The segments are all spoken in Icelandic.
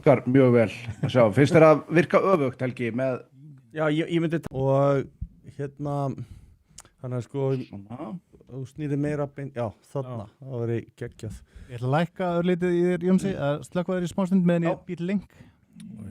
funkar mjög vel að sjá. Finnst þér að virka öfugt, Helgi, með... Já, ég myndi og þannig að sko þú snýðir meira beint, já, þarna það var geggjað. Ég ætla að lækka örlítið í þér, Jónsi, að slökkva þér í smástund meðan ég býr link. Og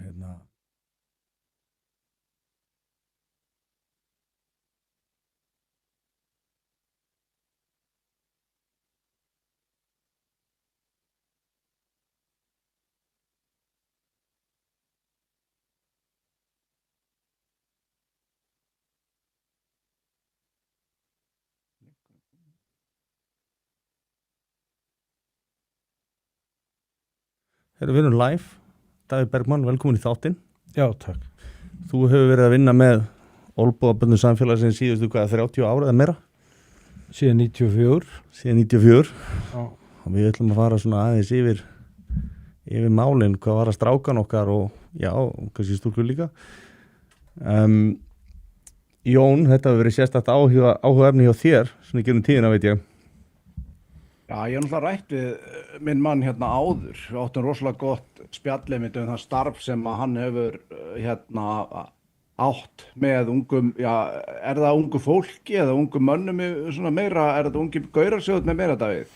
Við erum live. Davíð Bergmann, velkomin í þáttinn. Já, takk. Þú hefur verið að vinna með olnbogaböndum samfélagsins síðustu 30 ára eða meira? Síðan 94. Síðan 94. Já. Og við ætlum að fara svona aðeins yfir málin, hvað var að strákan okkar og já, kannski stúlkur líka. Jón, þetta hefur verið sérstakt áhugaefni hjá þér, svona í gegnum tíðina veit ég. Já, ég náttúrulega rætt við minn mann hérna áður. Við áttum rosalega gott spjallið það starf sem að hann hefur átt með ungum, já, er það ungu fólki eða ungum mönnum svona meira, er þetta ungi gaurarsjóð með meira, Davíð?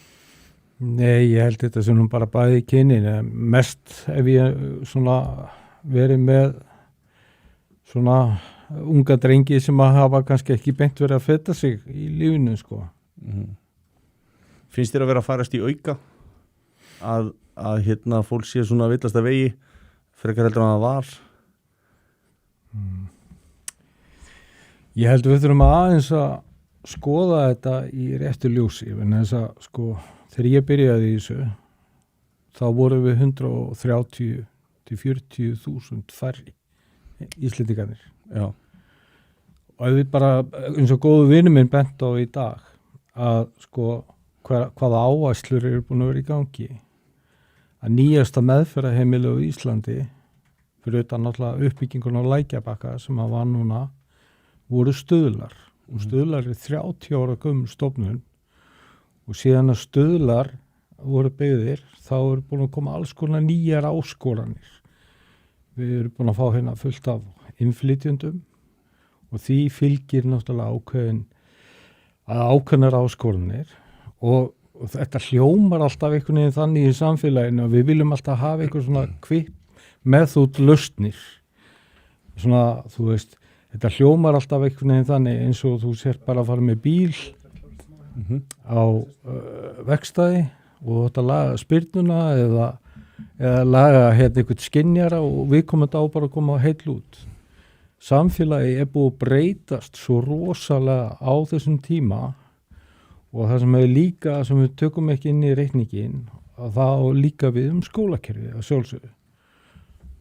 Nei, ég held þetta sem bara bæði í kynin. Mest ef ég svona verið með svona unga drengi sem að hafa kannski ekki beint verið að feta sig í lífinu, sko. Finnst þér að vera að farast í auka að fólk sé svona villasta vegi frekar heldur en það var? Ég held við þurfum aðeins að skoða þetta í réttu ljósi. Þess að sko, þegar ég byrjaði í þessu, þá vorum við 130 til 40.000 færri Íslendingarnir. Já. Og ef við bara, eins og góðu vinur minn bent á í dag, að sko hvaða áherslur eru búin að vera í gangi, að nýjasta meðferðarheimili á Íslandi fyrir utan náttúrulega uppbyggingun á Lækjarbakka sem að var núna voru Stuðlar og Stuðlar er 30 ára gömul stofnun og síðan að Stuðlar voru byggðir þá eru búin að koma alls konar nýjar áskoranir. Við erum búin að fá hérna fullt af innflytjendum og því fylgir náttúrulega ákveðnar áskoranir og þetta hljómar alltaf einhvern veginn þannig í samfélaginu og við viljum alltaf hafa einhver svona quick method lausnir. Svona, þú veist, þetta hljómar alltaf einhvern veginn þannig eins og þú sér bara að fara með bíl á verkstæði og þetta laga spyrnuna eða laga einhvern skynjara og við komum þetta á bara að koma heill út. Samfélagi er búið að breytast svo rosalega á þessum tíma og það sem er líka, sem við tökum ekki inn í reikningin, að það líka við skólakerfið að sjálfsögðu.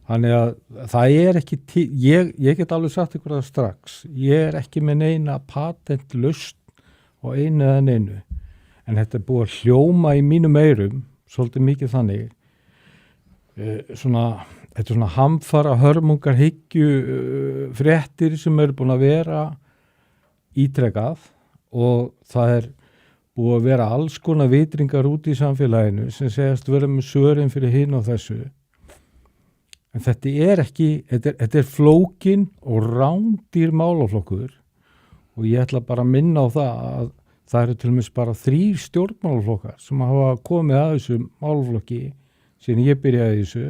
Þannig að það er ekki, ég get alveg sagt ykkur það strax, ég er ekki með neina patentlausn á einu eða neinu, en þetta er búið að hljóma í mínum eyrum, svolítið mikið þannig, þetta er svona hamfara hörmungar hyggju fréttir sem eru búin að vera ítrekað og það er búið að vera alls konar vitringar út í samfélaginu sem segast vera með svörin fyrir hinn og þessu. En þetta er ekki, þetta er flókin og rándýr málaflokkur og ég ætla bara að minna á það að það eru til og með bara 3 stjórnmálaflokkar sem hafa komið að þessu málaflokki síðan ég byrjaði í þessu.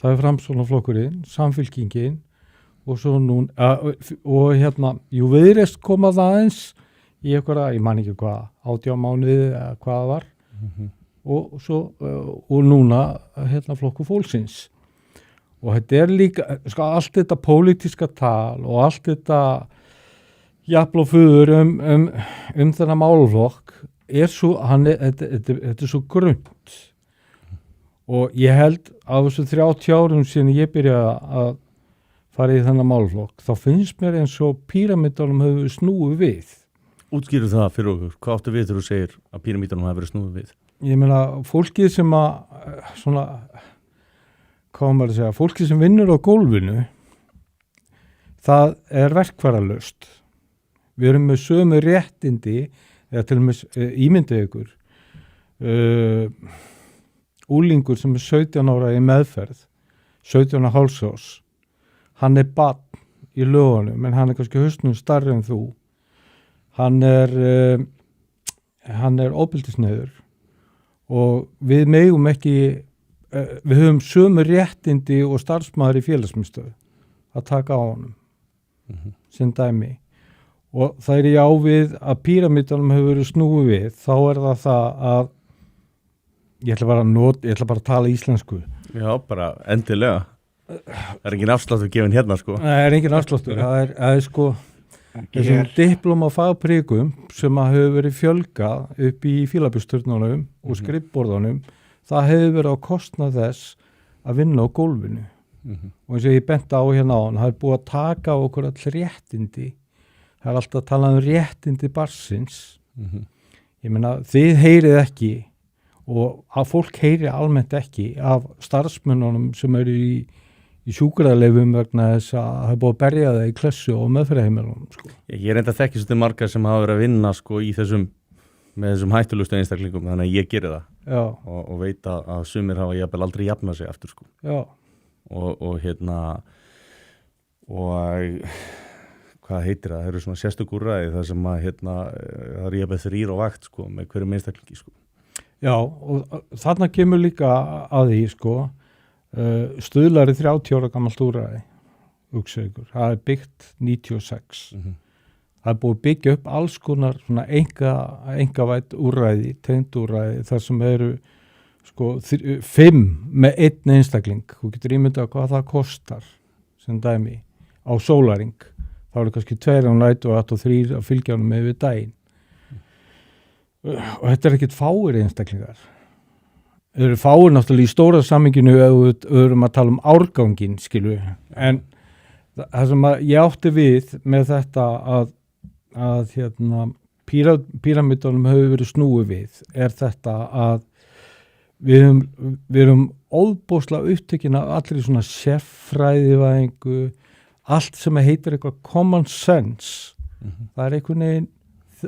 Það er Framsóknarflokkurinn, Samfylkingin og svo núna, og Viðreisn kom að aðeins í einhverja, ég man ekki hvað, 18 mánuði eða hvað það var og núna Flokkur fólksins. Og þetta er líka, sko, allt þetta pólitíska tal og allt þetta jafnvel og fuður þennan málaflokk er svo, þetta er svo grunnt. Og ég held af þessu 30 árum síðan ég byrjaði að fara í þennan málaflokk, þá finnst mér eins og píramídunum hefur snúið við. Útskýrðu það fyrir okkur. Hvað áttu við þegar þú segir að píramídunum hafi verið snúið við? Ég meina, fólkið sem fólkið sem vinnur á gólfinu, það er verkfæralaust. Við erum með sömu réttindi, eða til og með ímyndið ykkur, úlingur sem er 17 ára í meðferð, 17,5 árs, hann er barn í lögunum en hann er kannski haustnum starri en þú, hann er ofbeldisneyður og við megum ekki, við höfum sömu réttindi og starfsmaður í félagsmiðstöð að taka á honum sem dæmi og það er já við að píramídanum hefur verið snúið við, þá er það að ég ætla bara að tala íslensku. Já, bara endilega. Það er engin afsláttur gefin hérna, sko. Nei, það er engin afsláttur. Það er sko þessum diplómafagprikum sem að hefur verið fjölgað upp í fílabjörnsturnunum og skrifborðunum, það hefur verið á kostnað þess að vinna á gólfinu. Og eins og ég benti á hérna á hann, það er búið að taka á okkur all réttindi. Það er alltaf að tala réttindi barnsins. Ég meina, þið heyrið ekki og að fólk heyri almennt ekki af starfsmönnunum sem eru í sjúkraleifum vegna þess að það er búið að berja það í klessu og meðferðarheimilunum. Sko. Ég er enda að þekki svolítið margar sem hafa verið að vinna sko, með þessum hættulustu einstaklingum, þannig að ég geri það og veit að sumir hafa jafnvel aldrei jafnað sig aftur. Sko. Já. Og hvað heitir það? Það eru svona sérstök úrræði þar sem að það er jafnvel 3 á vakt sko, með hverjum einstaklingi. Sko. Já, og þarna kemur líka að því, sko, Stuðlar er 30 ára gamalt úrræði, hugsaðu, það er byggt 96. Það er búið byggja upp alls konar svona engavætt úrræði, tengd úrræði, þar sem eru, sko, 5 með einn einstakling. Þú getur ímyndað hvað það kostar, sem dæmi, á sólaring. Það eru kannski 2 á nætu og 3 að fylgja honum með við daginn. Og þetta er ekkert fáir einstaklingar. Þeir eru fáir náttúrulega í stóra samminginu ef við erum að tala um árgangin, skilu. En það sem ég átti við með þetta að píramídunum hefur verið snúið við er þetta að við erum óbóðslega upptekin af allir í svona sérfræðivæðingu, allt sem heitir eitthvað common sense. Það er einhvern veginn,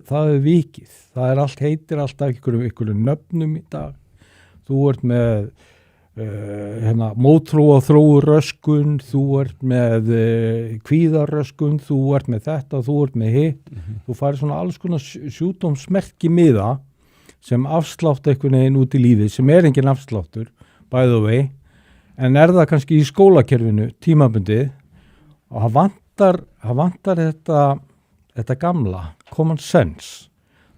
það er vikið. Það er allt, heitir alltaf einhverjum nöfnum í dag. Þú ert með mótþróa þróu röskun, þú ert með kvíðaröskun, þú ert með þetta, þú ert með hitt. Þú færir svona alls konar sjúkdómsmerki miða sem afslátt einhvern veginn út í lífið, sem er engin afsláttur, by the way, en er það kannski í skólakerfinu tímabundið og það vantar þetta gamla, common sense,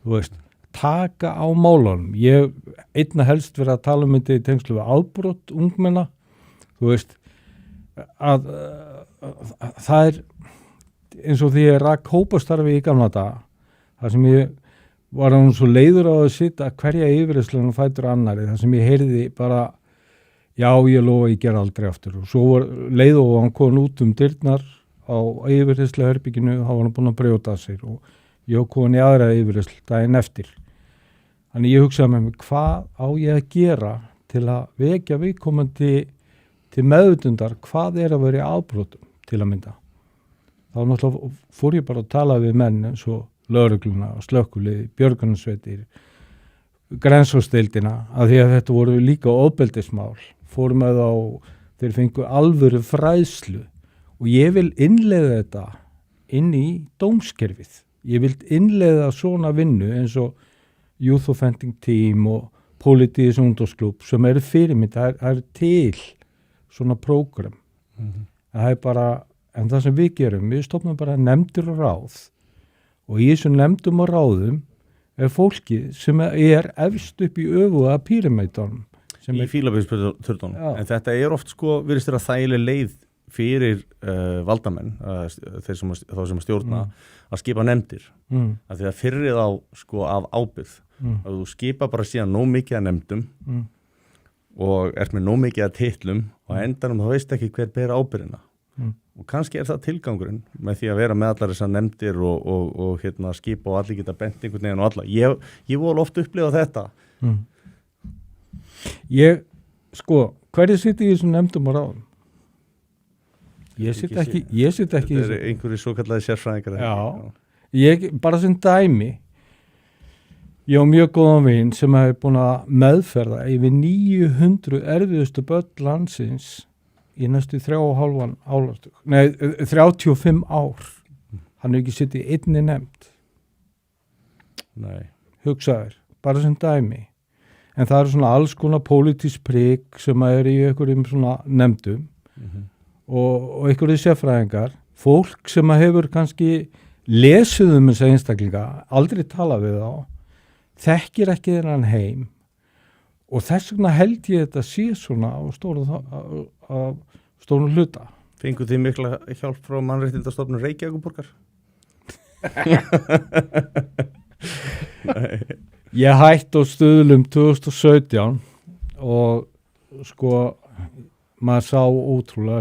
þú veist, taka á málunum. Ég einna helst verið að tala um þetta í tengslu við afbrot ungmenna, þú veist, að það er eins og því ég rak hópastarfi í gamla daga, þar sem ég var hann svo leiður á að sitja hverja yfirheyrslunum fætur annari, þar sem ég heyrði bara, já, ég lofa ég ger aldrei aftur. Og svo var leið og hann kom út dyrnar á yfirheyrslahörbygginu, þá var hann búinn að brjóta sér og ég kom í aðra yfirheyrslur daginn eftir. Þannig ég hugsaði með mig, hvað á ég að gera til að vekja viðkomandi til meðvitundar, hvað er að vera í afbrotum til að mynda. Þá náttúrulega fór ég bara að tala við menn eins og lögregluna og slökkvilið, björgunarsveitir, grensásdeildina, að því að þetta voru líka ofbeldismál. Fórum með á, þeir fengu alvöru fræðslu og ég vil innleiða þetta inn í dómskerfið. Ég vil innleiða svona vinnu eins og Youth Offending Team og Politíðis ungdómsklúbb sem eru fyrirmynd, það er til svona prógram. Það er bara, en það sem við gerum, við stofnum bara nefndir og ráð og í þessum nefndum og ráðum er fólki sem er efst upp í öfuga píramídanum. Í fílabjörnsturnunum. En þetta er oft sko, virðist þér að þægileg leið fyrir valdamenn, þá sem að stjórna, að skipa nefndir. Af því að fyrrið á sko af ábyrgð. Að þú skipa bara síðan nóg mikið að nefndum og ert með nóg mikið að titlum og á endanum þá veist ekki hver ber ábyrgðina. Og kannski er það tilgangurinn með því að vera með allar þessar nefndir og skipa og allir geta bent einhvern veginn og alla. Ég vol oft upplifa þetta. Hverju sitt í þessum nefndum og ráðum? Ég sitt ekki Þetta er einhverju svo kallaði sérfræðingar. Já, bara sem dæmi, ég á mjög góðan vin sem hefur búin að meðferða yfir 900 erfiðustu börn landsins í næstu 3,5 áratug. Nei, 35 ár. Hann hefur ekki sittið í einni nefnd. Nei. Hugsaður, bara sem dæmi. En það eru svona alls konar pólitísk prik sem er í einhverjum svona nefndum og einhverju sérfræðingar. Fólk sem hefur kannski lesið þessa einstaklinga, aldrei talað við þá, þekkir ekki þennan heim og þess vegna held ég þetta sé svona á stórum hluta. Fenguð þið mikla hjálp frá mannréttindastofnun Reykjavíkurborgar? Ég hætti á Stuðlum 2017 og sko maður sá ótrúlega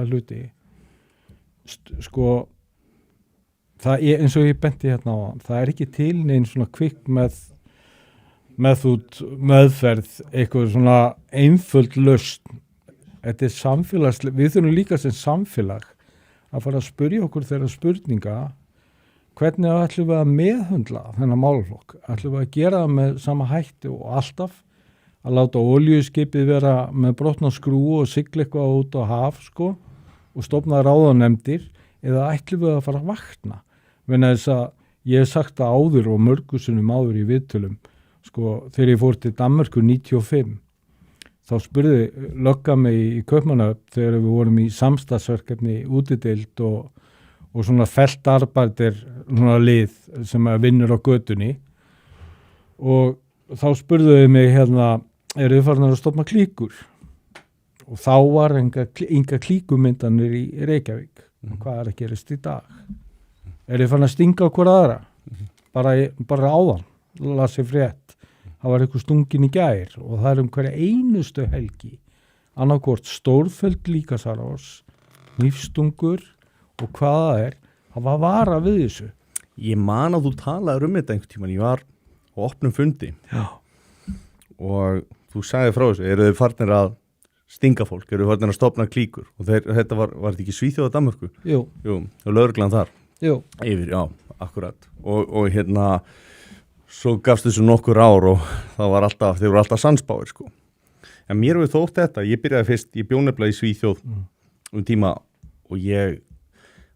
hluti. Sko það er eins og ég benti hérna á hann, það er ekki til neinn svona kvikk meðferð, eitthvað svona einföld lausn. Þetta er samfélagslega, við þurfum líka sem samfélag að fara að spyrja okkur þeirra spurninga, hvernig ætlum við að meðhöndla þennan málaflokk? Ætlum við að gera það með sama hætti og alltaf að láta olíuskipið vera með brotna skrúu og sigla eitthvað út á haf sko, og stofna ráðanemdir, eða ætlum við að fara að vakna? Vegna þess að ég hef sagt það áður og mörgusunum áður í viðtölum, sko, þegar ég fór til Danmörku 95, þá spurði lögga mig í Kaupmannahöfn þegar við vorum í samstarfsverkefni útideild og svona feltarbeider svona lið sem vinnur á götunni og þá spurðuðu mig hérna, eru þið farin að stofna klíkur? Og þá var enga klíkumyndanir í Reykjavík. Hvað er að gerast í dag? Eru þið farin að stinga okkur aðra? Bara áðan, las ég frétt. Það var eitthvað stungin í gær og það er hverja einustu helgi annarkvort stórfelld líkamsárás, hnífstungur og hvað það er, það var vara við þessu. Ég man að þú talaður þetta einhvern tímann, ég var á opnum fundi. Já. Og þú sagði frá þessu, eru þið farnir að stinga fólk, eru þið farnir að stofna klíkur og þetta var þetta ekki Svíþjóð á Danmörku? Jú, og lögreglan þar. Jú. Yfir, já, akkurat. Og hérna svo gafst þessu nokkur ár og þeir voru alltaf sannspáir sko. En mér hefur þótt þetta, ég byrjaði fyrst, ég bjó nefnilega í Svíþjóð tíma og ég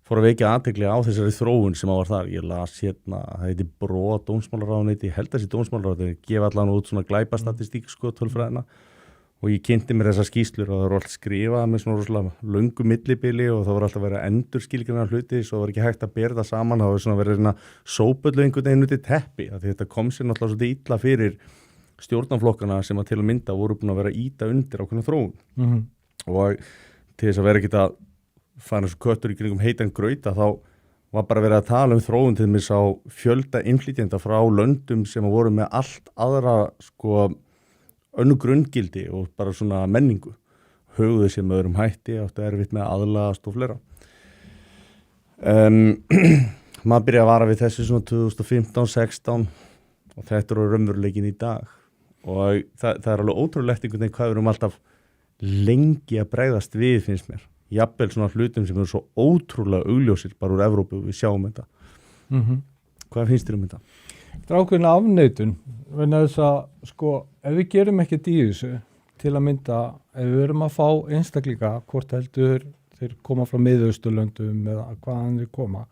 fór að vekja athygli á þessari þróun sem var þar. Ég las hérna, það heiti Brot dómsmálaráðuneyti, ég held að þessi dómsmálaráðuneyti gefa allan út svona glæpastatistík sko, tölfræðina og ég kynnti mér þessar skýrslur og það voru alltaf skrifað með svona rosalega löngu millibili og það voru alltaf verið að endurskilgreina hluti svo var ekki hægt að bera það saman, það voru svona verið svona sópöllu einhvern veginn út í teppi af því þetta kom sér náttúrulega svolítið illa fyrir stjórnarflokkana sem að til að mynda voru búin að vera að ýta undir ákveðna þróun og til þess að vera ekkert að fara eins og köttur í kringum heitan grauta þá var bara verið að tala þróun til þess á fjölda innflytjenda frá löndum sem voru með allt aðra sko önnu grunngildi og bara svona menningu höguðu sem öðrum hætti áttu erfitt með aðlagast og fleira maður byrja að vara við þessu svona 2015-16 og þetta eru raunveruleikin í dag og það er alveg ótrúlegt einhvern veginn hvað við erum alltaf lengi að bregðast við finnst mér jafnvel svona hlutum sem eru svo ótrúlega augljósir bara úr Evrópu og við sjáum þetta hvað finnst þér þetta? Þetta er ákveðin afneitun vegna þess að sko ef við gerum ekkert í þessu til að mynda ef við erum að fá einstaklinga hvort heldur þeir koma frá Miðausturlöndum eða hvaðan þeir koma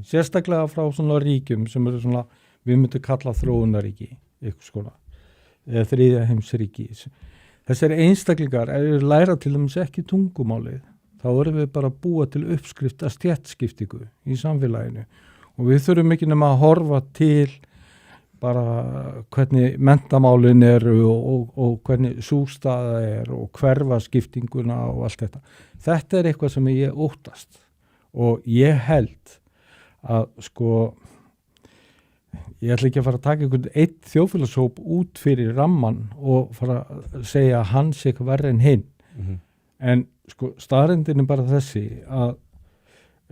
sérstaklega frá svona ríkjum sem eru svona við myndum kalla þróunaríki eitthvað skona eða þriðja heimsríki þessari einstaklingar ef við læra til dæmis ekki tungumálið þá erum við bara að búa til uppskrift að stéttskiptingu í samfélaginu og við þurfum ekki nema að horfa til bara hvernig menntamálin eru og hvernig sústaða er og hverfaskiptinguna og allt þetta. Þetta er eitthvað sem ég óttast og ég held að sko ég ætla ekki að fara að taka einhvern eitt þjóðfélagshóp út fyrir ramman og fara að segja að hann sé eitthvað verri en hinn. En sko staðreyndin er bara þessi að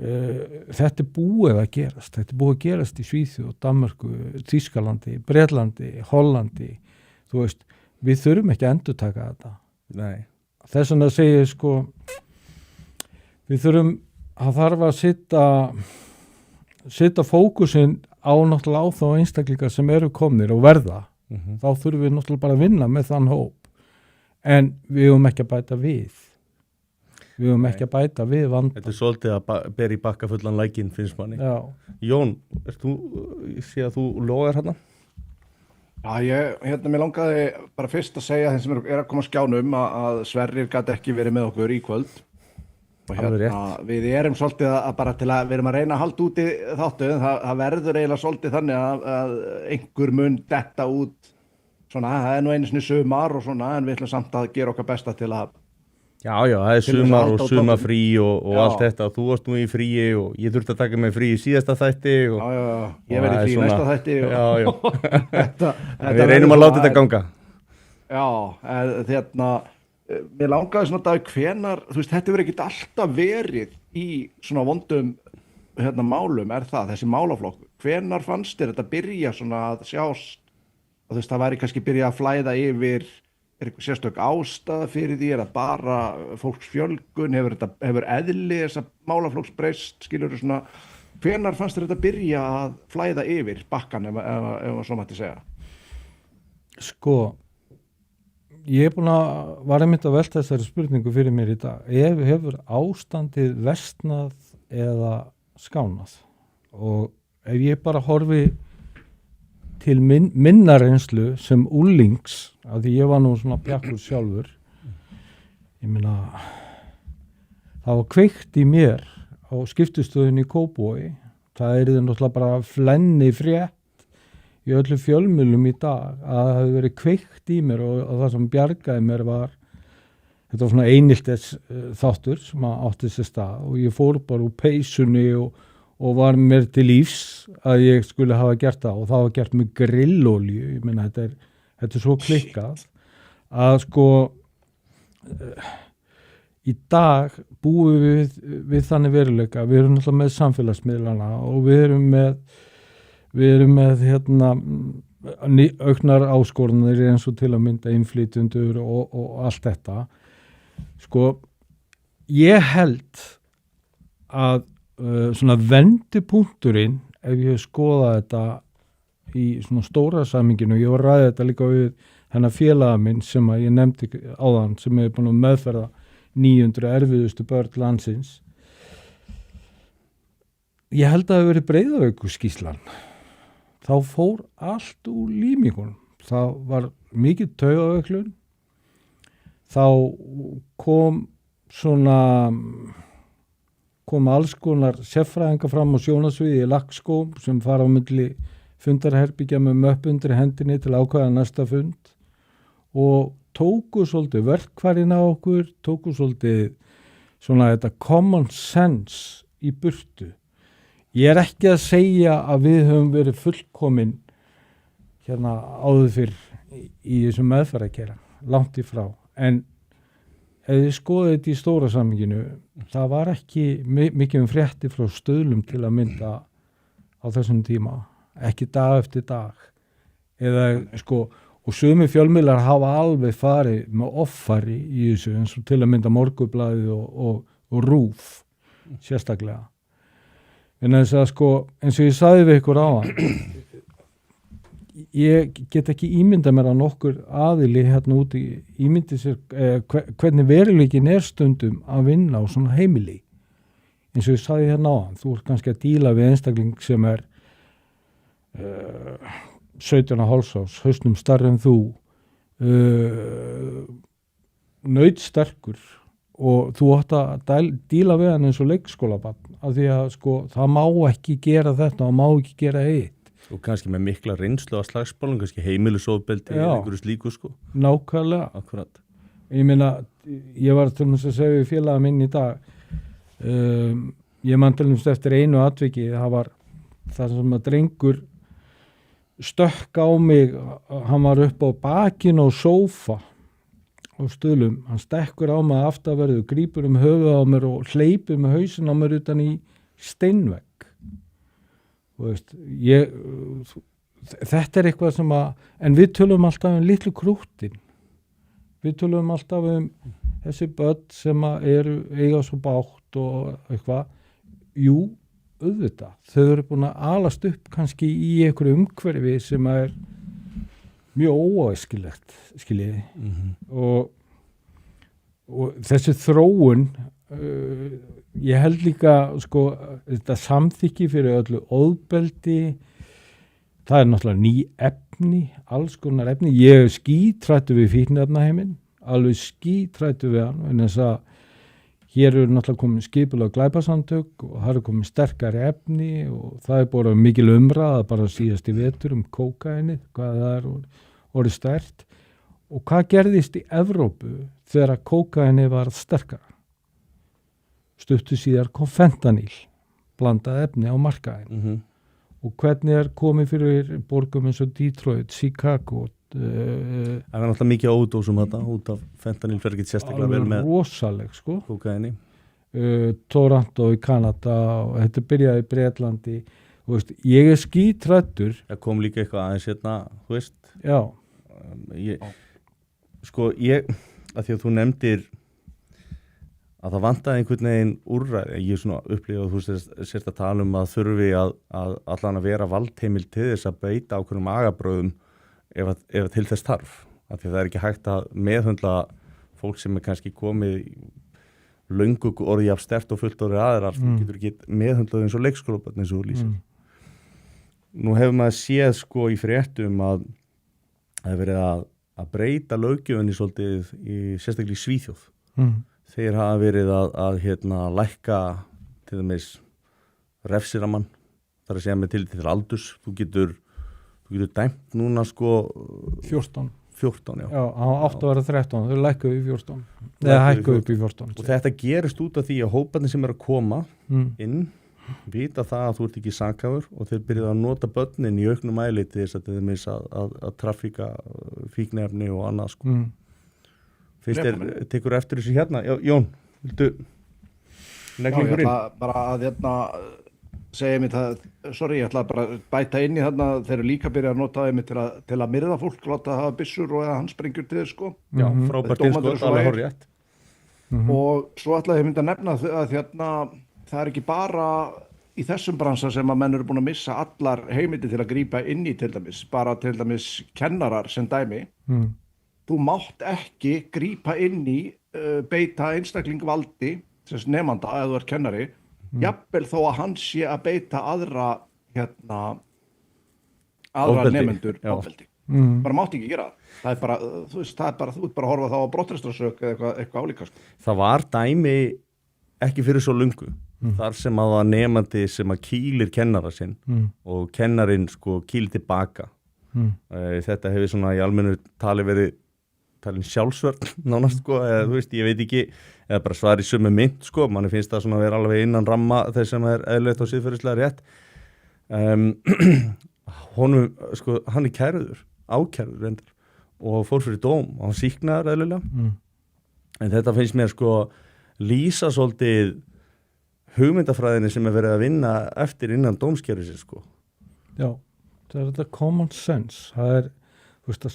þetta er búið að gerast. Þetta er búið að gerast í Svíþjóð, Danmörku, Þýskalandi, Bretlandi, Hollandi. Þú veist, við þurfum ekki að endurtaka þetta. Nei. Þess vegna segi ég sko, við þurfum að þarf að setja fókusinn á náttúrulega á þá einstaklingar sem eru komnir og verða. Þá þurfum við náttúrulega bara að vinna með þann hóp. en við höfum ekki að bæta við ekki að bæta við vanda. Þetta svolítið að bera í bakka fullan lækinn, finnst manni. Já. Jón, ég sé að þú logar hérna? Já, mér langaði bara fyrst að segja þeim sem að koma skjánum að Sverrir gat ekki verið með okkur í kvöld. Og við erum svolítið að bara til að við erum að reyna að halda úti þáttu, það verður eiginlega svolítið þannig að einhver mun detta út svona, það nú einu sinni sumar og svona, en við ætlum samt að gera okkar besta til að Já, það sumar og sumarfrí og allt þetta, þú varst nú í fríi og ég þurfti að taka mig frí í síðasta þætti og ég verði frí í næsta þætti og við reynum að láta þetta ganga. Já, mér langaði svona dag hvenar, þú veist, þetta verður ekkert alltaf verið í svona vondum málum, þessi málaflokk, hvenar fannst þér þetta byrja svona að sjást, og þú veist, það væri kannski byrja að flæða yfir, eitthvað sérstök ástæða fyrir því, það bara fólksfjölgun, hefur eðli þessa málaflokks breyst, skilurðu svona, hvenar fannst þér þetta byrja að flæða yfir bakkan, ef svo mætti segja? Sko, ég er búin að var einmitt að velta þessari spurningu fyrir mér í dag. Hefur ástandið versnað eða skánað? Og ef ég bara horfi til minna reynslu sem úlings, af því ég var nú svona bjakkur sjálfur, ég meina, það var kveikt í mér á skiptistöðinni í Kópavogi, það er náttúrulega bara flenni frétt í öllu fjölmiðlum í dag að það hefði verið kveikt í mér og það sem bjargaði mér var þetta var svona einiltes þáttur sem átti sér stað og ég fór bara úr peysunni og var mér til lífs að ég skulle hafa gert það og það var gert með grillolíu, ég meina þetta er svo klikkað að sko í dag búum við þannig veruleika, við erum náttúrulega með samfélagsmiðlana og við erum með auknar áskoranir eins og til að mynda innflytjendur og allt þetta. Sko, ég held að svona vendipunkturinn, ef ég skoða þetta í svona stóra samhenginu, ég var að ræða þetta líka við þennan félaga minn sem að ég nefndi áðan, sem er búin að meðferða 900 erfiðustu börn landsins. Ég held að það hefur verið Breiðavíkurskýrslan. Þá fór allt úr límingunum. Það var mikið taugaveiklun. Þá kom alls konar sérfræðinga fram á sjónasviði í lakkskóm sem fara á milli fundarherbyggja með möpp undir hendinni til að ákveða næsta fund og tóku svolítið verkfærin á okkur, tóku svolítið svona þetta common sense í burtu. Ég er ekki að segja að við höfum verið fullkomin áður fyrr í þessum meðferðarkera, langt í frá. En ef þið skoðið þetta í stóra samhenginu, það var ekki mikið fréttir frá stöðlum til að mynda á þessum tíma, ekki dag eftir dag. Og sumi fjölmiðlar hafa alveg farið með offari í þessu, eins og til að mynda Morgunblaðið og RÚV, sérstaklega. En þess að eins og ég sagði við ykkur áðan, ég get ekki ímyndað mér að nokkur aðili úti ímyndi sér hvernig veruleikin stundum að vinna á svona heimili. Eins og ég sagði áðan, þú ert kannski að díla við einstakling sem er 17 hálfsás, hausnum stærri en þú, nautsterkur og þú átt að díla við hann eins og leikskólabarn af því að það má ekki gera þetta og má ekki gera hitt. Og kannski með mikla reynslu á slagsmálum, kannski heimilisofbeldi eða einhverju slíku Nákvæmlega. Akkurat. Ég meina, ég var til þess að segja við félaga minn í dag, ég man til þess eftir einu atviki, það var það sem að drengur stökk á mig, hann var upp á bakinu á sófa á stöðlum, hann stekkur á mig aftaverðu, grípur höfuð á mér og hleypur með hausinn á mér utan í steinvegg. Þetta er eitthvað sem en við tölum alltaf litlu krúttin, við tölum alltaf þessi börn sem eiga svo bágt og eitthvað, jú, auðvitað, þau eru búin að alast upp kannski í einhverju umhverfi sem er mjög óæskilegt, skiljiði, og og þessi þróun ég held líka sko þetta samþykki fyrir öllu ofbeldi, það náttúrulega ný efni, alls konar efni. Ég skítrættu við fíkniefnaheiminn, alveg skítrættu við hann, en þess að hér eru náttúrulega komin skipulag glæpasamtök og það eru komin sterkari efni og það bara mikil umræða bara síðast í vetur kókaínið, hvað það orðið sterkt. Og hvað gerðist í Evrópu þegar kókaínið var sterkara? Stuttu síðar kom fentanýl, blandað efni á markaðinn. Og hvernig komið fyrir borgum eins og Detroit, Chicago. Það er náttúrulega mikið ódósum þetta, út af fentanýl fer ekki sérstaklega vel með rosaleg, sko. Kókaíni. Toronto í Kanada og þetta byrjaði í Bretlandi. Ég skítrættur. Það kom líka eitthvað aðeins hérna, þú veist. Já. Að því að þú nefndir að það vantaði einhvern veginn úrræði, ég svona upplifa að þú sért að tala að þurfi að allan að vera valdheimil til þess að beita ákveðnum agabröðum ef til þess þarf, af því að það er ekki hægt að meðhöndla fólk sem kannski komið löngu orðið af sterkt og fullt orðið aðrar, þú getur ekki meðhöndlað eins og leikskólabarn eins og þú lýsir. Nú hefur maður séð sko í fréttum að það hefur verið að breyta löggjöfinni svolítið sérstaklega í Svíþjóð. Þeir hafa verið að lækka til dæmis refsiramann, þar að segja með tillit til aldurs. Þú getur dæmt núna sko 14, já. Já, hann átti að vera 13, þau lækkuðu í 14. Eða hækkuðu upp í 14. Og þetta gerist út af því að hóparnir sem eru að koma inn vita það að þú ert ekki sakhæfur og þeir byrjuðu að nota börnin í auknum mæli til þess að trafíka fíkniefni og annað sko. Fyrst tekur eftir þessu hérna. Jón, viltu negla ykkur inn? Já, ég ætla bara að segja mér það, ég ætla bara að bæta inn í þarna, þeir eru líka byrjað að nota þeim til að myrða fólk, láta hafa byssur og eða handsprengjur til þess sko. Já, frábært innskot, alveg hárrétt. Og svo ætla ég að nefna að það er ekki bara í þessum bransa sem að menn eru búin að missa allar heimildir til að grípa inn í til dæmis, bara til dæmis kennarar sem dæmi. Þú mátt ekki grípa inn í beita einstakling valdi, sem nemanda eða þú ert kennari, jafnvel þó að hann sé að beita aðra nemendur ofbeldi. Bara mátt ekki gera það. Það er bara, þú ert bara að horfa þá á brottrekstrarsök eða eitthvað álíka. Það var dæmi ekki fyrir svo lungu, þar sem að það nemandi sem að kýlir kennara sinn og kennarinn sko kýlir tilbaka. Þetta hefur svona í almennu tali verið talin sjálfsvörn nánast sko, eða þú veist, ég veit ekki, eða bara svar í sömu mynt sko, manni finnst það svona að vera alveg innan ramma þess sem er eðlilegt og siðferðislega rétt. Honum, sko, hann er ákærður reyndar og fór fyrir dóm og hann sýknaður eðlilega. En þetta finnst mér sko lýsa svolítið hugmyndafræðinni sem er verið að vinna eftir innan dómskerfisins sko. Já, það er þetta common sense, það er að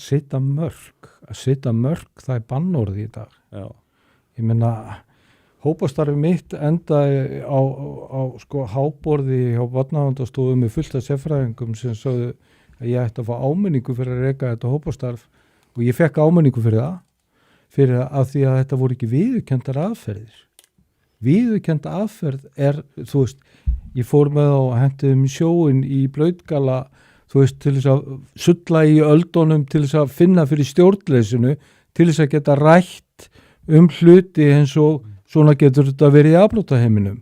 setja mörk, það er bannorð í dag. Já. Ég meina, hópastarfi mitt endaði á sko háborði hjá barnaverndarstofu með fullt af sérfræðingum sem sögðu að ég ætti að fá áminningu fyrir að reka þetta hópastarf og ég fekk áminningu fyrir að því að þetta voru ekki viðurkenndar aðferðir. Viðurkennda aðferð er, þú veist, ég fór með á hentum sjóin í Blautgala, þú veist, til þess að sulla í öldunum, til þess að finna fyrir stjórnleysinu, til þess að geta rætt hluti eins og svona getur þetta verið í afbrotaheiminum.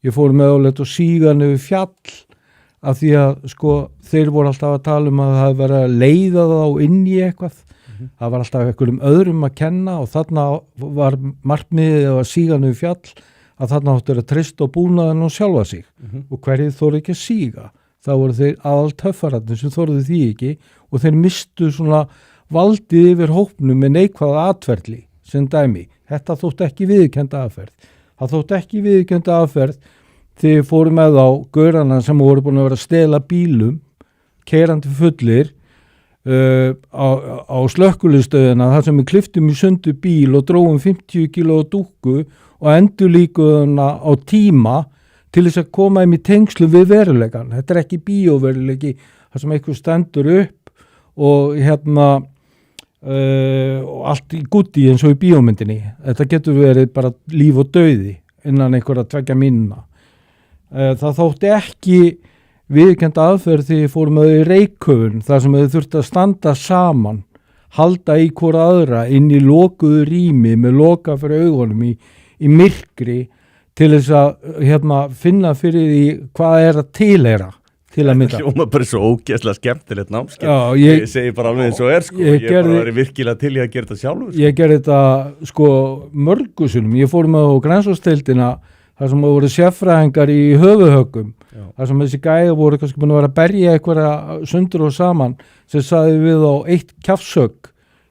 Ég fór með áleitt og sígan yfir fjall af því að sko þeir voru alltaf að tala að það verið að leiða þá inn í eitthvað. Það var alltaf einhverjum öðrum að kenna og þarna var markmiðið að sígan yfir fjall að þarna áttu að treysta á búnaðinn og sjálfa sig og hverjið þóru ekki að síga. Það voru þeir aðal töffararnir sem þorðu því ekki og þeir mistu svona valdið yfir hópnum með neikvæða atferðli sem dæmi. Þetta þótti ekki viðurkennda aðferð. Það þótti ekki viðurkennda aðferð þegar fóru með á gaurana sem voru búin að vera að stela bílum, keyrandi fullir á slökkviliðsstöðina þar sem við klipptum í sundur bíl og dróum 50 kíló dúkku og endurlíkuðuna á tíma til þess að koma þeim í tengslu við veruleikan. Þetta er ekki bíóveruleiki þar sem eitthvað stendur upp og og allt í gúti eins og í bíómyndinni. Þetta getur verið bara líf og dauði innan einhverja 2 mínútna. Það þótti ekki viðurkennd aðferð því fórum þau í Reykjavik þar sem þau þurftu að standa saman, halda í hvora aðra inn í lokuðu rými með loka fyrir augunum í myrkri til þess að finna fyrir því hvað að tilheyra. Þetta hljóma bara svo ógeðslega skemmtilegt námskeið. Ég segi bara alveg eins og ég bara verið virkilega til í að gera þetta sjálfur. Ég gerði þetta mörgu sinnum. Ég fór með á grensásdeildina þar sem voru sérfræðingar í höfuðhöggum, þar sem þessi gæði voru kannski búin að vera að berja einhverja sundur og saman sem sagði við á 1 kjafshögg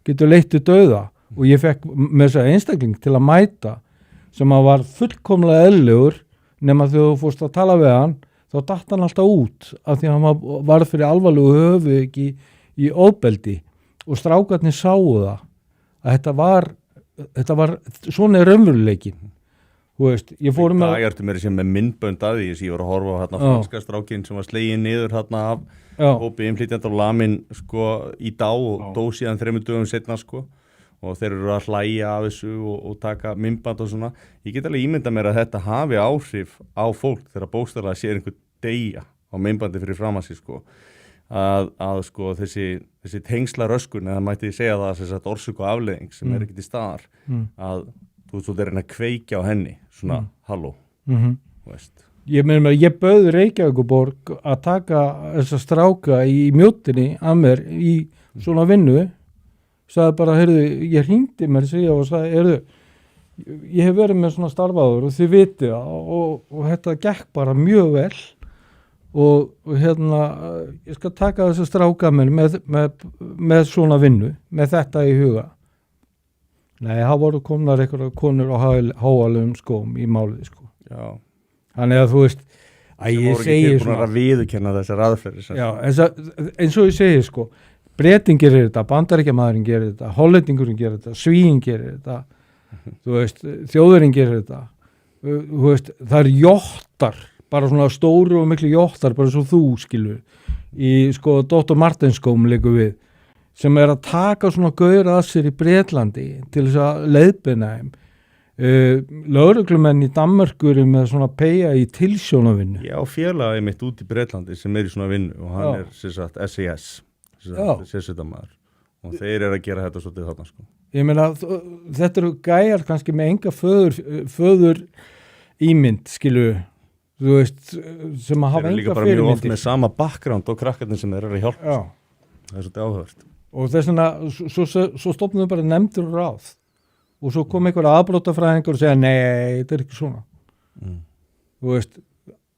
getur leitt til dauða, og ég fekk með þessa einstakling til að mæta sem að var fullkomlega eðlilegur nema þegar þú fórst að tala við hann þá datt hann alltaf út af því að hann var fyrir alvarlegu höfu ekki í ofbeldi, og strákarnir sáu það að þetta var svona raunveruleikin. Þú veist, ég fór með... Það ertu með myndbönd að því, ég var að horfa á franska strákin sem var slegin niður af hópi innflytjandi og lamin í dag og dó síðan 3 dögum seinna og þeir eru að hlæja af þessu og taka myndband og svona. Ég get alveg ímynda mér að þetta hafi áhrif á fólk þegar bókstaflega sér einhver deyja á myndbandi fyrir fram að sig að þessi tengsla röskun, eða mætti ég segja það að orsök og afleiðing sem er ekki til staðar, að þú er að kveikja á henni svona halló, veist. Ég bauð Reykjavíkurborg að taka þessa stráka í mjóttinni að mér í svona vinnu, sagði bara, ég hringdi mér og sagði, ég hef verið með svona starfaður og þið vitið og þetta gekk bara mjög vel og ég skal taka þessa stráka mér með svona vinnu, með þetta í huga. Nei, það voru komnar einhverja konur á háalögum skóm í málið, Já. Þannig að þú veist, að ég segi svona... Sem voru ekki búin að viðurkenna þessar aðferðir. Já, eins og ég segi, Bretinn gerir þetta, Bandaríkjamaðurinn gerir þetta, Hollendingurinn gerir þetta, Svíinn gerir þetta, þú veist, Þjóðurinn gerir þetta, þú veist, það er jóttar, bara svona stóru og miklu jóttar, bara svo þú skilur, í Dr. Martens skóm leikur við, sem er að taka svona gaur að sér í Bretlandi til þess að leiðbeina þeim. Lögreglumenn í Danmörku eru með svona peyja í tilsjónavinnu. Já, félagi mitt út í Bretlandi sem er í svona vinnu og hann er SES, sérsveitarmaður, og þeir eru að gera þetta svolítið þarna Ég meina, þetta eru gæjar kannski með enga föður ímynd, skilu, þú veist, sem að hafa enga fyrirmyndir. Þeir eru líka bara mjög oft með sama background og krakkarnir sem þeir eru að hjálpa. Það er svolítið áhugavert. Og þess vegna, svo stofnum við bara nefndir og ráð. Og svo kom einhver afbrotafræðingur og segja, nei, þetta er ekki svona. Þú veist,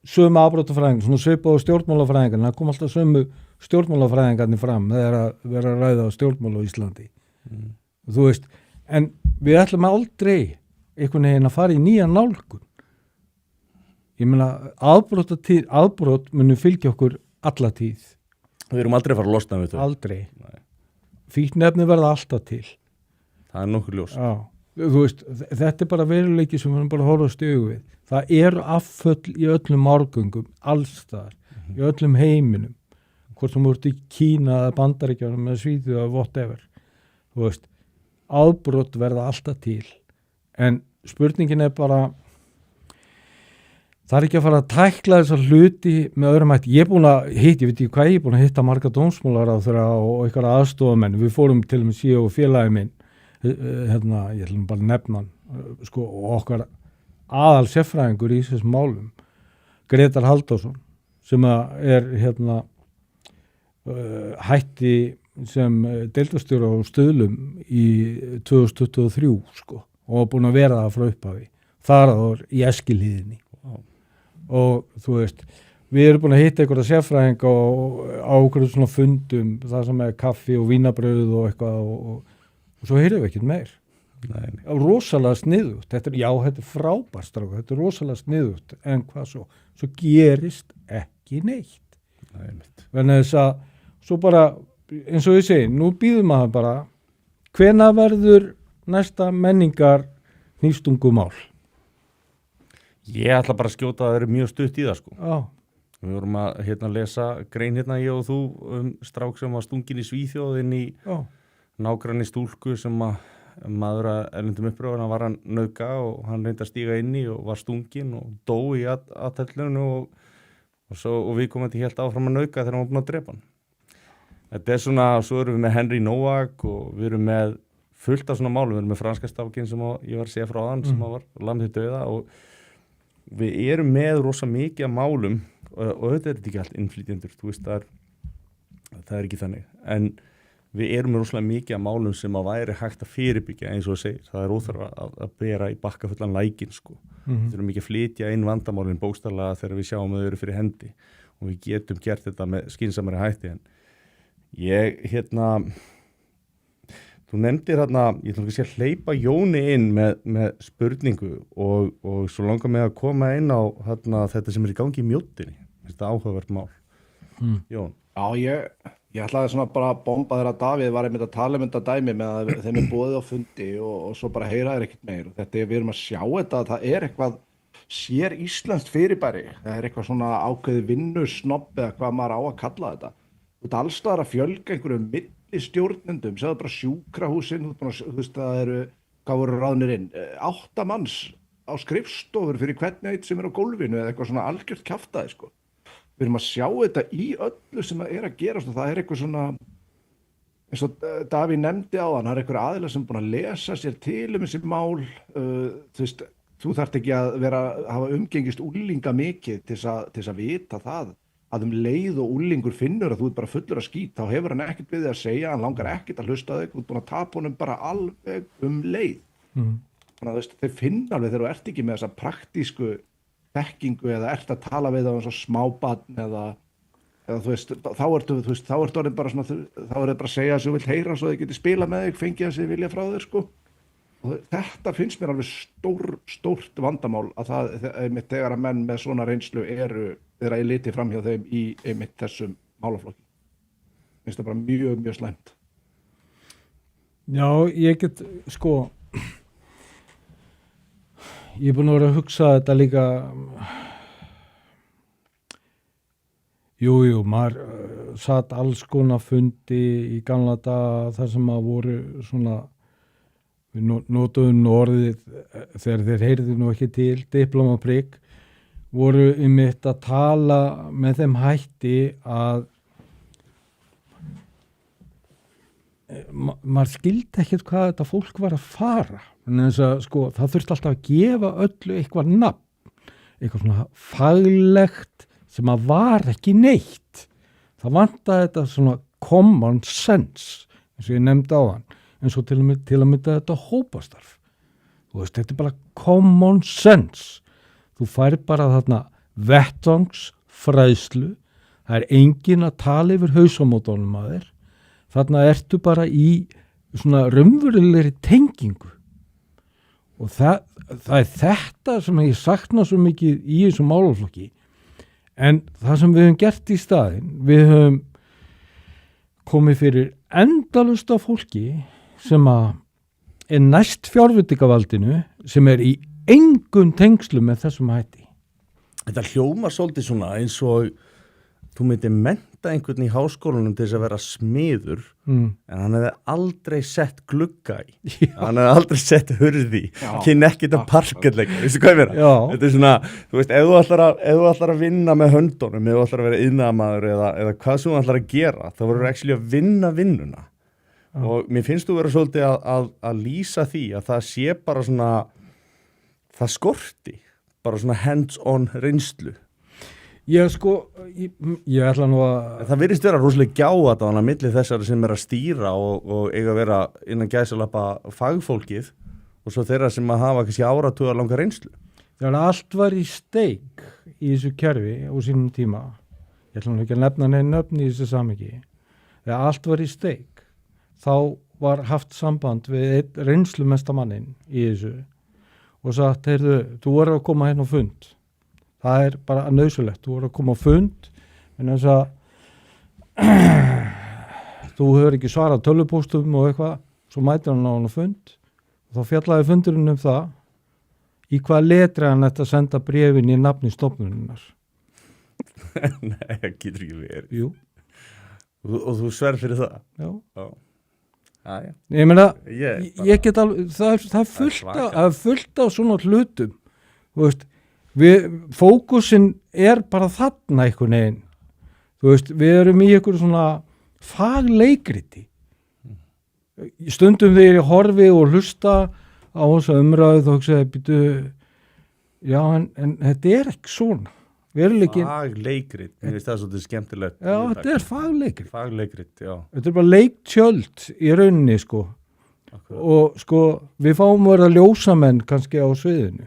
sömu afbrotafræðingur, svona svipaðu stjórnmálafræðingar, það kom alltaf sömu stjórnmálafræðingarnir fram, það er að vera að ræða stjórnmál á Íslandi. Þú veist, en við ætlum aldrei einhvern veginn að fara í nýja nálgun. Ég meina, afbrot munu fylgja okkur alla tíð. Við erum aldrei að fara að losna við þau. Aldrei. Fíkniefni verða alltaf til. Það er nokkuð ljós. Já, þú veist, þetta er bara veruleiki sem við erum bara að horfa á stögu við. Það eru afföll í öllum árgöngum, allstaðar, í öllum heiminum. Hvort sem voru í Kína eða Bandaríkjunum eða Svíþjóð eða whatever. Þú veist, afbrot verða alltaf til. En spurningin er bara, það er ekki að fara að tækla þessar hluti með öðrum hætti. Ég er búin að hitta, ég veit ekki hvað ég er búin að hitta marga dómsmálaráðherra og einhverja aðstofamenn. Við fórum til og með síðan og félagi minn, ég ætlum bara að nefna hann, og okkar aðal sérfræðingur í þessum málum, Gretar Halldórsson, sem er hætti sem deildarstjóri á Stuðlum í 2023 og var búin að vera það frá upphafi. Þar í Eskilíðinni. Og þú veist, við erum búin að hitta einhverja sérfræðing á einhverjum svona fundum, það sem er kaffi og vínabrauð og eitthvað og svo heyrðum við ekkert meir. Rosalega sniðugt. Þetta er frábært strákur, þetta er rosalega sniðugt, en hvað svo gerist ekki neitt. Þannig þess að svo bara, eins og ég segi, nú býðum maður bara, hvenær verður næsta menningar hnífstungumál? Ég ætla bara að skjóta að það eru mjög stutt í það Já. Við vorum að lesa grein ég og þú strák sem var stungin í Svíþjóð inn í nágranni stúlku sem að maður að erlendum uppröðuna var hann nauðga og hann reyndi að stíga inn í og var stungin og dó í aðtellinu og við komum til helt áfram að nauðga þegar hann var búin að drepa hann. Þetta svona, svo erum við með Henry Nowak og við erum með fullt af svona málum, við erum með franska stafkinn sem ég var að segja frá hann sem var lamið til dauða og við erum með rosa mikið af málum og þetta er ekki allt innflytjendur, þú veist, það er ekki þannig, en við erum með rosalega mikið af málum sem að væri hægt að fyrirbyggja eins og segir, það er óþarfa að bera í bakka fullan lækin sko. Við þurfum ekki að flytja inn vandamálin bókstaflega þegar við sjáum að þau eru fyrir hendi og við getum gert þetta með skynsamari hætti en þú nefndir ég ætla ekki að hleypa Jóni inn með spurningu og svo langar mig að koma inn á þetta sem er í gangi í Mjóddinni, þetta áhugavert mál. Jón. Já, ég ætlaði svona bara að bomba þegar Davíð var einmitt að tala þetta dæmi með að þeim er boðið á fundi og svo bara heyra þér ekkert meir. Þetta við erum að sjá þetta að það er eitthvað sér íslenskt fyrirbæri, það er eitthvað svona ákveði vinnusnobb eða hvað maður á að kalla þetta. Þú ert alls staðar að fjölga einhverjum millistjórnendum, segðu bara sjúkrahúsin, þú veist það eru, hvað voru ráðnir inn, 8 manns á skrifstofur fyrir hvern eitt sem er á gólfinu eða eitthvað svona algjört kjaftaði sko. Við erum að sjá þetta í öllu sem er að gerast og það er eitthvað svona, eins og Davíð nefndi á hann, það er eitthvað aðilar sem er búin að lesa sér til þessi mál, þú veist, þú þarft ekki að hafa umgengist úlinga mikið til þess að vita það. Að leið og úlingur finnur að þú ert bara fullur að skít, þá hefur hann ekkert við þig að segja, hann langar ekkert að hlusta þig, þú ert búin að tapa honum bara alveg leið. Þannig að þeir finna alveg þegar þú ert ekki með þessa praktísku þekkingu eða ert að tala við það eins og smábarn eða þú veist, þá ertu orðin bara svona, þá er það bara að segja að þú vilt heyra svo þið geti spila með þig, fengið að þið vilja frá þér sko. Og þetta finnst mér alveg stórt vandamál að það einmitt þegar að menn með svona reynslu eru að ég liti fram hjá þeim í einmitt þessum málaflokki. Finnst það bara mjög, mjög slæmt. Já, ég get, sko, ég er búin að vera að hugsa þetta líka, jú, maður satt alls konar fundi í gamla daga þar sem að voru svona, við notuðum orðið þegar þeir heyrðu nú ekki til, diplómaprik, voru einmitt að tala með þeim hætti að maður skildi ekkert hvað þetta fólk var að fara. Þannig að sko, það þurfti alltaf að gefa öllu eitthvað nafn, eitthvað svona faglegt sem að var ekki neitt. Það vantaði þetta svona common sense, eins og ég nefndi á hann, eins og til að mynda þetta hópastarf. Þú veist, þetta er bara common sense. Þú fær bara þarna vettvangsfræðslu, það er engin að tala yfir hausamótunum að þér, þarna ertu bara í svona raunverulegri tengingu og það er þetta sem ég sakna svo mikið í þessum málaflokki en það sem við höfum gert í staðinn, við höfum komið fyrir endalaust af fólki sem að er næst fjárveitingavaldinu sem er í engum tengslu með þessum hætti. Þetta hljómar svolítið svona eins og þú myndir mennta einhvern í háskólanum til þess að vera smiður en hann hefði aldrei sett glugga í, hann hefði aldrei sett hurði, kynni ekkert að parketleika, veistu hvað ég vera? Þetta er svona, þú veist, ef þú ætlar að vinna með höndunum, ef þú ætlar að vera iðnaðarmaður eða hvað sem þú ætlar að gera, þá verður actually að vinna vinnuna. Og mér finnst þú vera svolítið að lýsa því að það sé bara svona, það skorti, bara svona hands-on reynslu. Ég sko, ég ætla nú að... Það virðist vera rosalega gjáat á hana milli þessari sem er að stýra og eiga að vera innan gæsalappa fagfólkið og svo þeirra sem að hafa kannski áratugar langa reynslu. Þegar allt var í steik í þessu kerfi á sínum tíma, ég ætla nú ekki að nefna neinn nöfn í þessu samhengi, þegar allt var í steik, þá var haft samband við einn reynslumesta mannin í þessu og sagt, heyrðu, þú voru að koma hérna á fund. Það er bara nauðsynlegt, þú voru að koma á fund en þess að þú hefur ekki svarað tölvupóstum og eitthvað, svo mætir hann á hann á fund og þá fjallaði fundurinn um það í hvað letri hann ætti að senda bréfin í nafni stofnuninnar. Nei, það getur ekki verið. Jú. Og þú sverð fyrir það? Já. Ég meina, ég get alveg, það er fullt af svona hlutum, þú veist, fókusin bara þarna einhvern veginn, þú veist, við erum í einhverju svona fagleikriti, stundum þegar ég horfi og hlusta á þessu umræðu þá hugsaði, býtu, já, en þetta ekki svona. Fagleikrit, ég veist það er svolítið skemmtilegt. Já, þetta er fagleikrit. Fagleikrit, já. Þetta er bara leiktjöld í rauninni, sko. Akkurat. Og sko, við fáum að vera ljósamenn kannski á sviðinu.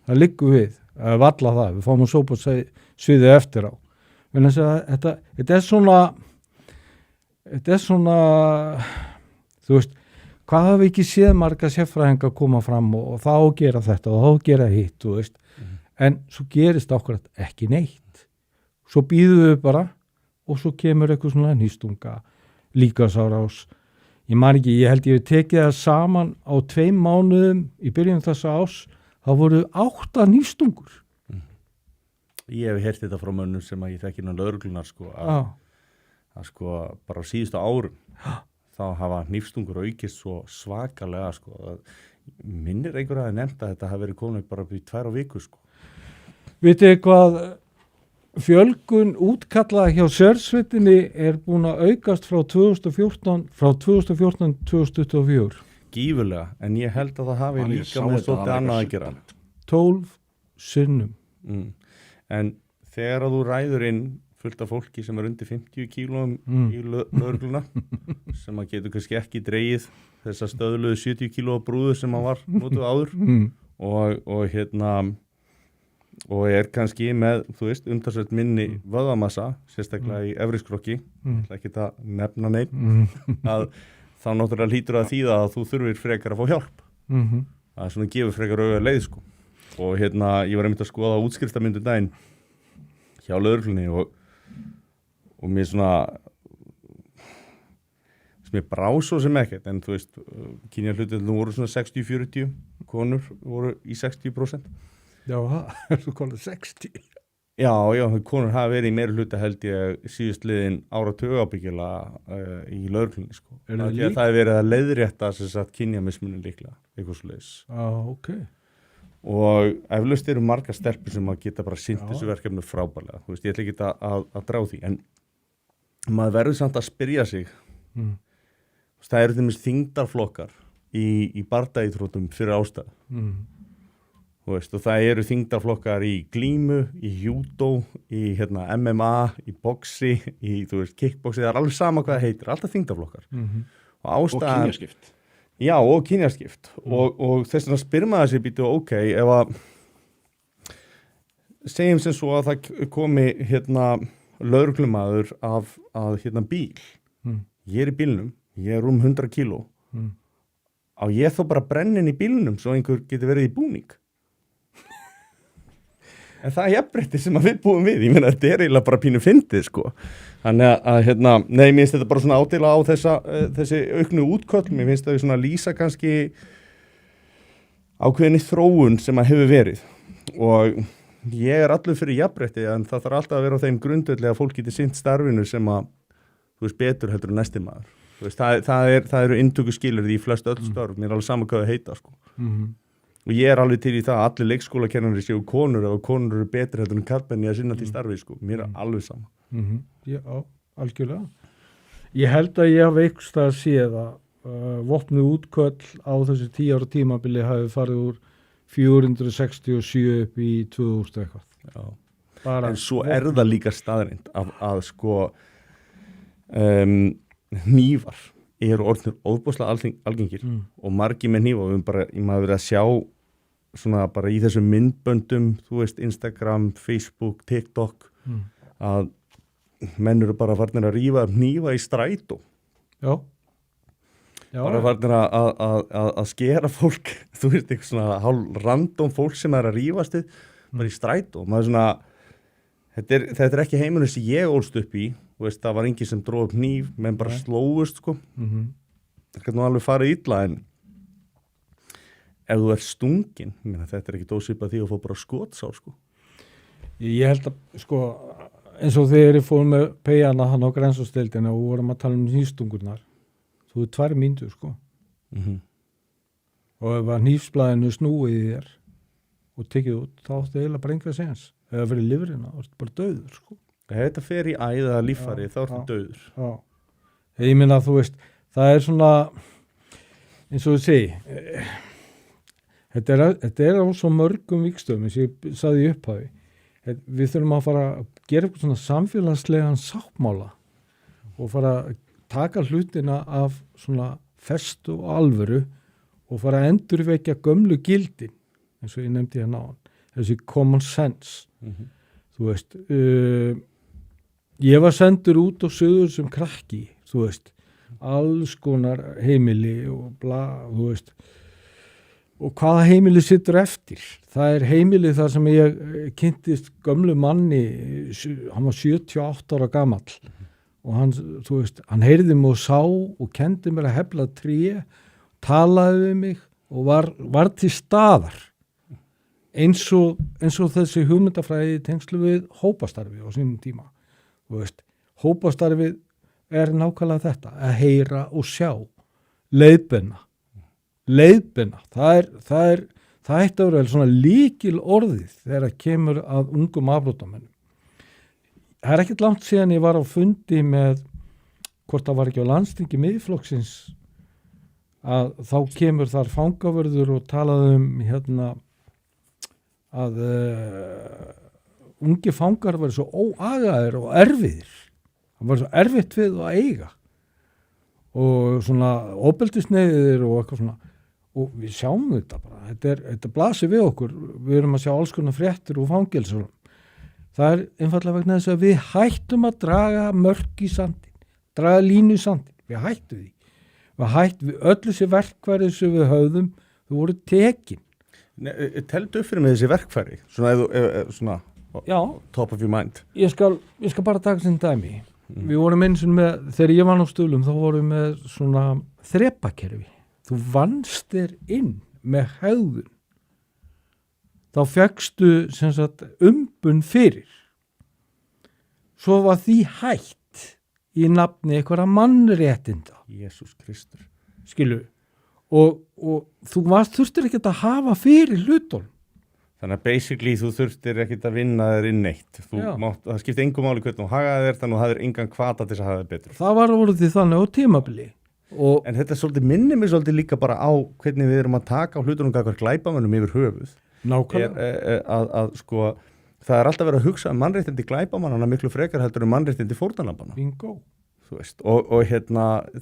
Það liggur við, valla það. Við fáum að sópa sviðið eftir á. En þetta er svona, þú veist, hvað hafa við ekki séð marga sérfræðinga að koma fram og þá gera þetta og þá gera hitt, þú veist. En svo gerist akkurat ekki neitt. Svo býðum við bara og svo kemur eitthvað svona nýstunga, líkamsárás. Ég held ég tekið það saman á 2 mánuðum í byrjun þessa árs, þá voru 8 nýstungur. Ég hef heyrt þetta frá mönnum sem að ég þekki innan lögreglunar sko, að sko bara á síðustu árum þá hafa nýstungur aukist svo svakalega sko, að minnir einhver að nefnt að þetta hafi verið komið bara upp í 2 viku sko. Vitið hvað fjölgun útkallaða hjá sérsveitinni er búin að aukast frá 2014 til 2024? Gífurlega, en ég held að það hafi líka með svolítið annað að gera. 12 sinnum. En þegar þú ræður inn fullt af fólki sem er undir 50 kílóum í lögregluna, sem að getur kannski ekki dregið þessa stöðluðu 70 kílóa brúðu sem að var notuð áður og kannski með, þú veist, umtalsvert minni vöðvamassa, sérstaklega í efriskrokki, ekki að nefna neitt, að þá náttúrulega hlýtur að þýða að þú þurfir frekar að fá hjálp. Það er svona gefur frekar auðvitað leið, sko. Og ég var einmitt að skoða útskriftamyndu daginn hjá lögreglunni og mér svona, mér brá svo sem ekkert, en þú veist, kynjahlutirnir voru svona 60-40, konur voru í 60%. Já, það er svo konur 60. Já, konur hafa verið í meiri hluta held ég síðustliðin áratug ábyggilega í lögreglunni, sko. Það er verið að leiðrétta þess að kynjamismunin líklega, eitthvað svoleiðis. Ok. Og eflaust eru margar stelpur sem að geta bara sinnt þessu verkefni frábærlega. Þú veist, ég ætla ekki að drá því, en maður verður samt að spyrja sig. Það eru til dæmis þyngdarflokkar í bardaíþróttum fyrir ástæðu. Þú veist, og það eru þyngdarflokkar í glímu, í júdó, í MMA, í boxi, í kickboxi, það er alveg sama hvað það heitir, alltaf þyngdarflokkar. Og kynjaskipt. Já, og kynjaskipt. Og þess vegna spyr maður sig býtu, ok, ef að segjum sem svo að það komi lögreglumaður af bíl. Ég er í bílnum, ég er 100 kíló. Á ég þó bara brennin í bílnum svo einhver getur verið í búning. En það er jafnrétti sem að við búum við. Ég meina, þetta er eiginlega bara pínu fyndið, sko. Þannig að, mér finnst þetta bara svona ádela á þessi auknu útköll. Mér finnst það svona lýsa kannski ákveðinni þróun sem að hefur verið. Og ég er allur fyrir jafnrétti, en það þarf alltaf að vera á þeim grundvelli að fólk getur sinnt starfinu sem að, þú veist, betur heldur en næsti maður. Þú veist, það eru inntökuskilyrði í flest öll störf. Mér er alveg sama hvað það heita, sko. Og ég er alveg til í það að allir leikskólakennari séu konur og konur eru betri heldur en karlmenn í að sinna til starfi, sko. Mér er alveg sama. Já, algjörlega. Ég held að ég hafi einhvers staðar séð að vopnuð útköll á þessu 10 ára tímabili hafi farið úr 467 upp í 2000 eitthvað. Já. En svo er það líka staðreind að sko hnífar eru orðnir óbúslega algengir og margir með hnífa. Maður verið að sjá svona bara í þessum myndböndum, þú veist, Instagram, Facebook, TikTok, að menn eru bara farnir að rífa hnífa í strætó. Já. Bara farnir að skera fólk, þú veist, eitthvað svona hálf random fólk sem er að rífast við, bara í strætó. Maður svona, þetta er ekki heimurinn sem ég ólst upp í, þú veist, það var enginn sem dróð upp hníf, menn bara slóust, sko. Það kann nú alveg farið illa, en ef þú er stungin, þetta er ekki dósipað því að fá bara skotsár, sko. Ég held að, sko, eins og þegar ég fór með peyjana hann á grensásdeildina og vorum að tala nýstungurnar, þá þú er 2 mínútur sko og ef að hnífsblæðinu snúið í þér og tekið út, þá áttu eiginlega bara enga sens eða fyrir lifrina, þá ertu bara dauður sko. Ef þetta fer í æða líffæri þá ertu dauður. Já, ég minna að þú veist, það er svona eins og þú segi þetta er á svo mörgum vígstöðum eins og ég sagði í upphafi, við þurfum að fara að gera eitthvað svona samfélagslegan sáttmála og fara að taka hlutina af svona festu og alvöru og fara að endurvekja gömlu gildin eins og ég nefndi hérna áðan, þessi common sense. Þú veist, ég var sendur út á Suður sem krakki, þú veist, alls konar heimili og bla, þú veist, og hvaða heimili situr eftir? Það er heimili þar sem ég kynntist gömlu manni, hann var 78 ára gamall og hann, þú veist, hann heyrði mig og sá og kendi mér að hefla tré, talaði við mig og var til staðar eins og þessi hugmyndafræði tengslu við hópastarfi á sínum tíma. Þú veist, hópastarfið er nákvæmlega þetta, að heyra og sjá, leiðbeina, það ætti að vera svona lykil orðið þegar það kemur að ungum afbrotamönnum. Það er ekkert langt síðan ég var á fundi með, hvort það var ekki á landstingi Miðflokksins, að þá kemur þar fangavörður og talaði hérna að ungi fangar var svo óagaðir og erfiðir. Það var svo erfitt við að eiga og svona ofbeldisneiðir og eitthvað svona og við sjáum þetta bara, þetta blasir við okkur, við erum að sjá alls konar fréttir og fangelsunum. Það er einfallega vegna þess að við hættum að draga mörk í sandin, draga línu í sandin, við hættum því. Við öll þessi verkfæri sem við höfðum, þau voru tekin. Teldu upp fyrir mig þessi verkfæri, svona Já, top of your mind. Ég skal bara taka sem dæmi. Við vorum eins og með, þegar ég vann á Stuðlum, þá vorum við með svona þrepakerfi. Þú vannst þér inn með hegðun. Þá fékkstu sem sagt umbun fyrir. Svo var því hætt í nafni einhverja mannréttinda. Jesús Kristur. Skilu. Og þú þurftir ekkert að hafa fyrir hlutunum. Þannig að basically þú þurftir ekkert að vinna þér inn neitt. Það skipti engum máli hvernig þú hagaði þér, þannig að þú hafðir engan hvata til þess að hafa þér betur. Það var orðið þannig á tímabili. En þetta svolítið minnir mig svolítið líka bara á hvernig við erum að taka á hlutunum hvað glæpamönnum yfir höfuð. Nákvæmlega. Sko, það er alltaf verið að hugsa mannréttindi glæpamannana miklu frekar heldur mannréttindi fórnarlambana. Bingo. Þú veist, og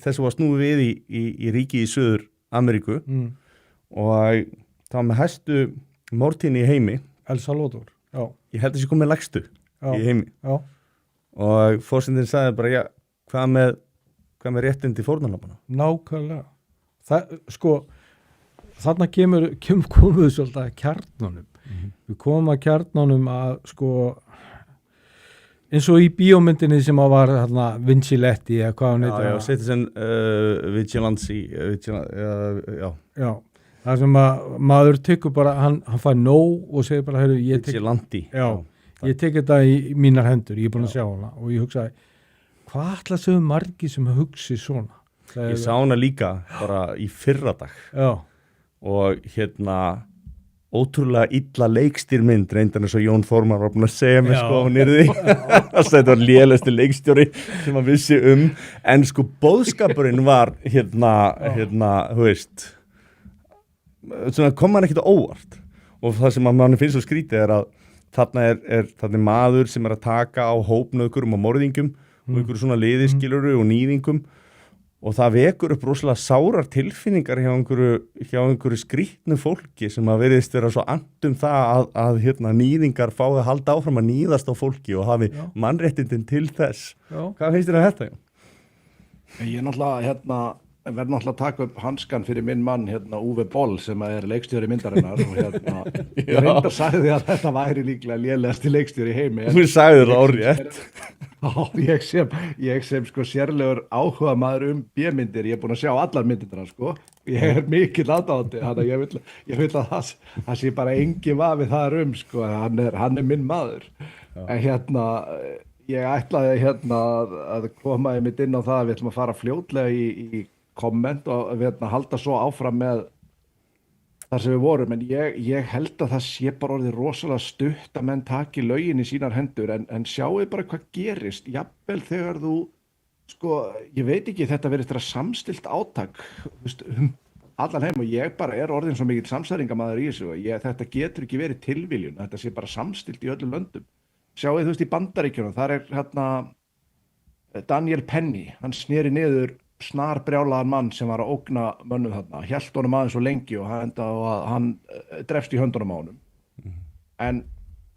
þessu var snúið við í ríki í Suður Ameríku og það var með hæstu mórtíðni í heimi. El Salvador, já. Ég held að þessi komið lægstu í heimi. Já. Og forsendin sagði bara, já, hvað með réttindi fórnarlambana? Nákvæmlega. Þarna komum við svolítið að kjarnanum. Við komum að kjarnanum að eins og í bíómyndinni sem var Vinciletti eða hvað hann heitir. Já, Citizen Vigilance. Já. Það sem að maður tekur bara, hann fær nóg og segir bara, Vigilante. Ég tek þetta í mínar hendur, ég er búin að sjá hana og ég hugsaði, hvað ætla að segja margir sem hugsi svona? Ég sá hana líka bara í fyrradag. Já. Og ótrúlega illa leikstýrmynd reyndan eins og Jón Þórmar var búin að segja mér hún yrði. Þetta var lélegasti leikstjóri sem að vissi en boðskapurinn var þú veist, svona kom hann ekkert á óvart og það sem að manni finnst svo skrítið er að þarna er maður sem er að taka á hópnauðgurum og morðingum og einhverju svona liðiskiluru og nýðingum og það vekur upp rosalega sárar tilfinningar hjá einhverju skrýtnu fólki sem að veriðist vera svo andum það að nýðingar fái að halda áfram að nýðast á fólki og hafi mannréttindin til þess. Já. Hvað finnst þér að þetta? Ég verð náttúrulega að taka upp hanskan fyrir minn mann Uwe Boll sem er leikstjóri myndarinnar og ég reyndar sagði að þetta væri líklega lélegasti leikstjóri í heimi. Þú sagði það orðrétt. Ég sem sérlegur áhuga maður B-myndir, ég er búin að sjá allar myndirnar ég er mikill aðdáandi, þannig að ég vil að það sé bara engin vafi þar hann er minn maður. En ég ætlaði að koma einmitt inn á það að við ætlum að fara fljótlega í komment og halda svo áfram með þar sem við vorum, en ég held að það sé bara orðið rosalega stutt að menn taki lögin í sínar hendur, en sjáu bara hvað gerist, jafnvel þegar þú, sko, ég veit ekki, þetta verið þetta samstillt átak, allan heim, og ég bara orðin svo mikill samsæringamæður í þessu, þetta getur ekki verið tilviljun, þetta sé bara samstillt í öllum löndum. Sjáu í Bandaríkjunum, þar Daniel Penny, hann sneri niður snarbrjálaðan mann sem var að ógna mönnum þarna, hélt honum aðeins svo lengi og hann drefst í höndunum á honum. En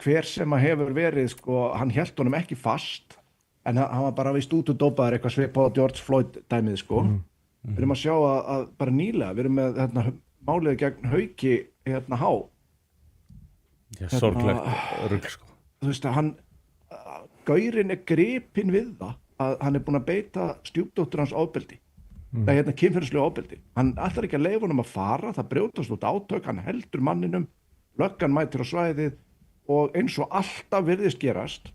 hver sem að hefur verið, sko, hann hélt honum ekki fast, en hann var bara vist út og dópaður eitthvað svipað á George Floyd dæmið, sko. Við erum að sjá að bara nýlega, við erum með málið gegn Hauki Há. Já, sorglegt rugl, sko. Þú veist að gaurinn gripinn við það, að hann búinn að beita stjúpdóttur hans ofbeldi. Það kynferðislegu ofbeldi. Hann ætlar ekki að leyfa honum að fara, það brjótast út átök, hann heldur manninum, löggan mætir á svæðið og eins og alltaf virðist gerast,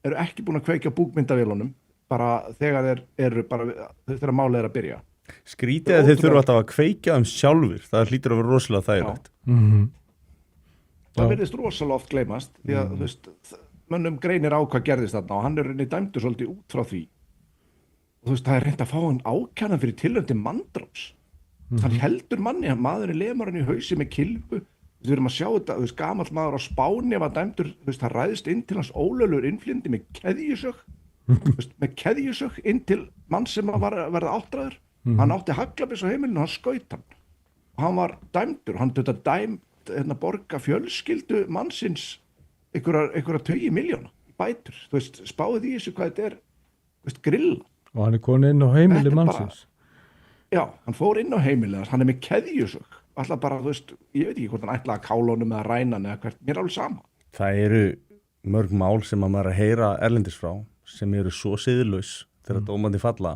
eru ekki búin að kveikja búkmyndavélunum bara þegar þegar málið að byrja. Skrítið að þeir þurfa alltaf að kveikja þeim sjálfur, það hlýtur að vera rosalega þægilegt. Það virðist rosalega oft gleymast, því að þú veist, mönnum greinir á hvað gerðist þarna og hann dæmdur svolítið út frá því. Og þú veist, það reynt að fá hann ákærðan fyrir tilraun til manndráps. Hann heldur manni, maðurinn lemur hann í hausi með kylfu. Við erum að sjá þetta, þú veist, gamall maður á Spáni var dæmdur, þú veist, það ræðist inn til hans ólöglegur innflyndi með keðjusög, með keðjusög inn til mann sem var að verða áttræður. Hann átti haglabys á heimilinu og hann skaut hann. Og hann var dæmdur, hann dæmt borga fjölskyldu mannsins einhverja 20 milljóna bætur, þú veist, spáðið í þessu hvað þetta þú veist, grilla. Og hann komið inn á heimili mannsins. Já, hann fór inn á heimili, hann með keðjusög, alltaf bara, þú veist, ég veit ekki hvort hann ætlaði að kála honum eða ræna hann eða hvert, mér alveg sama. Það eru mörg mál sem að maður að heyra erlendis frá, sem eru svo siðlaus þegar dómandi falla,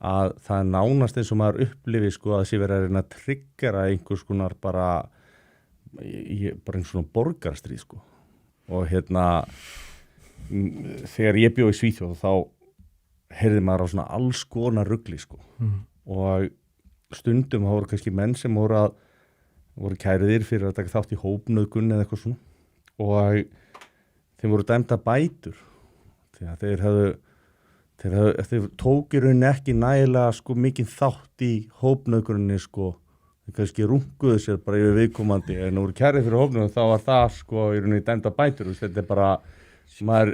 að það er nánast eins og maður upplifi, sko, að sé verið að reyna að tryggera einhvers konar bara eins svona borgarstríð, sko. Og þegar ég bjó í Svíþjóð þá heyrði maður á svona alls konar rugli, sko. Og stundum voru kannski menn sem voru kæriðir fyrir að taka þátt í hópnauðgun eða eitthvað svona, og þeim voru dæmda bætur því að þeir tóku í rauninni ekki nægilega, sko, mikið þátt í hópnauðgunni, sko. Þeir kannski runguðu sér bara yfir viðkomandi, en voru kærið fyrir hópnum þá var það, sko, í rauninni dæmda bætur. Þetta er bara, maður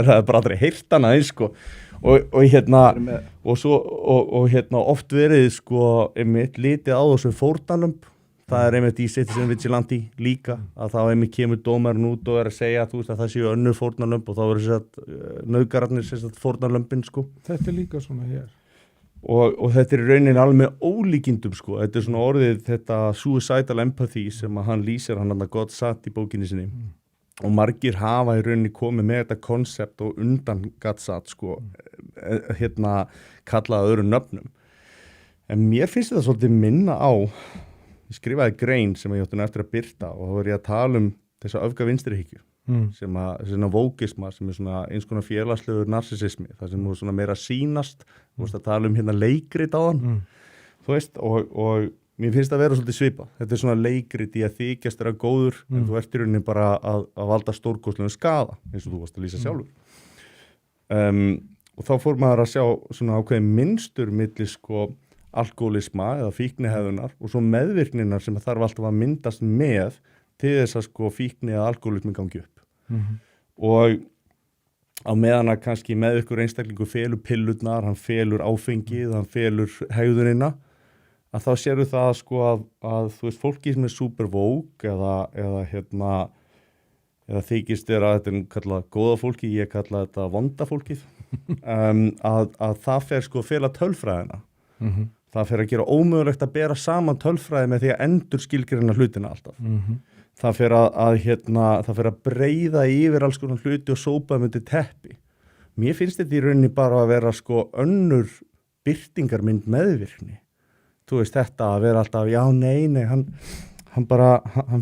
hafði bara aldrei heyrt hana eins, sko. Og oft verið, sko, einmitt litið á þessu fórnarlömb. Það er einmitt í Citizen Vigilante líka, að þá einmitt kemur dómarinn út og er að segja, þú veist, að það séu önnur fórnarlömb og þá verður þess að nauðgararnir þess að fórnarlömbin, sko. Þetta er líka svona hér. Og þetta er í rauninni alveg með ólíkindum, sko. Þetta er svona orðið þetta suicidal empathy sem að hann lýsir, hann God Sat í bókinni sinni. Og margir hafa í rauninni komið með þetta konsept og undan God Sat, sko, kallað öðrum nöfnum. En mér finnst þetta svolítið minna á, ég skrifaði grein sem ég átti eftir að birta og þá var ég að tala þessa öfgavinstrihyggju. Sem að vókisma, sem er svona eins konar félagslegur narsisismi, það sem er svona meira sýnast, þú veist að tala um leikrit á hann, þú veist, og mér finnst það að vera svolítið svipað. Þetta er svona leikrit í að þykjast vera góður, en þú ert í rauninni bara að valda stórkostlegum skaða, eins og þú varst að lýsa sjálfur. Og þá fór maður að sjá svona ákveðin mynstur milli, sko, alkoholisma eða fíknihegðunar og svo meðvirkninar sem þarf alltaf að myndast með til þess að, sko, fíkni eða alkoholismi gangi upp. Og á meðan að kannski með ykkur einstaklingu felur pillurnar, hann felur áfengið, hann felur hegðunina, að þá sérðu það, sko, að þú veist, fólki sem er super woke eða þykist að þetta er kallað góða fólki, ég kalla þetta vonda fólkið, að það fer, sko, að fela tölfræðina. Það fer að gera ómögulegt að bera saman tölfræði með því að endur skilgreina hlutina alltaf. Það fer það fer að breiða yfir alls konar hluti og sópa myndi teppi. Mér finnst þetta í rauninni bara að vera, sko, önnur birtingarmynd meðvirkni. Þú veist, þetta að vera alltaf, já, nei, hann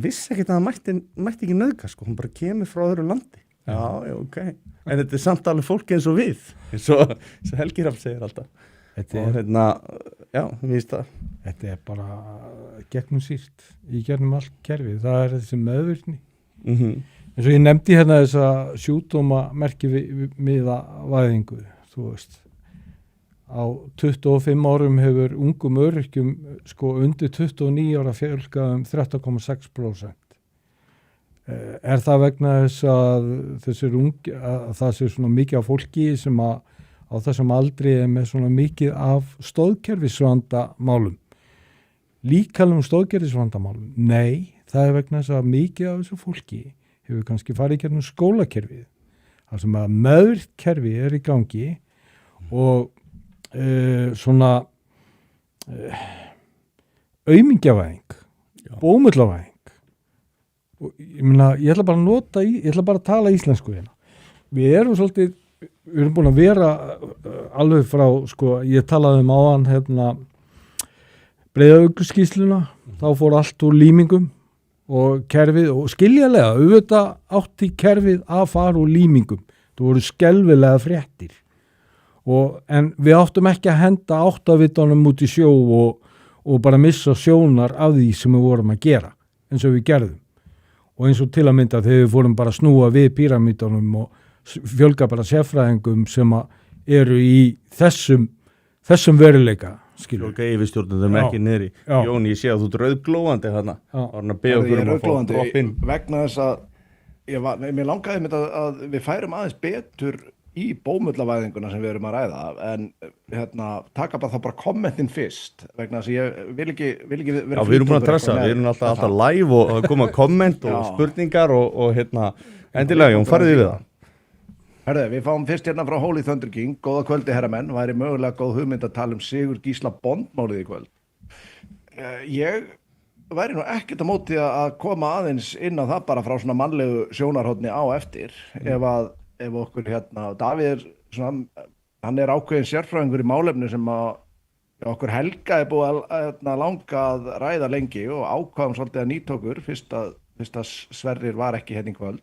vissi ekkert að hann mætti ekki nauðga, sko, hann bara kemur frá öðru landi. Já, ok. En þetta er samt alveg fólki eins og við, eins og Helgi Hrafn segir alltaf. Og Já, mér finnst það. Þetta bara gegnum sírt í gegnum allt kerfið, það þessi meðvirkni. Eins og ég nefndi hérna þessa sjúkdóma merkimiða væðingu, þú veist. Á 25 árum hefur ungum öryrkjum sko undir 29 ára fjölgað 13,6%. Það vegna þess að það sé svona mikið af fólki sem á þessum aldri með svona mikið af stóðkerfisvandamálum? Líkamlegum stóðkerfisvandamálum? Nei, það vegna þess að mikið af þessu fólki hefur kannski farið í gegnum skólakerfið. Það sem að meðvirkkerfi í gangi og svona aumingjavæðing, bómullarvæðing. Og ég ætla bara að tala íslensku hérna. Við erum búin að vera alveg frá, sko, ég talaði áðan hérna Breiðavíkurskýrsluna, þá fór allt úr límingum og kerfið, og skiljanlega, auðvitað átti kerfið að fara úr límingum. Það voru skelfilega fréttir. En við áttum ekki að henda áttavitanum út í sjó og bara missa sjónar af því sem við vorum að gera, eins og við gerðum. Og eins og til að mynda þegar við fórum bara að snúa við píramídunum og fjölga bara sérfræðingum sem eru í þessum veruleika, skilur. Fjölga yfirstjórnum ekki niðri. Jón, ég sé að þú ert rauðglóðandi þarna. Ég er rauðglóðandi vegna þess að mér langaði að við færum aðeins betur í bómullavæðinguna sem við erum að ræða, en taka bara kommentin fyrst, vegna þess að ég vil ekki vera... Já, við erum búin að trassa, við erum alltaf live og koma komment og spurningar og endilega, Jón, farið við það. Herðu, við fáum fyrst hérna frá Holy Thunder King, góða kvöldi herramenn, væri mögulega góð hugmynd að tala Sigur Gísla Bond-málið í kvöld. Ég væri nú ekkert á móti að koma aðeins inn á það bara frá svona mannlegu sjónarhorni á eftir, ef okkur Davíð hann ákveðin sérfræðingur í málefni sem okkur Helga búið að langa að ræða lengi og ákvaðum svolítið að nýta okkur fyrst að Sverrir var ekki í kvöld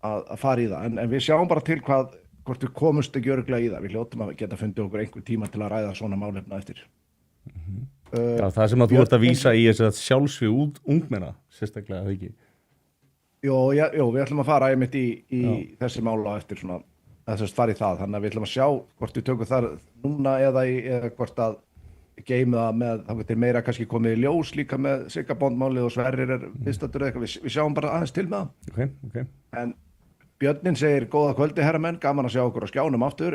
að fara í það, en við sjáum bara til hvort við komumst ekki örugglega í það. Við hljótum að geta fundið okkur einhver tíma til að ræða svona málefna eftir. Já, það sem að þú ert að vísa í þess að sjálfsvíð ungmenna, sérstaklega eða ekki? Jó, við ætlum að fara einmitt í þessi mála eftir svona, þess að fara í það, þannig að við ætlum að sjá hvort við tökum þar núna eða hvort að geymið það með, þá getur meira kannski komið í ljós líka með Sigga Bond-málið og Sverrir viðstaddur eða eitthvað, við sjáum bara aðeins til með það. Okay. En Björnin segir, góða kvöldi herramenn, gaman að sjá okkur á skjánum aftur,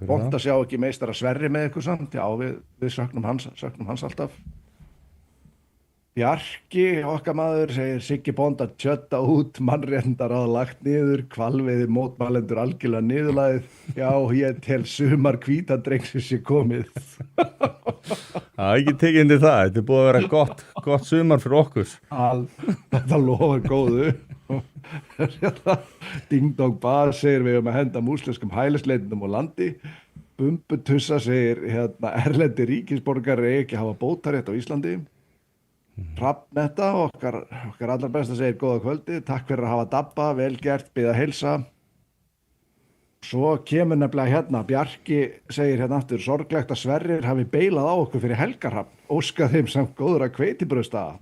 bónt að sjá ekki meistara Sverri með ykkur samt, já við söknum hans alltaf. Bjarki, okkar maður, segir Siggi Bond að tjötta út, mannréttindaráð lagt niður, hvalveiði mótmælendur algjörlega niðurlagið, já ég tel sumar hvítadrengsins sé komið. Það er ekki tekið inn í það, þetta er búið að vera gott sumar fyrir okkur. Þetta lofar góðu. Ding Dong Bar segir við að henda múslenskum hælisleitendum á landi. Bumbutussa segir erlendi ríkisborgari ekki hafa bótarétt á Íslandi. Hrafnetta, okkar allar besta segir góða kvöldi, takk fyrir að hafa dabba, vel gert, bið að heilsa. Svo kemur nefnilega Bjarki segir aftur, sorglegt að Sverrir hafi beilað á okkur fyrir helgarhafn, óskað þeim samt góðra hveitibrauðsdaga.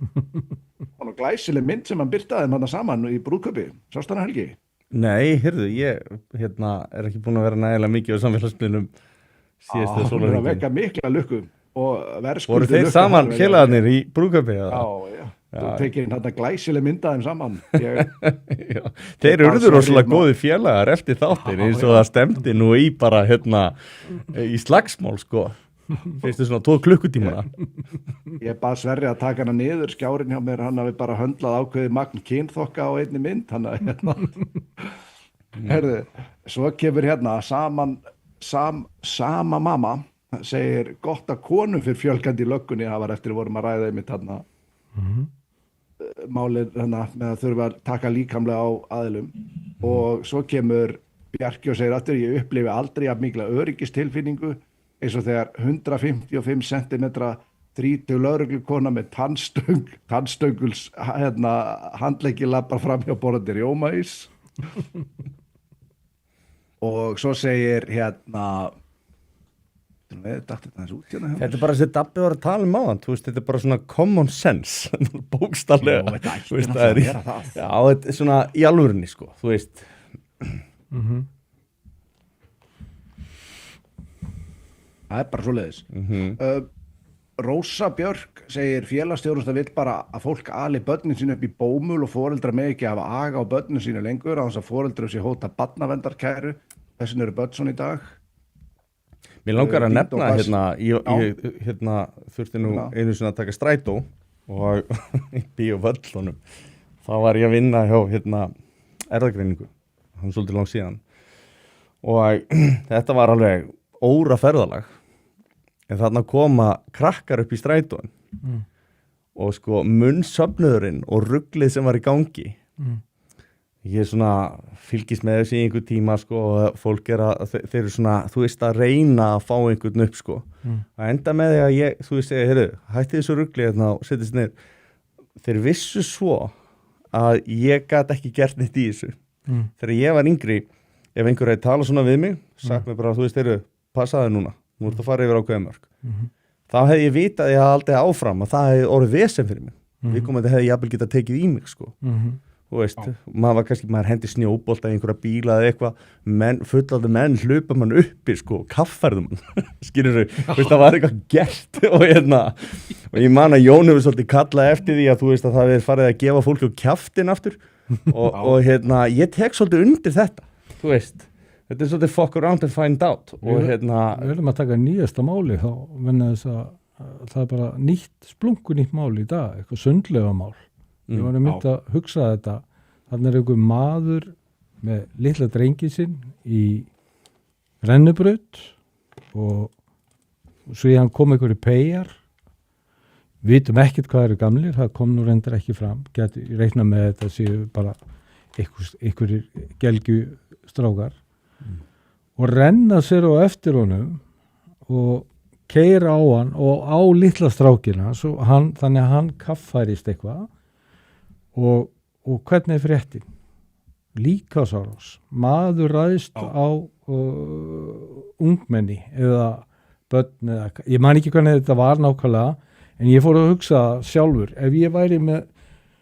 Það var glæsileg mynd sem hann birtaði hann saman í brúðkaupi, sást hana Helgi? Nei, heyrðu, ég er ekki búin að vera nægilega mikið á samfélagsmiðlum síðustu sólarhringinn. Það er að vekka mikla lukku. Voru þeir saman félagarnir í brúðkaupi? Já. Þú tekir þetta glæsileg myndaðum saman. Þeir urðu rosalega góði félagar eftir þáttir, eins og það stemdi nú í bara í slagsmál sko. Fyrstu svona 2 klukkutímana. Ég bað Sverri að taka hana niður, skjárin hjá mér, hann hafi bara höndlað ákveðið magn kynþokka á einni mynd, Herðu, svo kemur sama mamma segir gott að konum fyrir fjölgandi í löggunni, það var eftir að vorum að ræða einmitt málið með að þurfa að taka líkamlega á aðilum og svo kemur Bjarki og segir aftur, ég upplifi aldrei að mikla öryggistilfinningu eins og þegar 155 cm 30 lögreglukona með tannstöngul handleggi labbar fram hjá borðandi rjómaís og svo segir Þetta bara þessi Dabbi var að tala áðan, þú veist, þetta bara svona common sense, bókstaflega. Jú, þetta ætti náttúrulega að vera það. Já, þetta svona í alvörinni, sko, þú veist. Það bara svoleiðis. Rósa Björk segir félagsþjónusta vill bara að fólk ali börnin sín upp í bómul og foreldrar með ekki hafa aga á börnin sínu lengur á þess að foreldrar sé hóta barnavendarkæru. Þessin eru börn svona í dag. Mér langar að nefna ég þurfti nú einu sinni að taka strætó og í Bíóvöllunum. Þá var ég að vinna hjá erfðagreiningu, hann svolítið langt síðan. Og þetta var alveg óra ferðalag. En þarna koma krakkar upp í strætóin og sko munnsöfnuðurinn og ruglið sem var í gangi. Ég svona fylgist með þessi í einhver tíma sko og fólk þeir eru svona, þú veist, að reyna að fá einhvern upp sko. Að enda með því að ég, þú veist, heyrðu, hætti þessu ruglið hérna og settist niður. Þeir vissu svo að ég gat ekki gert neitt í þessu. Þegar ég var yngri, ef einhver hefði talað svona við mig, sagt mér bara, þú veist, heyrðu, passaðu núna. Nú ert að fara yfir ákveðið mörg. Þá hefði ég vitað að ég hafði aldrei áfram að það hefði orðið vesen fyrir mig. Viðkomandi hefði jafnvel getað tekið í mig, sko. Þú veist, maður hendi snjóbolta í einhverja bíla eða eitthvað, fullandi menn hlupa mann uppi, sko, kaffærðum mann. Skilur þau, veist, það var eitthvað gert og ég man að Jón hefur svolítið kallað eftir því að þú veist að það hefði farið að gefa fólki á kjaftin aftur og ég tek svolítið undir þetta, þú veist. Þetta svolítið fuck around and find out. Og Við viljum að taka nýjasta máli þá, menna þess að það bara splunkunýtt mál í dag, eitthvað sundlega mál. Ég var mynd að hugsa þetta. Þannig einhver maður með litla drengi sinn í rennubraut og svo hann kom einhverju peyjar. Vitum ekkert hvað eru gamlir, það kom nú reyndar ekki fram. Gæti reikna með þetta séu bara einhverjir gelgjustrákar. Og renna sér á eftir honum og keyra á hann og á litla strákina þannig að hann kaffærist eitthvað og hvernig er fréttin? Líkamsárás. Maður ræðst á ungmenni eða börn eða, ég man ekki hvernig þetta var nákvæmlega en ég fór að hugsa sjálfur ef ég væri með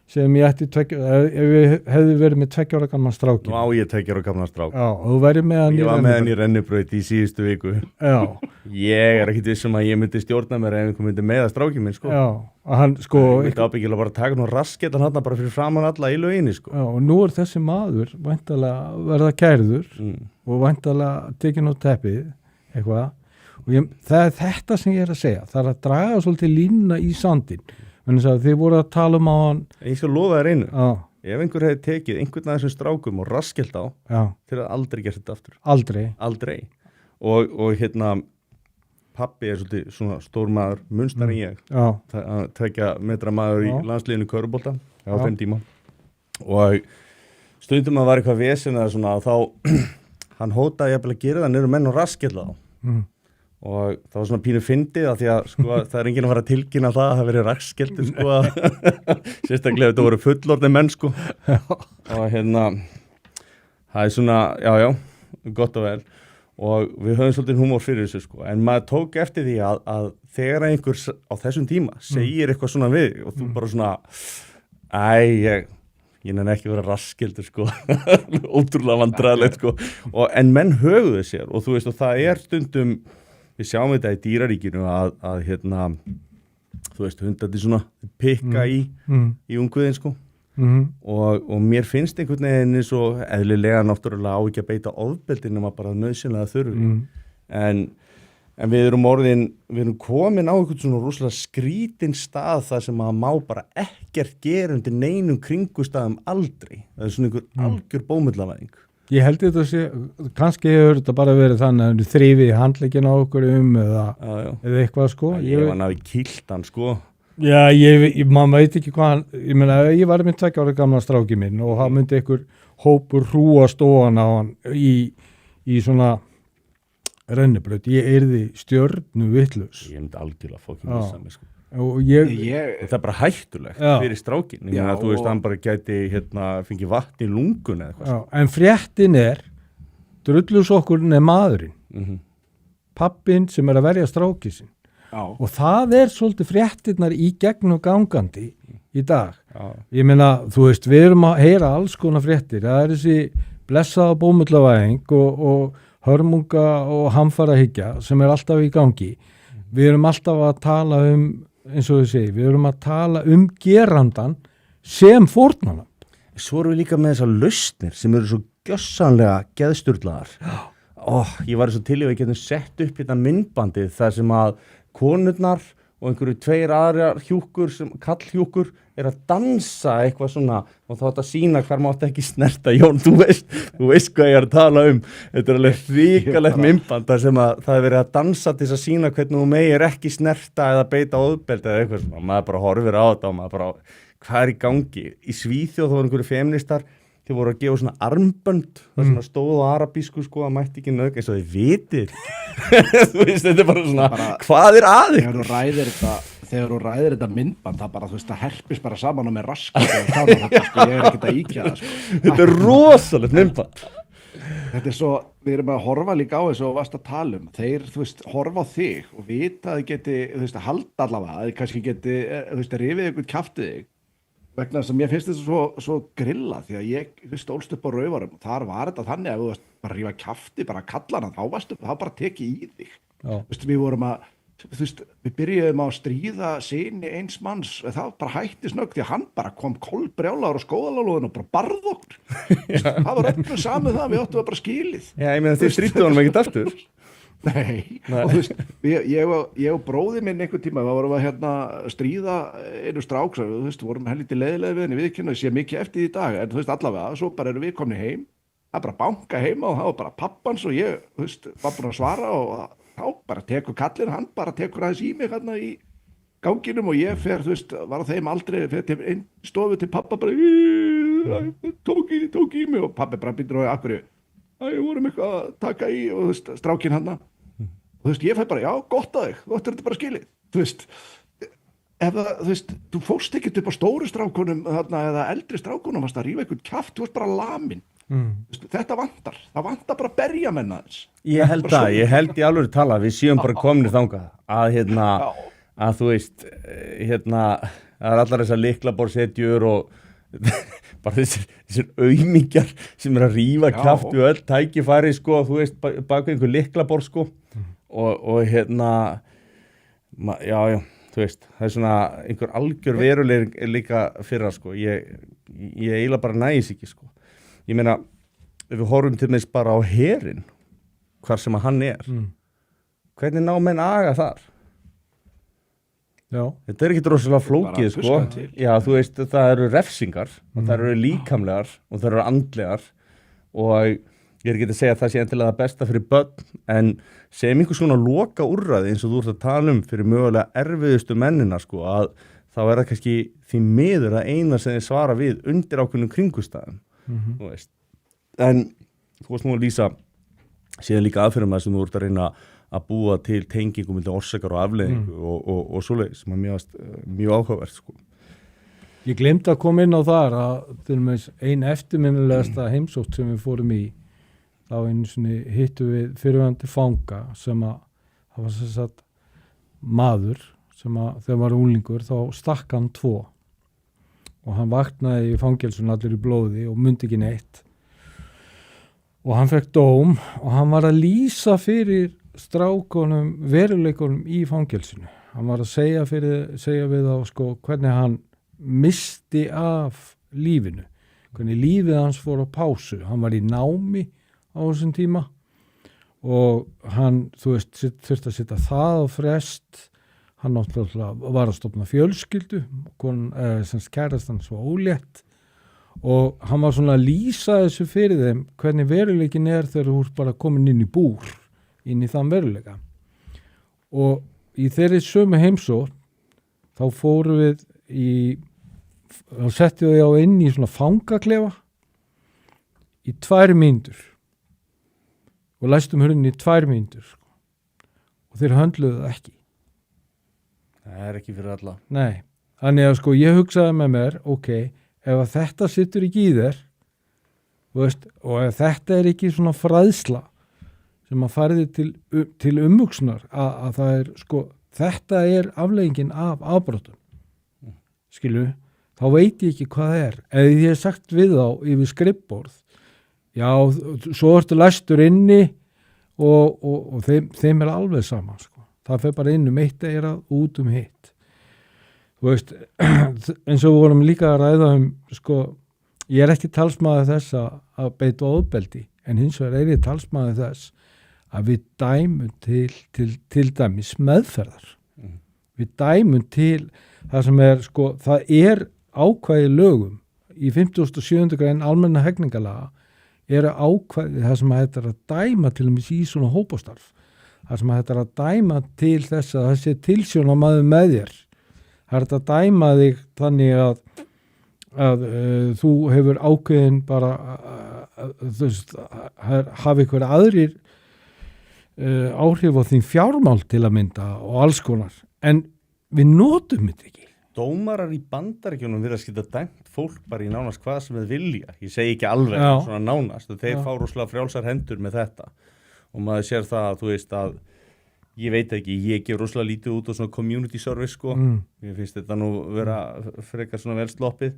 sem ég ætti ef ég hefði verið með 2 ára gamlan strákin. Nú á ég 2 ára gamlan strák. Já, og þú væri með hann ég var með hann í rennubraut í síðustu viku. Já. Ég ekkert vissum að ég myndi stjórna mér ef einhver myndi með að strákin minn, sko. Já, og hann, sko... Ég myndi ábyggilega bara taka nú rasketan hann bara fyrir framan alla í lauginni, sko. Já, og nú er þessi maður væntanlega verða kærður og væntanlega tekinn á teppið, eitthvað. Og það er þetta sem ég er að segja. Það er að draga svolítið línuna í sandinn. Þið voru að tala á hann ég skal lofa þér einu ef einhver hefði tekið einhvern af þessum strákum og raskelt á til að aldrei gera þetta aftur aldrei og pappi er svolítið svona stór maður munstar en ég 2 metra maður í landsliðinu körfubolta á þeim tíma og stundum að var eitthvað vesen eða svona þá hann hótaði jafnvel að gera það niður menn og raskella á og það var svona pínu fyndið að því að sko, það er enginn að fara að tilkynna það að það verið rakskeldur sko sérstaklega þetta voru fullorðni menn sko og það er svona, já, gott og vel og við höfum svolítið húmor fyrir þessu sko en maður tók eftir því að þegar einhver á þessum tíma segir eitthvað svona við og þú bara svona ég nenni ekki vera raskildur sko ótrúlega vandræðilegt sko en menn höguðu sér og þú veist og það er stundum við sjáum þetta í dýraríkinu að þú veist hundandi svona pikka í ungviðin sko og mér finnst einhvern veginn eins og eðlilega náttúrulega á ekki að beita ofbeldin nema bara nauðsynlega þurfi en við erum komin á einhvern svona rosalega skrítin stað þar sem að má bara ekkert gera undir neinum kringustæðum aldrei það er svona einhver algjör bómullavæðing. Ég held þetta að sé, kannski hefur þetta bara verið þannig að þrýfið handleggin á okkur eða eitthvað sko. Ég var náði kýltan sko. Já, maður veit ekki hvað ég meina, ég var með 2 ára gamla stráki minn og það myndi einhver hópur hrúast ofan á hann í svona rennubraut. Ég yrði stjörnu vitlaus. Ég myndi algjörlega fókinn missa mig sko. Og það er bara hættulegt fyrir strákin ég meina þú veist hann bara gæti fengið vatn í lungun eða eitthvað en fréttin er drullusokkurinn er maðurinn pappin sem að verja strákið sinn. Og það svolítið fréttirnar í gegnum gangandi í dag. Ég meina, þú veist, við erum að heyra alls konar fréttir. Það þessi blessaða bómullavæðing og hörmunga og hamfarahyggja sem alltaf í gangi. Við erum alltaf að tala eins og þið segir, við erum að tala gerandan sem fórnarlamb. Svo erum við líka með þessar lausnir sem eru svo gjössanlega geðsturlaðar. Ég var svo til að við getum sett upp þetta myndbandið þar sem að konurnar og einhverju 2 aðrar hjúkkur, kallhjúkkur, að dansa eitthvað svona og þá að sína hver mátt ekki snerta. Jón, þú veist hvað ég að tala um. Þetta alveg hrikalegt myndband þar sem að það verið að dansa til þess að sína hvernig þú megir ekki snerta eða beita ofbeldi eða eitthvað svona. Maður bara horfir á þetta og maður bara, hvað í gangi? Í Svíþjóð þá var einhverju feministar, þeir voru að gefa svona armbönd, það svona stóð á arabísku sko, það mætti ekki nögg eins og þið vitir. Þú veist, þetta bara svona, hvað að ykkur? Þegar þú ræðir þetta myndband, það bara, þú veist, það herpist bara saman og með raskat og það, sko, ég ekkert að íkja það, sko. Þetta rosalegt myndband. Þetta svo, við erum að horfa líka á þessu og varst að tala þeir, þú veist, horfa á þig og vita að þið geti, þú veist, að halda allavega, að þið kannski geti, þú veist, rifið ykkur kjaftið þig. Vegna þess að mér finnst þetta svo grilla því að ég stólst upp á Raufarum og þar var þetta þannig að þú veist bara rífa kjafti, bara kalla hana, þá bara tekið í þig. Þú veist, við vorum að, þú veist, við byrjuðum að stríða syni eins manns, það bara hætti snögg því að hann bara kom kolbrjálaður á skóðalálóðinu og bara barð okkur. Það var öllu samið það, við áttum að bara skilið. Já, ég meina þið stríddu honum ekkert aftur. Nei, og þú veist, ég og bróði minn einhvern tíma, við vorum að stríða einu strák, þú veist, vorum helviti leiðilega við henni, við kynna sé mikið eftir því í dag, en þú veist, allavega, svo bara erum við komni heim, það bara banka heima og það var bara pappans og ég, þú veist, var búin að svara og þá bara tekur kallinn, hann bara tekur aðeins í mig hérna í ganginum og ég fer, þú veist, var á þeim aldrei, fer til einn stofu til pappa bara, tók í mig og pappi bara býtur á akkurju. Við vorum eitthvað að taka í og þú veist, strákinn hann og þú veist, ég fæ bara, já, gott að þig, gott þetta bara skilið, þú veist, ef það, þú veist, þú fórst ekkert upp á stóru strákunum þarna eða eldri strákunum, varst að rífa eitthvað kjaft, þú varst bara lamin, þetta vantar, það vantar bara að berja menna þess. Ég held í alveg tala, við séum bara komnir þangað, að þú veist, það allar þessar lyklaborðsetjur og bara þessir aumingjar sem að rífa kjaft við öll tækifæri sko, þú veist, baka einhver lyklaborð sko og já, þú veist, það svona einhver algjör veruleg líka fyrra sko, ég eiginlega bara næs ekki sko, ég meina ef við horfum til meins bara á herinn hvar sem að hann hvernig ná menn aga þar? Já. Þetta ekki rosalega flókið sko. Já, þú veist, það eru refsingar og það eru líkamlegar og það eru andlegar og ég ekki að segja að það sé endilega það besta fyrir börn en sem einhvers svona loka úrræði eins og þú ert að tala fyrir mögulega erfiðustu mennina sko að þá það kannski því miður að eina sem þið svara við undir ákveðnum kringustæðum þú veist. En þú veist nú að lýsa síðan líka aðferðum að sem þú ert að reyna að búa til tengingum milli orsakar og afleiðingu og svoleiðis sem er mjög áhugavert sko. Ég glemdi að koma inn á þar að til og með ein eftirminnilegasta heimsótt sem við fórum í þá einu sinni hittum við fyrirvændi fanga sem að það var sem sagt maður sem að þegar var unglingur þá stakk hann 2 og hann vaknaði í fangelsun allir í blóði og mundi ekki neitt og hann fekk dóm og hann var að lýsa fyrir strákunum, veruleikunum í fangelsinu. Hann var að segja við þá sko hvernig hann misti af lífinu, hvernig lífið hans fór á pásu. Hann var í námi á þessum tíma og hann, þú veist, þurfti að setja það á frest. Hann náttúrulega var að stofna fjölskyldu, kærastan svo ólétt og hann var svona að lýsa þessu fyrir þeim hvernig veruleikin þegar þú ert bara komin inn í búr inn í þann veruleika og í þeirri sömu heimsókn þá fórum við þá settum við á inn í svona fangaklefa í 2 mínútur og læstum hurðinni í 2 mínútur og þeir höndluðu það ekki. Það ekki fyrir alla. Nei, þannig að sko ég hugsaði með mér, ok, ef að þetta situr ekki í þér veist, og ef þetta ekki svona fræðsla sem að færði til umhugsunar að það sko, þetta afleggingin af afbrotum. Skilu, þá veit ég ekki hvað það er. Ef ég hef sagt við þá yfir skrifborð, já, svo ertu læstur inni og þeim alveg sama, sko. Það fer bara inn eitt eirað, út hitt. Þú veist, eins og við vorum líka að ræða sko, ég ekki talsmaður þess að beita ofbeldi, en hins vegar ég talsmaður þess að við dæmum til dæmis meðferðar. Við dæmum til það sem sko, það ákvæði lögum í 57. grein almenna hegningarlaga ákvæði það sem þetta að dæma til dæmis í svona hópastarf. Það sem þetta að dæma til þess að það sé tilsjónamaður með þér. Það að dæma þig þannig að þú hefur ákveðin bara hafi ykkur aðrir áhrif á þín fjármál til að mynda og alls konar. En við notum þetta ekki. Dómarar í Bandaríkjunum virðast geta dæmt fólk bara í nánast hvað sem þeir vilja. Ég segi ekki alveg svona nánast. Þeir fá rosalega frjálsar hendur með þetta. Og maður sér það að þú veist að ég veit ekki, ég gef rosalega lítið út á svona community service sko. Ég finnst þetta nú vera frekar svona vel sloppið.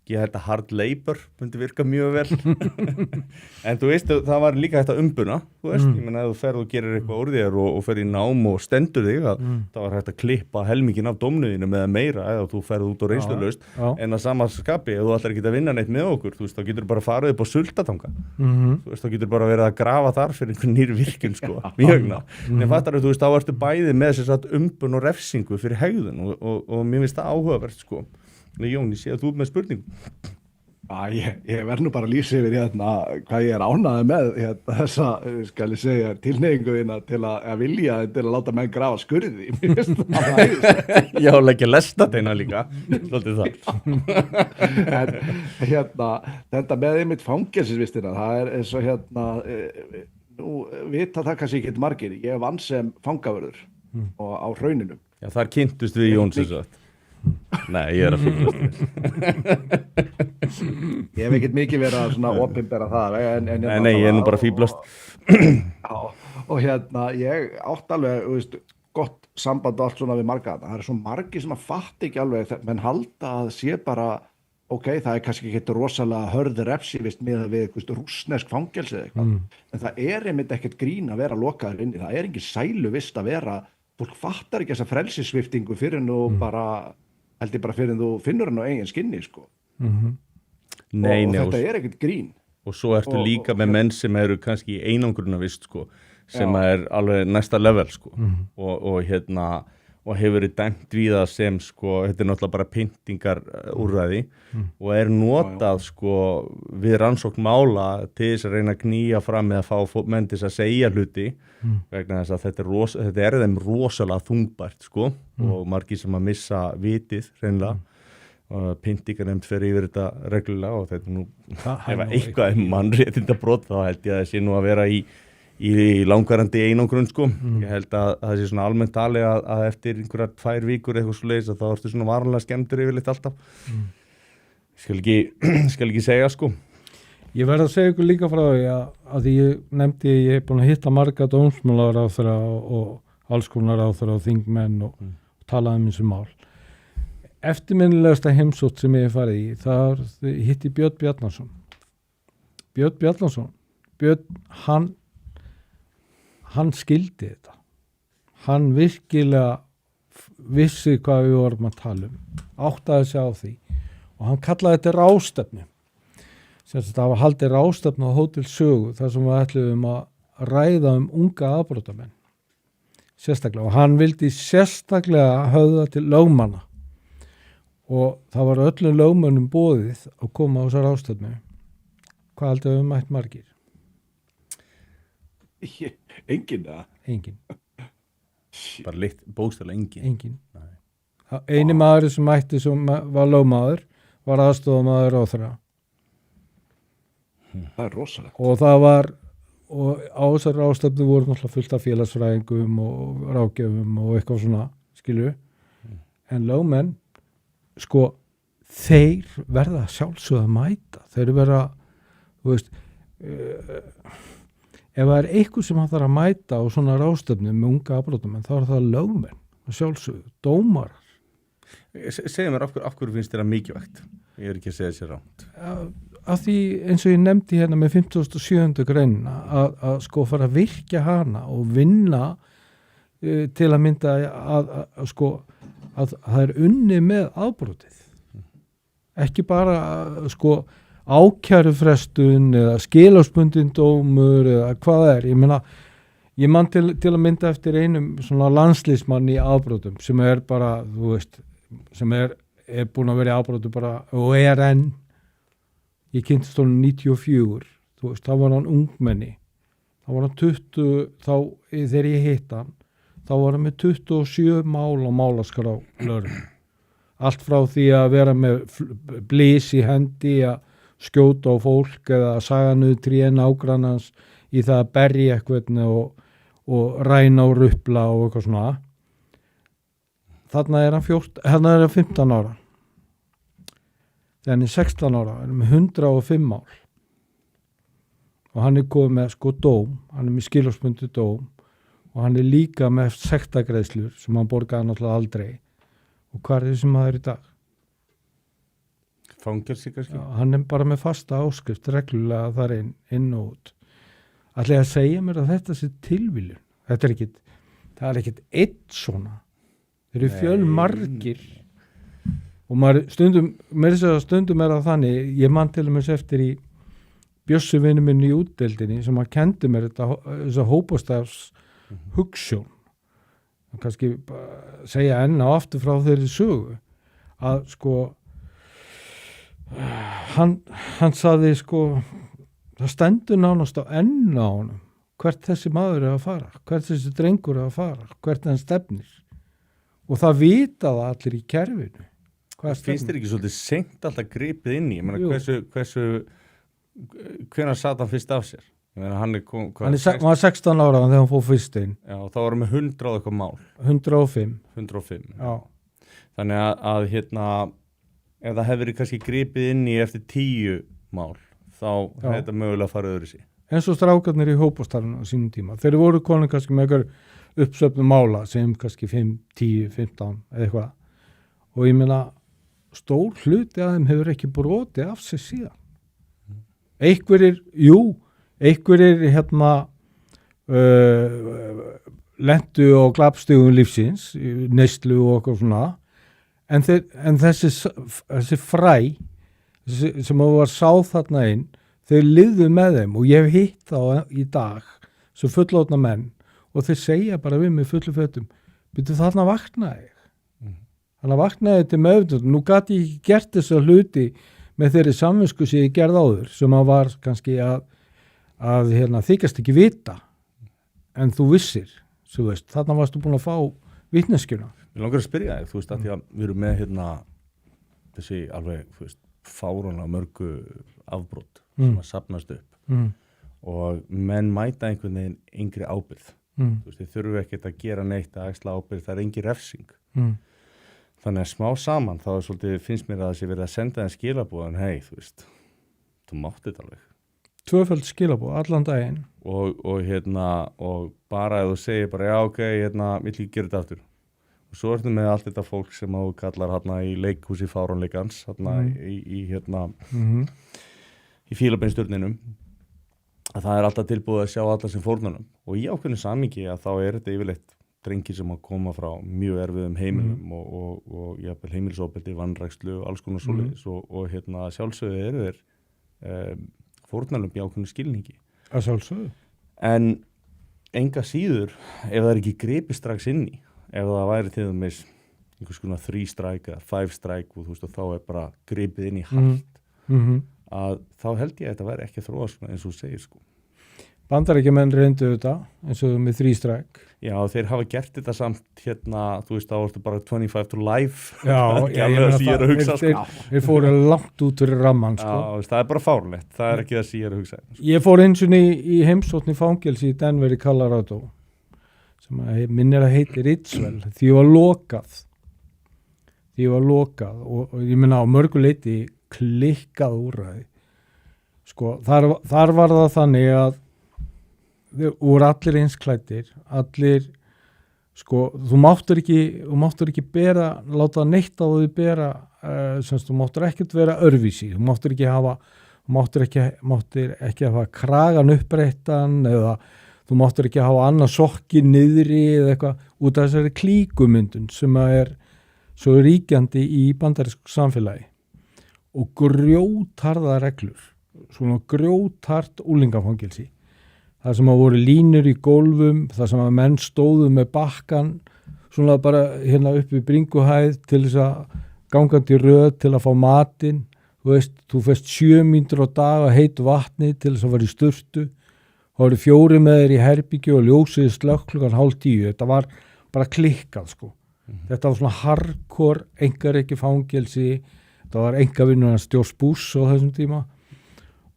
Ég held að hard labor myndi virka mjög vel. En þú veist, það var líka þetta umbuna, þú veist, ég meina ef þú ferð og gerir eitthvað úr þér og ferð í nám og stendur þig að það var hægt að klippa helminginn af dómnuðinu með meira eða þú ferð út og reynslulaust en að sama skapi, ef þú ætlar ekki að vinna neitt með okkur, þú veist, þá getur bara farið upp á Sultatanga. Þú veist, þá getur bara verið að grafa þar fyrir einhvern nýr virkun, sko, mjögna. En fattar þú veist, þá ertu bæði með þess að umbun og refsingu fyrir hegðun og mér finnst það áhugavert, sko. Jón, ég sé að þú með spurningu. Ég verð nú bara að lýsa yfir hvað ég ánægður með þessa, skal ég segja, tilhneigingu þína til að vilja til að láta menn grafa skurði. Já, leggja lestateina líka. Svolítið það. En þetta með einmitt fangelsisvistina, það eins og nú vita það kannski ekki margir. Ég vann sem fangavörður á Hrauninu. Já, þar kynntust við Jón sem sagt. Nei, ég að fíblast. Ég hef ekkert mikið verið að svona opinbera það. Nei, ég nú bara fíblast. Já, og ég átt alveg, veist, gott samband og allt svona við marga. Það svo margi sem að fatta ekki alveg, menn halda að sé bara, ok, það kannski ekki rosalega hörð refsivist með við rússnesk fangelsi eða eitthvað. En það einmitt ekkert grín að vera lokaður inni. Það engin sæluvist að vera, fólk fattar ekki þessa frelsissviptingu fyrir nú bara held ég bara fyrir en þú finnur hann á eigin skinni, sko. Nei, og þetta ekkert grín. Og svo ertu líka með menn sem eru kannski í einangrunarvist, sko, sem alveg næsta level, sko. Og hefur verið dæmt við það sem, sko, þetta náttúrulega bara pyntingar úrræði og notað, sko, við rannsókn mála til þess að reyna að knýja fram með að fá menn til að segja hluti vegna þess að þetta þeim rosalega þungbært, sko, og margir sem að missa vitið, hreinlega. Og pyntingarnefnd fer yfir þetta reglulega og þetta nú, ef eitthvað mannréttindabrot þá held ég að það sé nú að vera í langvarandi einangrun, sko. Ég held að það sé svona almennt talið að eftir einhverjar 2 vikur eitthvað svoleiðis að þá ertu svona varanlega skemmtur yfirleitt alltaf. Skal ekki segja, sko. Ég verð að segja ykkur líka frá því að ég nefndi ég hef búin að hitta marga dómsmálaráðherra og alls konar ráðherra og þingmenn og talaði þessu mál. Eftirminnilegasta heimsótt sem ég hef farið í, það hitti Björn Bjarnason. Björn Bjarnason, hann skildi þetta. Hann virkilega vissi hvað við vorum að tala áttaði sig á því og hann kallaði þetta ráðstefnu. Það var haldið ráðstefnu á Hótel Sögu þar sem við ætluðum að ræða unga afbrotamenn. Sérstaklega, og hann vildi sérstaklega höfða til lögmanna. Og það var öllum lögmönnum boðið að koma á þessar ráðstefnu. Hvað haldið við mætt margir? Engin, eða? Engin. Bara bókstaflega engin? Engin. Eini maður sem mætti sem var lögmaður var aðstofamaður ráðherra. Það rosalega. Og það var, og á þessar ráðstefnu voru náttúrulega fullt af félagsfræðingum og ráðgjöfum og eitthvað svona, skilju. En lögmenn, sko, þeir verða sjálfsögð að mæta. Þeir verða, þú veist, ef það eitthvað sem hann þarf að mæta á svona ráðstöfnu með unga afbrotum, þá það lögmenn og sjálfsögðu, dómarar. Segðu mér, af hverju finnst þér það mikilvægt? Ég ekki að segja sér rátt. Af því eins og ég nefndi hérna með 57. greinina að sko fara að virkja hana og vinna til að mynda að það er unni með afbrotið. Ekki bara sko ákærufrestun eða skilorðsbundinn dómur eða hvað það er. Ég man til að mynda eftir einum svona landsliðsmann í afbrotum sem er bara, þú veist, sem er búin að vera í afbrotum bara og enn. Ég kynntist honum 94, þú veist, þá var hann ungmenni. Þá var hann 20, þegar ég hitt hann, þá var hann með 27 mál á málaskrá lögreglu. Allt frá því að vera með blís í hendi að skjóta á fólk eða að saga niður trén ágrannans í það að berja eitthvað og ræna og rupla og eitthvað svona. Þarna er hann 15 ára. Þegar hann er 16 ára, er hann með 105 mál. Og hann er komið með sko dóm, hann er með skilorðsbundinn dóm og hann er líka með sektagreiðslur sem hann borgaði náttúrulega aldrei. Og hvað er þessi maður í dag? Fangelsi kannski? Já, hann er bara með fasta áskrift reglulega þar inn og út. Ætli að segja mér að þetta sé tilviljun. Það er ekkit eitt svona. Þeir eru fjölmargir. Og stundum er það þannig, ég man til og með eftir í Bjössi vinur minn í útdeildinni sem að kendi mér þessa hópastafs hugsjón. Kannski segja enn á aftur frá þeirri sögu að sko hann saði sko það stendur nánast á enn á honum hvert þessi maður er að fara, hvert þessi drengur er að fara, hvert hann stefnir og það vita það allir í kerfinu. Finnst þér ekki svolítið seint alltaf gripið inn í? Ég meina, hvenær sat hann fyrst af sér? Ég meina, hann var 16 ára þegar hann fór fyrst inn. Já, þá var hann með 100 og eitthvað mál. 105. Já. Þannig að hérna, ef það hefur kannski gripið inn í eftir 10 mál, þá hefði þetta mögulega farið öðru sig. Eins og strákarnir í hópastarinu á sínum tíma. Þeir voru konur kannski með eitthvað uppsöfnum mála sem kannski 5, 10, 15 eða eitthvað. Og ég meina, stór hluti að þeim hefur ekki brotið af sig síðan. Einhverjir hérna lentu á glapstugum lífsins, neyslu og okkur svona, en þessi fræ sem var sáð þarna inn, þeir lifðu með þeim og ég hef hitt þá í dag sem fullorðna menn og þeir segja bara við mig fullu fötum, byrju þarna vaknaði ég. Þannig að vaknaði til meðvitund. Nú gat ég ekki gert þessa hluti með þeirri samvinsku sem ég gerði áður sem að var kannski að þykast ekki vita en þú vissir, þú veist, þarna varstu búin að fá vitneskjuna. Ég langar að spyrja þig, þú veist, að því að við erum með þessi alveg, þú veist, fáránlega mörgu afbrot sem að safnast upp og menn mæta einhvern veginn yngri ábyrgð. Þú veist, þið þurfum ekkert að gera neitt að axla ábyrgð, það er engin refsing. Þannig að smá saman þá finnst mér að það sé verið að senda þeim skilaboðan, hei, þú veist, þú mátt þetta alveg. Tvöföld skilaboð, allan daginn. Og bara ef þú segir bara, já, ok, ég vil ekki gera þetta aftur. Og svo ertu með allt þetta fólk sem þú kallar í leikhúsi fáránleikans, í Fílabeinsturninum, að það er alltaf tilbúið að sjá alla sem fórnunum. Og í ákveðnu samhengi að þá er þetta yfirleitt drengir sem að koma frá mjög erfiðum heimilum og jafnvel heimilisofbeldi, vanrækslu, alls konar svoleiðis og sjálfsögðu eru þeir fórnarlömb í ákveðnu skilningi. Að sjálfsögðu. En enga síður, ef það er ekki gripið strax inn í, ef það væri til dæmis einhvers konar 3 strike eða 5 strike og þú veist og þá er bara gripið inn í hart, að þá held ég að þetta væri ekki að þróa eins og þú segir sko. Bandaríkjamenn reyndu þetta eins og með 3 strike. Já, þeir hafa gert þetta samt þú veist, þá varstu bara 25 to life. Já, þeir fóru langt út fyrir ramman, sko. Já, það er bara fárlegt, það er ekki það sem ég er að hugsa. Ég fór eins og í heimsókn í fangelsi í Denver í Colorado, sem minnir að heiti Ridgewell, því ég var lokað. Og ég minna á mörguleiti klikkað úrræði. Sko, þar var það þannig að þeir voru allir einsklæddir, allir, sko, þú máttur ekki bera, láta neitt á því bera, semst, þú máttur ekkert vera örvísi, þú máttur ekki hafa kragan upprættan eða þú máttur ekki hafa annað sokki niðri eða eitthvað út af þessari klíkumyndun sem er svo ríkjandi í bandarísku samfélagi og grjótharða reglur, svona grjóthart úlingafangilsi. Það sem að voru línur í gólfum, það sem að menn stóðu með bakkan svona bara hérna upp í bringuhæð til þess að gangandi röð til að fá matinn. Þú fest 7 mínútur á dag að heitu vatni til þess að fara í sturtu. Það voru 4 með þér í herbyggju og ljósið slökk klukkan 9:30. Þetta var bara klikkað, sko. Þetta var svona hardcore einkareiki fangelsi. Þetta var einkavinnur hans George Bush á þessum tíma.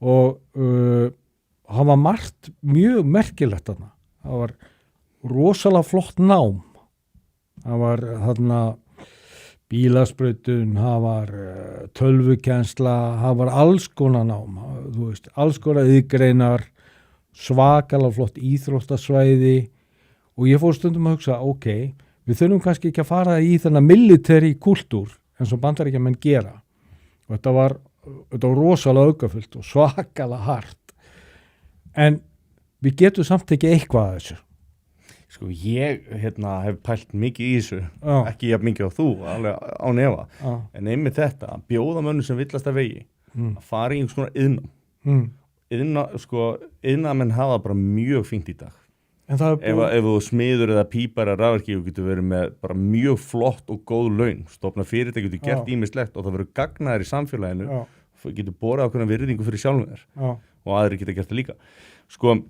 Og það var margt mjög merkilegt þarna. Það var rosalega flott nám. Það var þarna bílasprautun, það var tölvukensla, það var alls konar nám, þú veist, alls konar iðgreinar, svakalega flott íþróttasvæði og ég fór stundum að hugsa, ok, við þurfum kannski ekki að fara í þennan military kultúr eins og Bandaríkjamenn gera og þetta var rosalega aukafullt og svakalega hart en við getum samt ekki eitthvað að þessu. Sko ég hef pælt mikið í þessu, ekki jafn mikið á þú, alveg á nefa, en einmitt þetta, að bjóða mönnum sem villast að vegi, að fara í einhvers konar iðnám. Iðnamenn hafa bara mjög fínt í dag. Ef þú smiður eða pípar eða rafverki, þú getur verið með bara mjög flott og góð laun, stofna fyrirtæki, getur gert ýmislegt og það verður gagnaðir í samfélaginu, getur borið ákveðna virðingu fyrir sjálfum þér og aðrir geta gert það líka. Sko,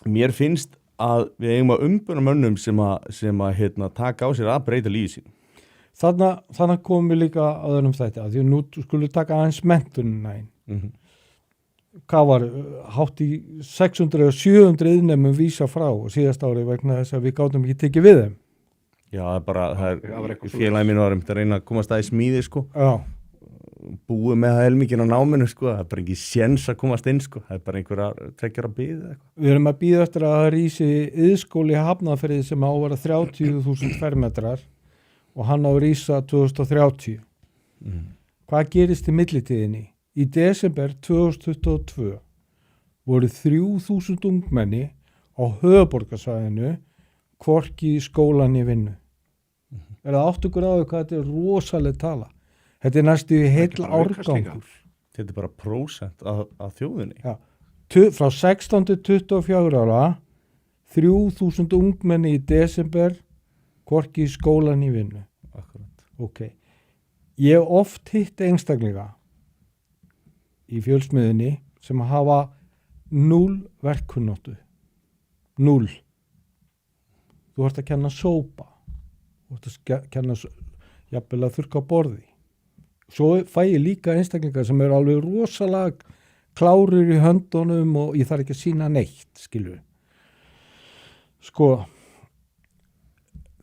mér finnst að við eigum að umbuna mönnum sem að taka á sér að breyta lífið sín. Þannig komum við líka að öðrum þetta, því nú skulum taka aðeins menntunina inn. Hvað var, hátt í 600 og 700 iðnnemum vísa frá og síðast ári vegna þess að við gátum ekki tekið við þeim. Já, það er félagi mínu var að reyna að komast að í smíði, sko. Já. Búið með það helmikinn á náminu, sko, það er bara ekki séns að komast inn, sko, það er bara einhverja trekkjar að bíða eitthvað. Við erum að bíða eftir að það rísi iðskóli Hafnarfirði sem á að vera 30.000 fermetrar og hann á að rísa 2030. Hvað gerist í millitíðinni? Í desember 2022 voru 3.000 ungmenni á höfuðborgarsvæðinu hvorki í skólan í vinnu. Er það átt ykkur á því hvað þetta er rosaleg tala? Þetta er næstu í heil árgangur. Þetta er bara prósent af þjóðinni. Já. Frá 16 til 24 ára, 3.000 ungmenni í desember, hvorki í skólan í vinnu. Akkurat. Ok. Ég hef oft hitt einstaklinga í fjölsmiðinni sem hafa 0 verkkunnáttu. 0. Þú ert að kenna sópa. Þú ert að kenna jafnvel að þurrka borði. Svo fæ ég líka einstaklingar sem eru alveg rosalega klárir í höndunum og ég þarf ekki að sýna neitt, skilur. Sko,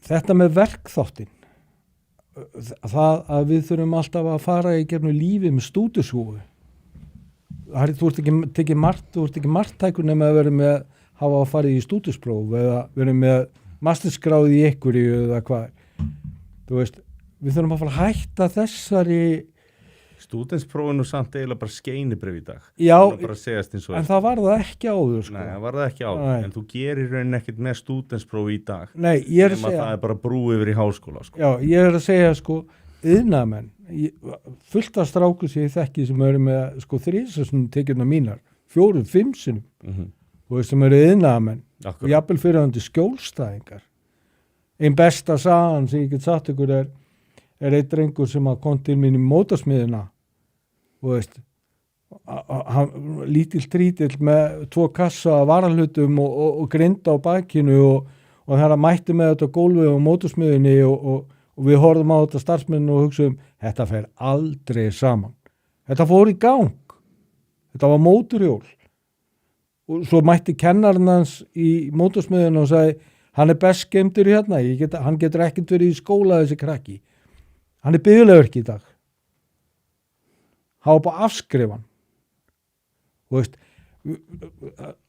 þetta með verkþáttinn, það að við þurfum alltaf að fara í gegnum lífið með stúdíushúfu. Þú ert ekki margtækur nema að vera með hafa að fara í stúdíuspróf eða vera með masterskráð í einhverju eða hvað. Þú veist, við þurfum að fara að hætta þessari stúdentsprófinu samt eiginlega bara skeinibrif í dag. Já, en það var það ekki áður, sko. Nei, það var það ekki áður, en þú gerir raunin ekkert með stúdentsprófi í dag. Nei, ég er að segja það er bara brú yfir í háskóla, sko. Já, ég er að segja, sko, iðnamenn, fullt af stráku sem ég þekki sem eru með, sko, 3 sem tekjurna mínar, 4, 5 sinum, og sem eru iðnamenn, og jafnvel fyrir hann til skjólstæðingar. Einn besta sagan sem ég get sagt ykkur er einn drengur sem kom til mín í mótorsmiðina og veist, lítill trítill með 2 kassa af varahlutum og grinda á bakinu og það mætti með þetta gólfið á mótorsmiðinni og við horfum á þetta starfsmenn og hugsaðum, þetta fer aldrei saman. Þetta fór í gang. Þetta var mótorhjól. Og svo mætti kennarinn hans í mótorsmiðina og sagði, hann er best geymdur hérna, hann getur ekkert verið í skóla þessi krakki. Hann er bifurlegurki í dag. Hann var bara afskrifan. Og veist,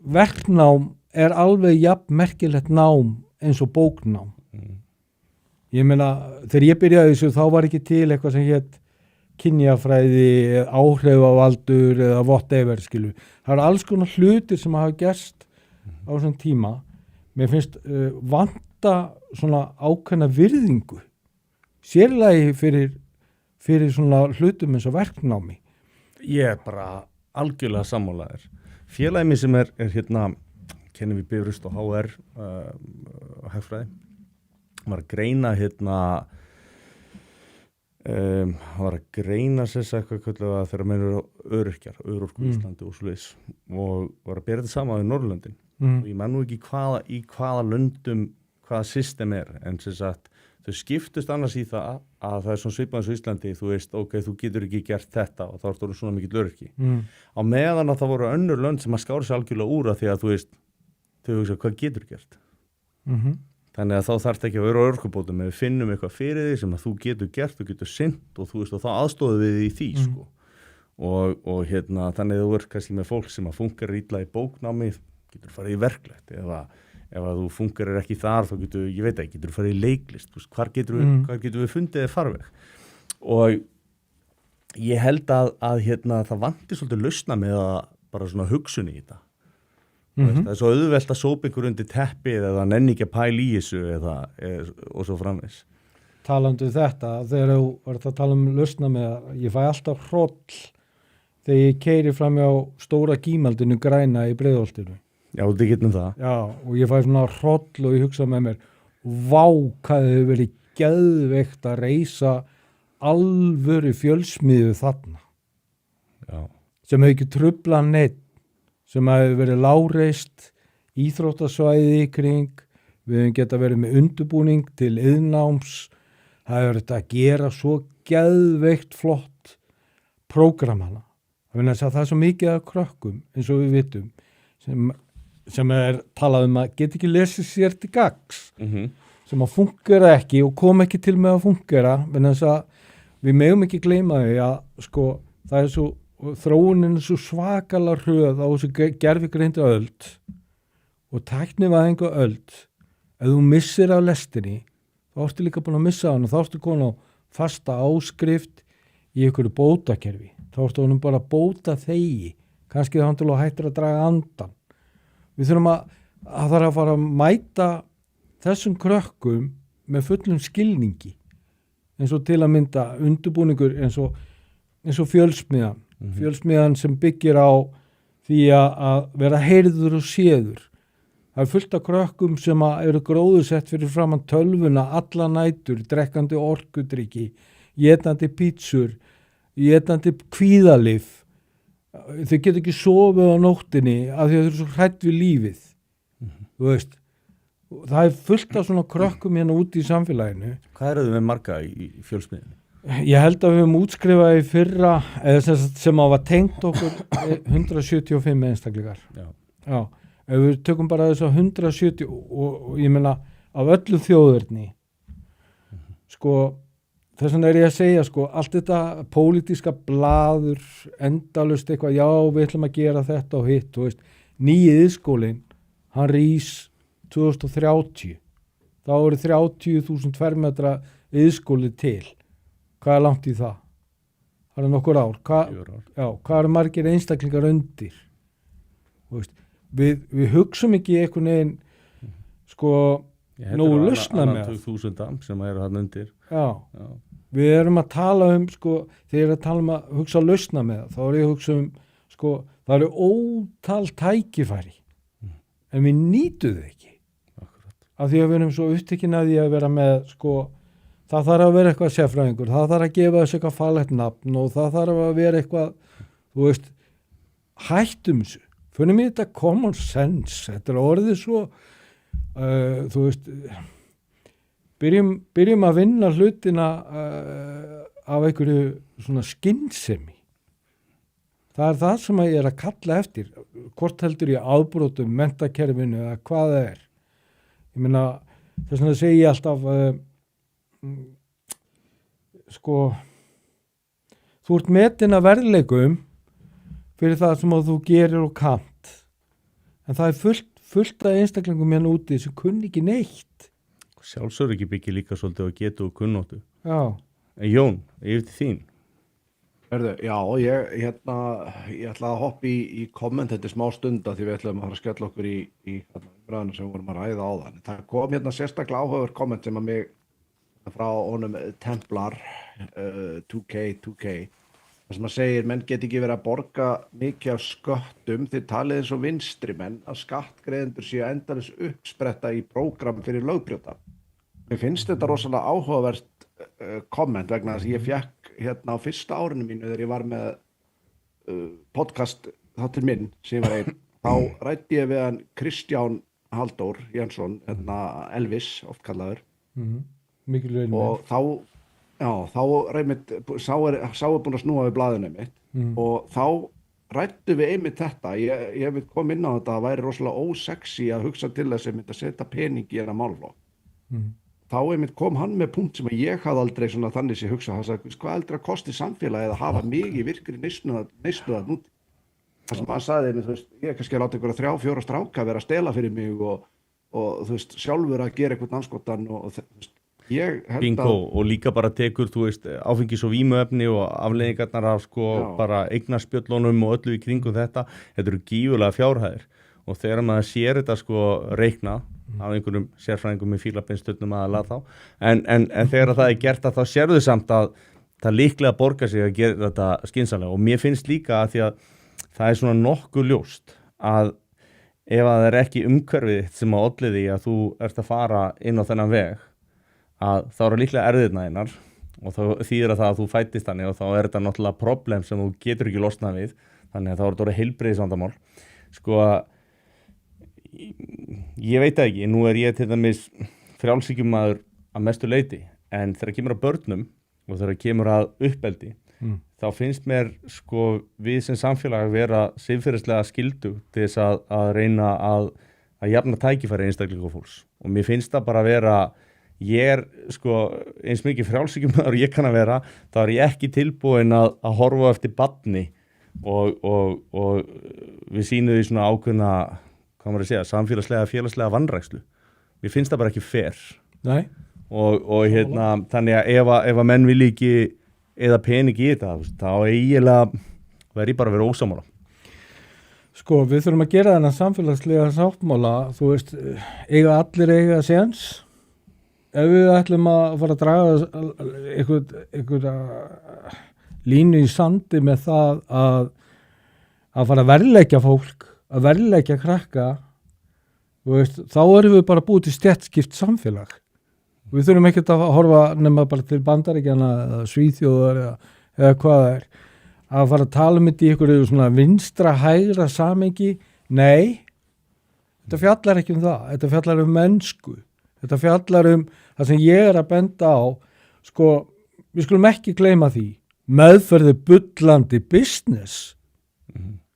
verknám alveg jafn merkilegt nám eins og bóknám. Ég meina, þegar ég byrjaði þessu þá var ekki til eitthvað sem hét kynjafræði, áhrifavaldur eða whatever, skilu. Það eru alls konar hlutir sem hafa gerst á þessum tíma. Mér finnst vanta svona ákveðna virðingu, sérlega fyrir svona hlutum eins og verknámi. Ég bara algjörlega sammálaður. Félagið mér sem er hérna, kennum við Bifröst og HR hagfræði, var að greina hérna var að greina sér eitthvað þegar menn eru örorku Íslandi og svoleiðis og var að bera þetta saman við Norðurlöndin og ég man nú ekki í hvaða löndum hvaða system en sem sagt þau skiptust annars í það að það svona svipað eins og Íslandi, þú veist, ok, þú getur ekki gert þetta og þá ertu svona mikill öryrki. Á meðan að það voru önnur lönd sem að skára sig algjörlega úr að því að þú veist, þau hugsa hvað getur gert. Þannig að þá þarf ekki að vera á örorkubótum ef við finnum eitthvað fyrir því sem að þú getur gert, þú getur sinnt og þú veist og þá aðstóðum við í því sko. Og hérna þannig að þú er kannski með fólk sem að funkar illa í bóknámi, getur farið í verklegt ef að þú funkar ekki þar þá getur, ég veit ekki, getur farið í leiklist, þú veist, hvar getur við fundið þér farveg. Og ég held að hérna það vantir svolítið lausna með að bara svona hugsun í þetta. Það er svo auðvelt að sópa ykkur undir teppið eða nenni ekki að pæla í þessu og svo framvegis. Talandi þetta, þegar þú ert að tala lausna með það, ég fæ alltaf hroll þegar ég keyri fram á stóra gímaldinu græna í Breiðholtinu. Já, þetta getum það. Já, og ég fæ svona hroll og ég hugsa með mér, vá, hvað hefur verið geðveikt að reisa alvöru fjölsmiðu þarna. Já. Sem hefur ekki trublað neitt, sem hefur verið lágreist, íþróttasvæði í kring, við hefum geta verið með undirbúning til iðnnáms, það hefur þetta að gera svo geðveikt flott prógramana. Það er svo mikið af krökkum, eins og við vitum, sem talað að geta ekki lesið sér til gagns, sem að fungera ekki og kom ekki til með að fungera, við megum ekki gleyma því að sko, það er svo þróunin er svo svakalega hröð á þessu gervigreindu öld og tæknivæðingu öld. Ef þú missir af lestinni, þá ertu líka búin að missa hann og þá ertu komin á fasta áskrift í einhverju bótakerfi. Þá ertu honum bara bóta þegi, kannski þá til að hættir að draga andan. Við þurfum að fara að mæta þessum krökkum með fullum skilningi, eins og til að mynda undirbúningur eins og fjölsmiðan. Fjölsmiðan sem byggir á því að vera heyrður og séður. Það er fullt af krökkum sem eru gróðusett fyrir framan tölvuna alla nætur, drekkandi orkudrykki, étandi pítsur, étandi kvíðalyf. Þau getur ekki sofið á nóttinni af því að þau eru svo hrædd við lífið. Þú veist, það er fullt af svona krökkum hérna úti í samfélaginu. Hvað eru þau með marga í fjölsmiðinni? Ég held að við höfum útskrifað í fyrra, sem var tengt okkur 175 einstaklingar. Já. Ef við tökum bara þess að 170 og ég meina af öllu þjóðurni, sko, þess vegna ég að segja, sko, allt þetta pólitíska blaður, endalaust eitthvað, já, við ætlum að gera þetta og hitt, þú veist, nýi iðskólinn, hann rís 2030. Þá eru 30.000 fermetra iðskóli til. Hvað er langt í það? Það er nokkur ár. Hvað eru margir einstaklingar undir? Við hugsum ekki einhvern veginn sko nógu lausna með það. 20.000 sem eru hann undir. Já. Við erum að tala sko, þegar ég er að tala að hugsa lausna með það, þá er ég að hugsa sko, það eru ótal tækifæri, en við nýtum þau ekki. Akkurat. Af því að við erum svo upptekin að því að vera með sko, það þarf að vera eitthvað sérfræðingur, það þarf að gefa þessu eitthvað fallegt nafn og það þarf að vera eitthvað, þú veist, hættum þessu. Fyrir mig þetta common sense, þetta er orðið svo, þú veist, byrjum að vinna hlutina af einhverju svona skynsemi. Það er það sem ég er að kalla eftir, hvort heldur ég afbrotum menntakerfinu eða hvað það er. Ég meina, þess vegna segi ég alltaf, sko, þú ert metin að verðleikum fyrir það sem þú gerir og kannt. en það fullt af einstaklingum hérna úti sem kunni ekki neitt. Sjálfsöryggi byggir líka svolítið á getu og kunnóttu. Já. En Jón, yfir til þín. Herðu, já, ég ætla að hoppa í komment þetta smá stund að því við ætlum að fara að skella okkur í umræðuna sem við vorum að ræða á það. Það kom sérstaklega áhugaverð komment sem að mig frá honum Templar 2K þar sem að segir menn get ekki verið að borga mikið af sköttum þið talið eins og vinstri menn að skattgreiðendur séu endalaus uppspretta í prógram fyrir lögbrjóta. Mér finnst þetta rosalega áhugavert komment vegna þess að ég fekk á fyrsta árinu mínu þegar ég var með podcast þáttur minn sem ég var einn, þá ræddi ég við hann Kristján Halldór Jensson, Elvis oft kallaður og þá reymitt sá er búin að snúa við blaðinu mitt og þá ræddu við einmitt þetta, ég veit kom inn á þetta að það væri rosalega ósexy að hugsa til þess að mynda setja pening í hennar málflokk þá einmitt kom hann með punkt sem ég hafði aldrei svona þannig sem ég hugsa, hann sagði, hvað heldur að kosti samfélagið að hafa mig í virkri neyslu það núti. Það sem hann sagði, þú veist, ég kannski að láta ykkur 3-4 stráka vera að stela fyrir mig og þú veist, sjálfur að gera eitthvað anskotan og þú veist, ég held Bingo, og líka bara tekur, þú veist, áfengis- og vímuefni og afleiðingarnar af bara eignarspjöllunum og öllu í kringum þetta eru gífurlega fjárhæðir og þegar maður sér þetta reikna af einhverjum sérfræðingum með fílabeinstöldnum aðalega þá en þegar það gert að þá sérðu samt að það líklega borgar sig að gera þetta skynsamlega og mér finnst líka að því að það svona nokkuð ljóst að ef að það ekki umhverfið sem að olli því að þú ert að fara inn á þennan veg að þá eru líklega erfiðirnar þínar og þá þýðir að þú fættist þannig og þá þetta náttúrulega problem sem þú getur ekki losnað við þannig að þá þetta heilbrigðisvandamál ég veit ekki, nú ég til dæmis frjálshyggjumaður að mestu leyti en þegar kemur að börnum og þegar kemur að uppeldi þá finnst mér við sem samfélag vera siðferðislega skyldu til þess að reyna að jafna tækifæri einstaklinga og fólks og mér finnst það bara að vera ég eins mikið frjálshyggjumaður ég kann að vera, þá ég ekki tilbúin að horfa eftir barni og við sýnum því svona ákveðna hvað maður að segja, samfélagslega, félagslega vanrækslu. Mér finnst það bara ekki fair. Nei. Og þannig að ef að menn vilja ekki eða pening í þetta, þá eiginlega verður ég bara að vera ósammála. Við þurfum að gera þennan samfélagslega sáttmála, þú veist, eiga séns. Ef við ætlum að fara að draga einhverja línu í sandi með það að fara að verðleggja fólk, að verðleggja krakka, veist, þá erum við bara búið til stéttskipt samfélag. Við þurfum ekkert að horfa nema bara til Bandaríkjanna eða Svíþjóðar eða hvað það er. Að fara að tala um þetta í einhverju svona vinstra hægra samengi. Nei, þetta fjallar ekki um það. Þetta fjallar um mennsku. Þetta fjallar um það sem ég að benda á. Við skulum ekki gleyma því. Meðferð bullandi business.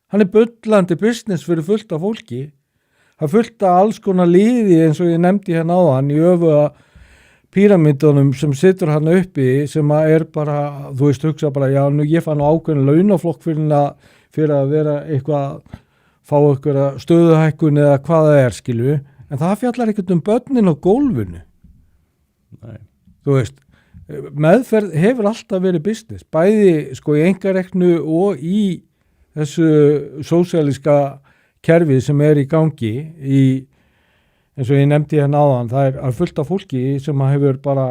Hann bullandi business fyrir fullt af fólki. Það fullt af alls konar liði eins og ég nefndi hérna áðan í öfuga píramídunum sem situr hann uppi sem bara, þú veist, hugsa bara, já, nú ég fann ákveðin launaflokk fyrir að vera eitthvað, fá eitthvað stöðuhækkun eða hvað það skilju, en það fjallar ekkert um börnin á gólfinu. Nei. Þú veist, meðferð hefur alltaf verið business, bæði í einkareknu og í þessu sósíalíska kerfi sem í gangi eins og ég nefndi hérna áðan, það fullt af fólki sem hefur bara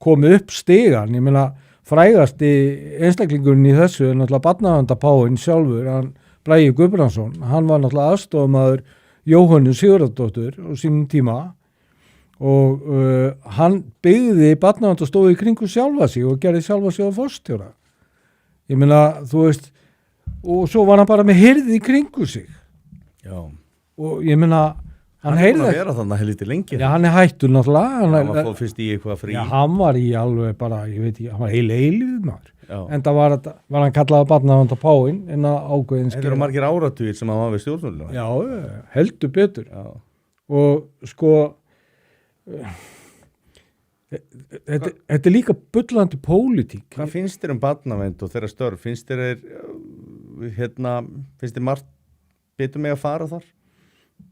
komið upp stigan, ég meina frægasti einstaklingurinn í þessu er náttúrulega barnaverndarpáinn sjálfur, hann Bragi Guðbrandsson, hann var náttúrulega aðstofamaður Jóhönnu Sigurðardóttur á sínum tíma og hann byggði barnaverndarstofu í kringum sjálfa sig og gerði sjálfa sig á forstjóra. Ég meina, þú veist, og svo var hann bara með hirði í kringu sig. Já. Og ég meina, hann er búin að vera þannig helviti lengi. Já, hann hættur náttúrulega. Hann var fyrst í eitthvað frí. Já, hann var í alveg bara, ég veit ekki, hann var eilífið maður. En það var hann kallaði barnaverndarpáinn en að ákveðin skilja. Þetta eru margir áratugir sem hann var við stjórnvölinu. Já, heldur betur. Já. Og þetta líka bullandi pólitík. Hvað finnst þér barnavernd og þeirra störf? Finnst þér margt bitur mig að fara þar?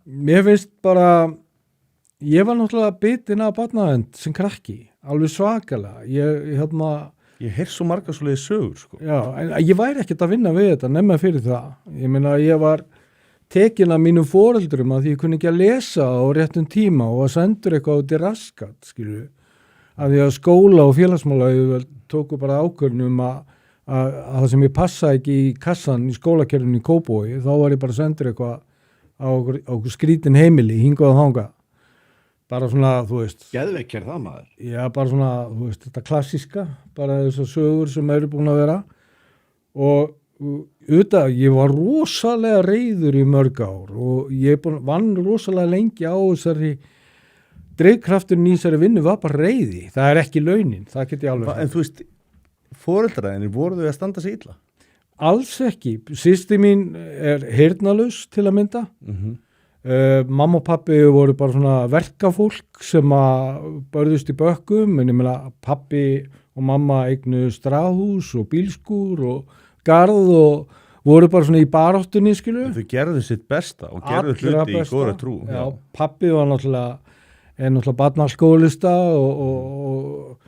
Mér finnst bara, ég var náttúrulega bitin af barnavernd sem krakki, alveg svakalega. Ég heyr svo margar svoleiðis sögur, sko. Já, en ég væri ekkert að vinna við þetta, nema fyrir það. Ég meina, ég var tekin af mínum foreldrum að ég kunni ekki að lesa á réttum tíma og að sendur eitthvað út í raskat, skilju. Að því að skóla og félagsmála tóku bara ákvörðun að það sem ég passa ekki í kassan í skólakerfinu í Kópavogi, þá var ég bara sendur eitthvað á okkur skrítin heimili, hingað og þangað. Bara svona, þú veist. Geðveik það, maður. Já, bara svona, þú veist, þetta klassíska, bara þessar sögur sem eru búin að vera. Og auðvitað, ég var rosalega reiður í mörg ár og ég vann rosalega lengi á þessari drifkrafturinn í þessari vinnu var bara reiði. Það er ekki launin, það get ég alveg. En þú veist, foreldræðinni, voru þau að standa sig illa? Alls ekki. Systir mín er heyrnalaus til að mynda. Mamma og pappi voru bara svona verkafólk sem að börðust í bökkum, en ég meina pappi og mamma eignu strahús og bílskúr og garð og voru bara svona í baráttunni, skilu. Þau gerðu sitt besta og gerðu hluti í góðra trú. Já, pappi var náttúrulega barnaskólista og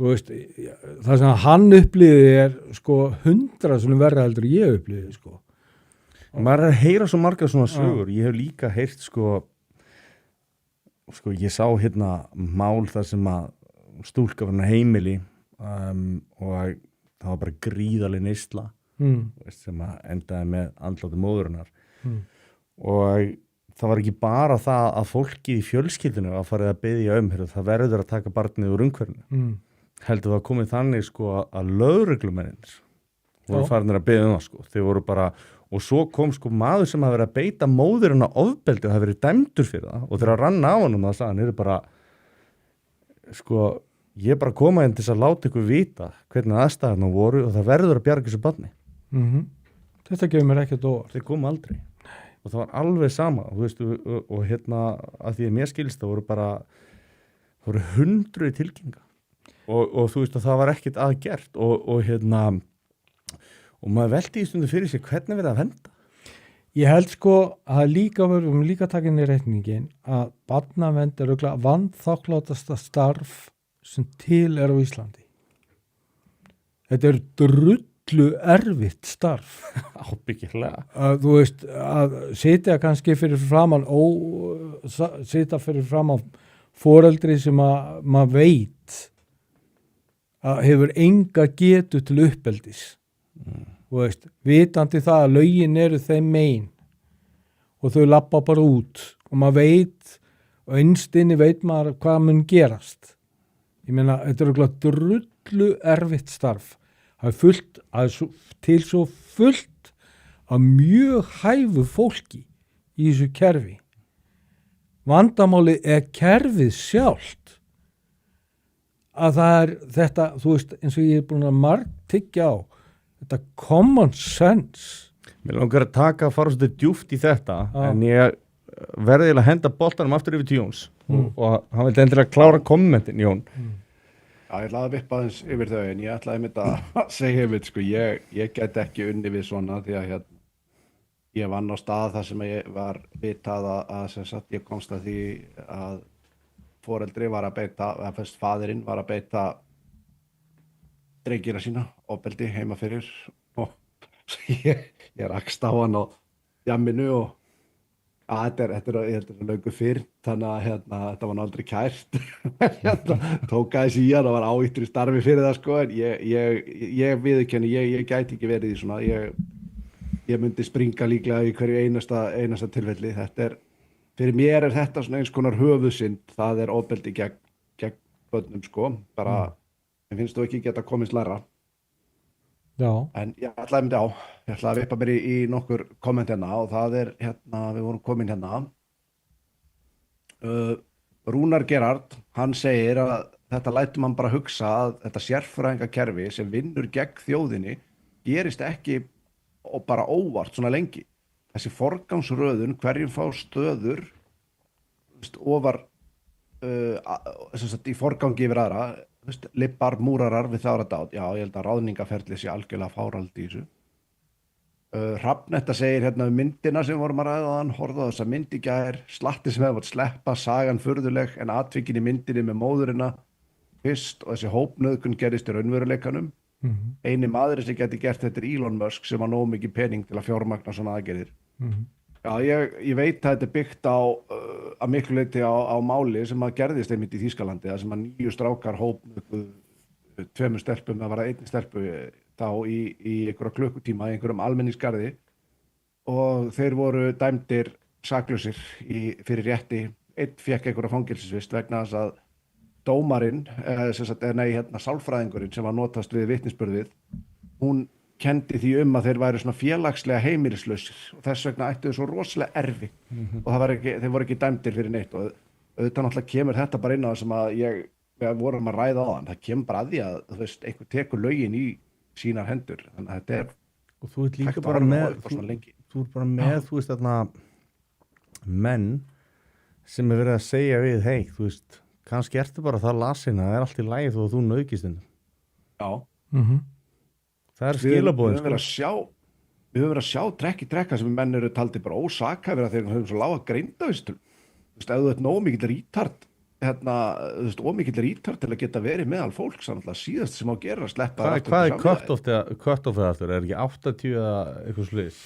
þú veist, það sem hann upplýði er sko 100 sem verra heldur ég upplýði, sko. Maður er að heyra svo margar svona sögur. Ég hef líka heyrt sko ég sá hérna mál þar sem að stúlka var heimili og það var bara gríðaleg neysla sem að endaði með andláti móðurinnar og það var ekki bara það að fólkið í fjölskyldinu að farið að biðja það verður að taka barnið úr umhverfinu heldur það komið þannig sko að lögreglumennir voru farinir að biðja það sko, þeir voru bara og svo kom sko maður sem hafi verið að beita móðurinn á ofbeldi og hafi verið dæmdur fyrir það og þegar að ranna á honum það sagði hann er bara sko ég er bara koma inn til þess að láta ykkur vita hvernig aðstæðarnar voru og það verður að bjarga þessu barni. Þetta gefur mér ekkert óvart. Þeir komu aldrei og það var alveg sama og, veist, og hérna að því að mér skilst það voru 100 tilkynningar og þú veist að það var ekkert aðgert og hérna og maður velti í stundu fyrir sig hvernig verið að venda. Ég held sko að líka takin í reikningin að barnavernd er örugglega vanþakklátasta starf sem til er á Íslandi. Þetta er drullu erfitt starf. Ábyggilega. Þú veist, að sitja kannski fyrir framan foreldri sem að maður veit að hefur enga getu til uppeldis. Þú veist, vitandi það að lögin eru þeim megin og þau labba bara út og maður veit og innst inni veit maður hvað mun gerast. Ég meina, þetta er okkur drullu erfitt starf. Það er til svo fullt af mjög hæfu fólki í þessu kerfi. Vandamáli er kerfið sjálft. Að það er þetta, þú veist, eins og ég er búin að margtyggja á, þetta common sense. Mér langar að fara svolítið djúpt í þetta, en ég verði að henda boltanum aftur yfir til Jóns og hann vildi endilega klára kommentin, Jón. Já, ég ætlaði að vippa aðeins yfir þau, en ég ætlaði einmitt að segja yfir, sko, ég get ekki unni við svona, því að ég vann á stað þar sem ég var vitað að sem sagt, ég komst að því að foreldri var að beita, eða fyrst faðirinn var að beita drengina sína, ofbeldi heima fyrir og ég rakst á hann á jamminu og þetta er löngu fyrr, þannig að þetta var aldrei kært. Tók aðeins í hann og var áýttur í starfi fyrir það, sko, en ég viðurkenni, ég gæti ekki verið í svona, ég myndi springa líklega í hverju einasta tilfelli. Fyrir mér er þetta svona eins konar höfuðsynd, það er ofbeldi gegn börnum, sko, bara, en finnst þú ekki geta komist læra? Já. En ég ætlaði að vippa mér í nokkur komment hérna og það er við vorum komin hérna. Rúnar Gerhard, hann segir að þetta lætur mann bara hugsa að þetta sérfræðingakerfi sem vinnur gegn þjóðinni gerist ekki og bara óvart svona lengi. Þessi forgangsröðun, hverjum fá stöður ofar í forgangi yfir aðra, libbar, múrarar við þáradát. Já, ég held að ráðningaferli sé algjörlega fáraldi í þessu. Hrafnetta segir hérna myndina sem vorum að ræða á hann, horfðu á þessa mynd í gær, slatti sem hefði mátt sleppa, sagan furðuleg en atvikin í myndinni með móðurina fyrst og þessi hópnauðgun gerist í raunveruleikanum. Eini maður sem geti gert þetta Elon Musk sem var nóg mikið pening til að fjármagna svona aðgerðir. Já, ég veit að þetta er byggt á að miklu leyti á máli sem að gerðist einmitt í Þýskalandi, það sem að 9 strákar hópnauðguðu 2 stelpum, það var 1 stelpu þá í einhverja klukkutíma í einhverjum almenningsgarði og þeir voru dæmdir saklausir fyrir rétti. Einn fékk einhverja fangelsisvist vegna þess að dómarinn, sálfræðingurinn sem var notast við vitnisburðið, hún kendi því að þeir væru svona félagslega heimilislausir og þess vegna ættu þau svo rosalega erfitt og þeir voru ekki dæmdir fyrir neitt og auðvitað náttúrulega kemur þetta bara inn á það sem að við vorum að ræða á hann. Það kemur bara að því að einhver tekur lögin í sínar hendur. Þannig að þetta er og þú ert líka bara með þú ert bara með, þú veist þarna menn sem verið að segja við, hei, þú veist, kannski ertu bara það lasin að það allt í lagi þó að þú nauðgist henni. Já. Það er skilabóðin. Við höfum verið að sjá trekk í trekka sem menn eru taldir bara ósakhæfir þegar við höfum svo lága greindavistul. Þú veist, ef þú ert nóg mikill rítard ómikill rítard til að geta verið meðal fólks, þannig að síðast sem á að gera að sleppa. Hvað er cut-offið aftur? Er ekki 80 eða eitthvað slúðis?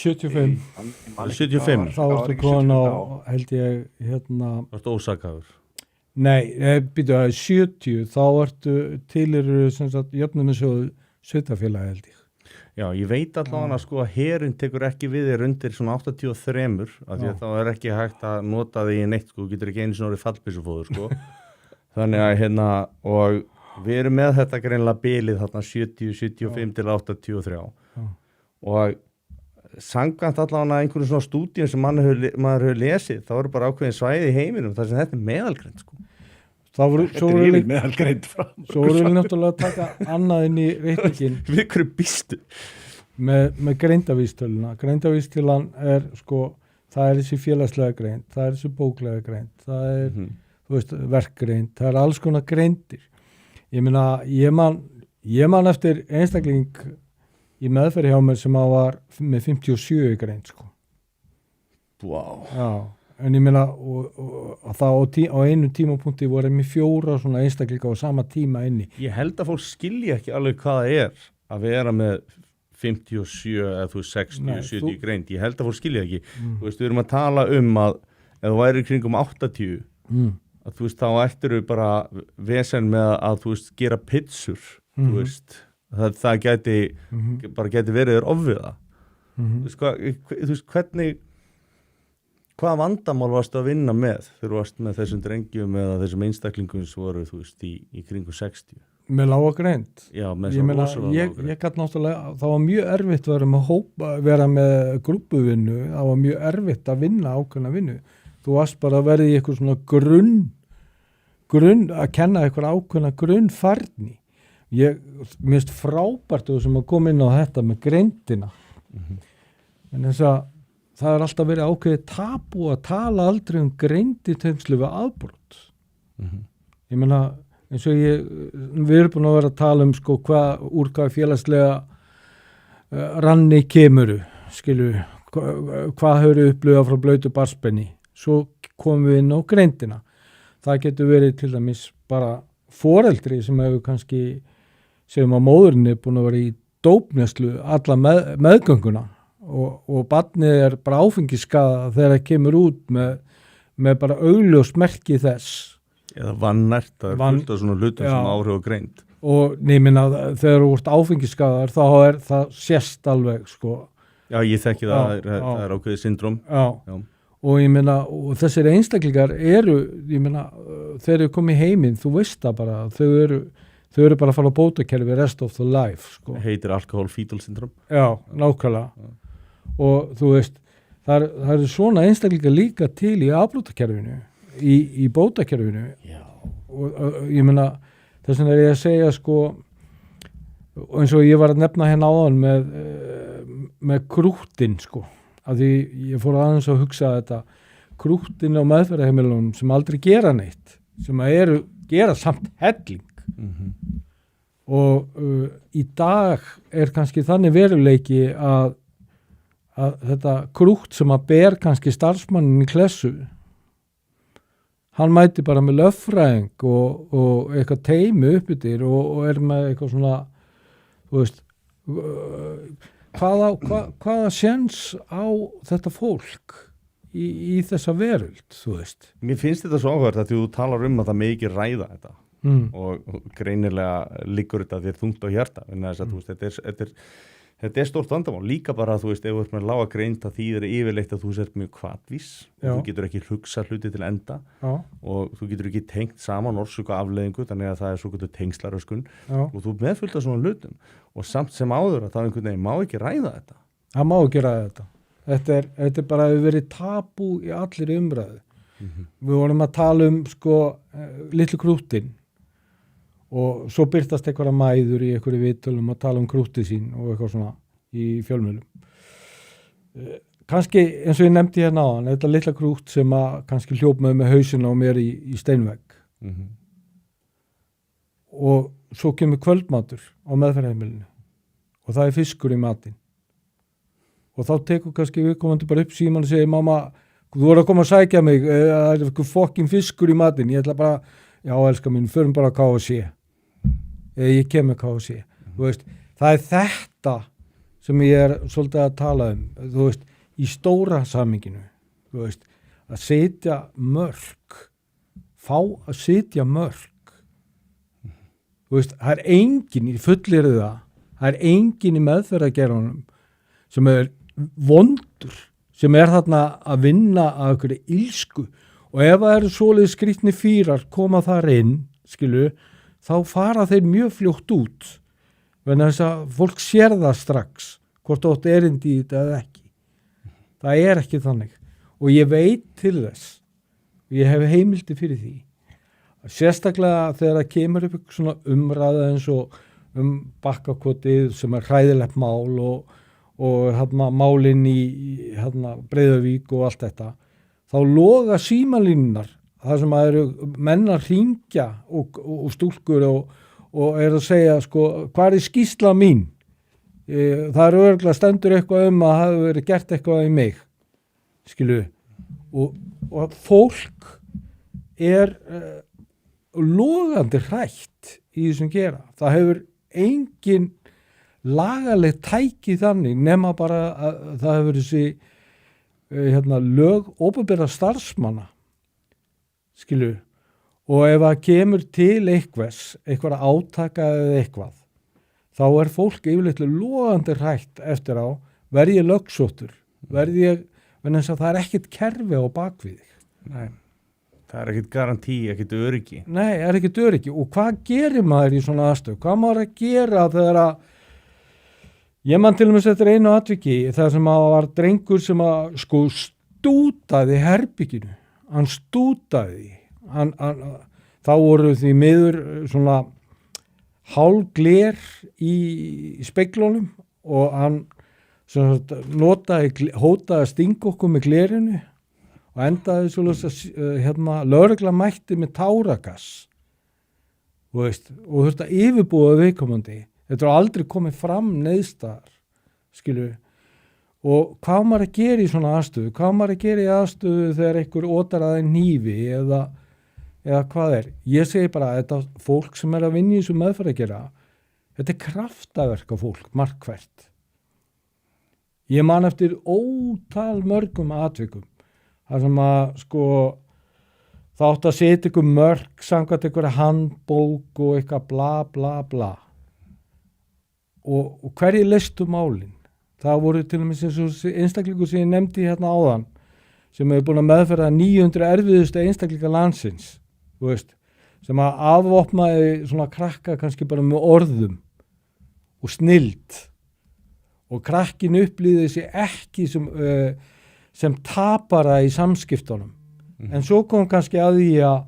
75. 75? Þá ertu komin á, held ég, Þú ert ósakhæfur? Nei, býtu að 70, þá ertu tilirur sem sagt jöfnunarsjóð sveitarfélagi, held ég. Já, ég veit allavega sko að herinn tekur ekki við þér undir svona 83 af því að þá er ekki hægt að nota því í neitt sko, þú getur ekki einu svona orðið fallbyssufóður sko. Þannig að og við erum með þetta greinilega bilið þarna 70, 75 til 83 og samkvæmt allavega einhverjum svona stúdíum sem maður hefur lesið, þá eru bara ákveðin svæði í heiminum þar sem þetta er meðalgreind sko. Þetta er yfir meðalgreind fram. Svo voru við náttúrulega að taka annað inn í reikningin. Við hverju býstu? Með greindavístöluna. Greindavístölan er sko, það er þessi félagslega greind, það er þessi bóklega greind, það er þú veist, verkgreind, það er alls konar greindir. Ég meina, ég man eftir einstakling í meðferð hjá mér sem var með 57 greind sko. Wow. Já. En ég meina, og það á einu tímapunkti voru með 4 svona einstaklinga á sama tíma inni. Ég held að fólk skilji ekki alveg hvað það er að vera með 57 eða þú 60, 70 greind. Ég held að fólk skilji ekki. Þú veist, við erum að tala að ef þú væri kringum 80, að þú veist, þá ættir við bara vesen með að þú veist, gera pizzur, þú veist. Það gæti verið þér ofviða. Þú veist, hvaða vandamál varstu að vinna með þegar þú varst með þessum drengjum eða þessum einstaklingum sem voru, þú veist, í kringu 60? Með lága greind? Já, með svona rosalega lága greind. Ég gæti náttúrulega, það var mjög erfitt að vera með grúpuvinnu, það var mjög erfitt að vinna ákveðna vinnu. Þú varst bara að verði í eitthvað svona grunn að kenna eitthvað ákveðna grunnfærni. Mér finnst frábært þú sem að koma inn á þetta með greindina. En þess að það er alltaf verið ákveðið tabú að tala aldrei greind í tengslu við afbrot. Ég meina, eins og við erum búin að vera að tala sko úr hvað félagslega ranni kemuru, skilur, hvað hefur upplifað frá blautu barspenni. Svo komum við inn á greindina. Það getur verið til dæmis bara foreldri sem hefur kannski, segjum að móðurinn er búin að vera í dópneslu alla meðgönguna. Og barnið er bara áfengisskaða þegar það kemur út með bara augljós merki þess. Eða vannært, það er fullt af svona hlutum sem áhrif og greind. Og nefnina, þegar þú ert áfengisskaðar, þá er það sést alveg, sko. Já, ég þekki það er ákveðið syndrom. Já. Og ég meina, og þessir einstaklingar eru, ég meina, þegar þau komið heiminn, þú veist það bara, þau eru bara að fara á bótakerfi rest of the life, sko. Heitir alkohol-fetal syndrom. Já, nákvæmlega. Og þú veist, það eru svona einstaklingar líka til í afbrotakerfinu, í bótakerfinu. Já. Og ég meina, þess vegna er ég að segja sko, eins og ég var að nefna hérna áðan með krúttin sko, af því ég fór aðeins að hugsa þetta, krúttin á meðferðarheimilunum sem aldrei gera neitt, sem gera samt helling. og í dag kannski þannig veruleiki að þetta krútt sem að ber kannski starfsmannin í klessu, hann mæti bara með löffræðing og eitthvað teymi uppbyttir og með eitthvað svona, þú veist, hvaða séns á þetta fólk í þessa veröld, þú veist? Mér finnst þetta svo áhugavert að þú talar að það megi ekki ræða þetta og greinilega liggur þetta þér þungt á hjarta, en þess að þú veist, þetta stórt vandamál, líka bara þú veist, ef þú ert með lága greind að því yfirleitt að þú sért mjög hvatvís og þú getur ekki hugsað hluti til enda og þú getur ekki tengt saman orsök og afleiðingu, þannig að það svo getur tengslaröskun og þú meðfyllt af svona hlutum og samt sem áður að það einhvern veginn má ekki ræða þetta. Það má ekki ræða þetta. Þetta bara hefur verið tabú í allir umræðu. Við vorum að tala sko litlu krúttin og svo byrtast einhverja mæður í einhverju viðtölum að tala krúttið sín og eitthvað svona í fjölmiðlum. Kannski eins og ég nefndi hérna áðan, þetta litla krútt sem að kannski hljóp með hausinn á mér í steinvegg. Og svo kemur kvöldmatur á meðferðarheimilinu og það fiskur í matinn. Og þá tekur kannski viðkomandi bara upp síman og segir, mamma, þú voru að koma að sækja mig, það eitthvað fokkin fiskur í matinn, ég ætla bara, já, elskar mín, förum bara að KFC. Ég kem með KFC. Þú veist, það þetta sem ég svolítið að tala þú veist, í stóra samhenginu, þú veist, að setja mörk, fá að setja mörk. Þú veist, það engin, ég fullyrði það engin í meðferðargeranum sem vondur, sem þarna að vinna að einhverju ilsku og ef það eru svoleiðis skrýtni fýrar koma þar inn, skilu, þá fara þeir mjög fljótt út vegna þess að fólk sér það strax hvort átt erindi í þetta eða ekki. Það ekki þannig og ég veit til þess og ég hef heimildi fyrir því sérstaklega þegar það kemur upp svona umræða eins og Bakkakotið sem hræðilegt mál og málinn í Breiðavík og allt þetta, þá loga símalínunar, það sem eru menn að hringja og stúlkur og að segja, sko, hvað skýrsla mín? Það örugglega stendur eitthvað að það hafi verið gert eitthvað í mig, skilu. Og fólk logandi hrætt í þessum gera. Það hefur engin lagaleg tæki þannig nema bara að það hefur þessi lög opinberra starfsmanna, skilu, og ef það kemur til eitthvað átaka eða eitthvað, þá fólk yfirleitt logandi hrætt eftir á, verð ég lögsóttur, en þess að það ekkert kerfi á bakvið þig. Nei, það ekkert garantí, ekkert öryggi. Nei, ekkert öryggi, og hvað gerir maður í svona aðstöðu? Hvað maður að gera þegar að ég man til og með þetta einu atviki þar sem að var drengur sem að sko stútaði herbygginu. Hann stútaði. Þá voru því miður svona hálfgler í speglunum og hann hótaði að stinga okkur með glerinu og endaði svolítið að lögregla mætti með táragass. Og þurfti að yfirbúa viðkomandi. Þetta aldrei komið fram neðstaðar, skilu. Og hvað maður að gera í svona aðstöðu? Hvað maður að gera í aðstöðu þegar einhver ótar að hnífi eða hvað Ég segi bara að þetta fólk sem að vinna í þessu meðferð að gera, þetta kraftaverka fólk, markvært. Ég man eftir ótal mörgum atvikum, þar sem að sko það átti að setja ykkur mörk, samkvæmt ykkur handbók og eitthvað bla bla bla. Og hverju leistu málin? Það voru til og með einstaklingur sem ég nefndi hérna áðan sem hefur búin að meðferða 900 erfiðustu einstaklinga landsins, þú veist, sem að afvopnaði svona krakka kannski bara með orðum og snilld og krakkin upplýði sig ekki sem tapara í samskiptunum. En svo kom kannski að því að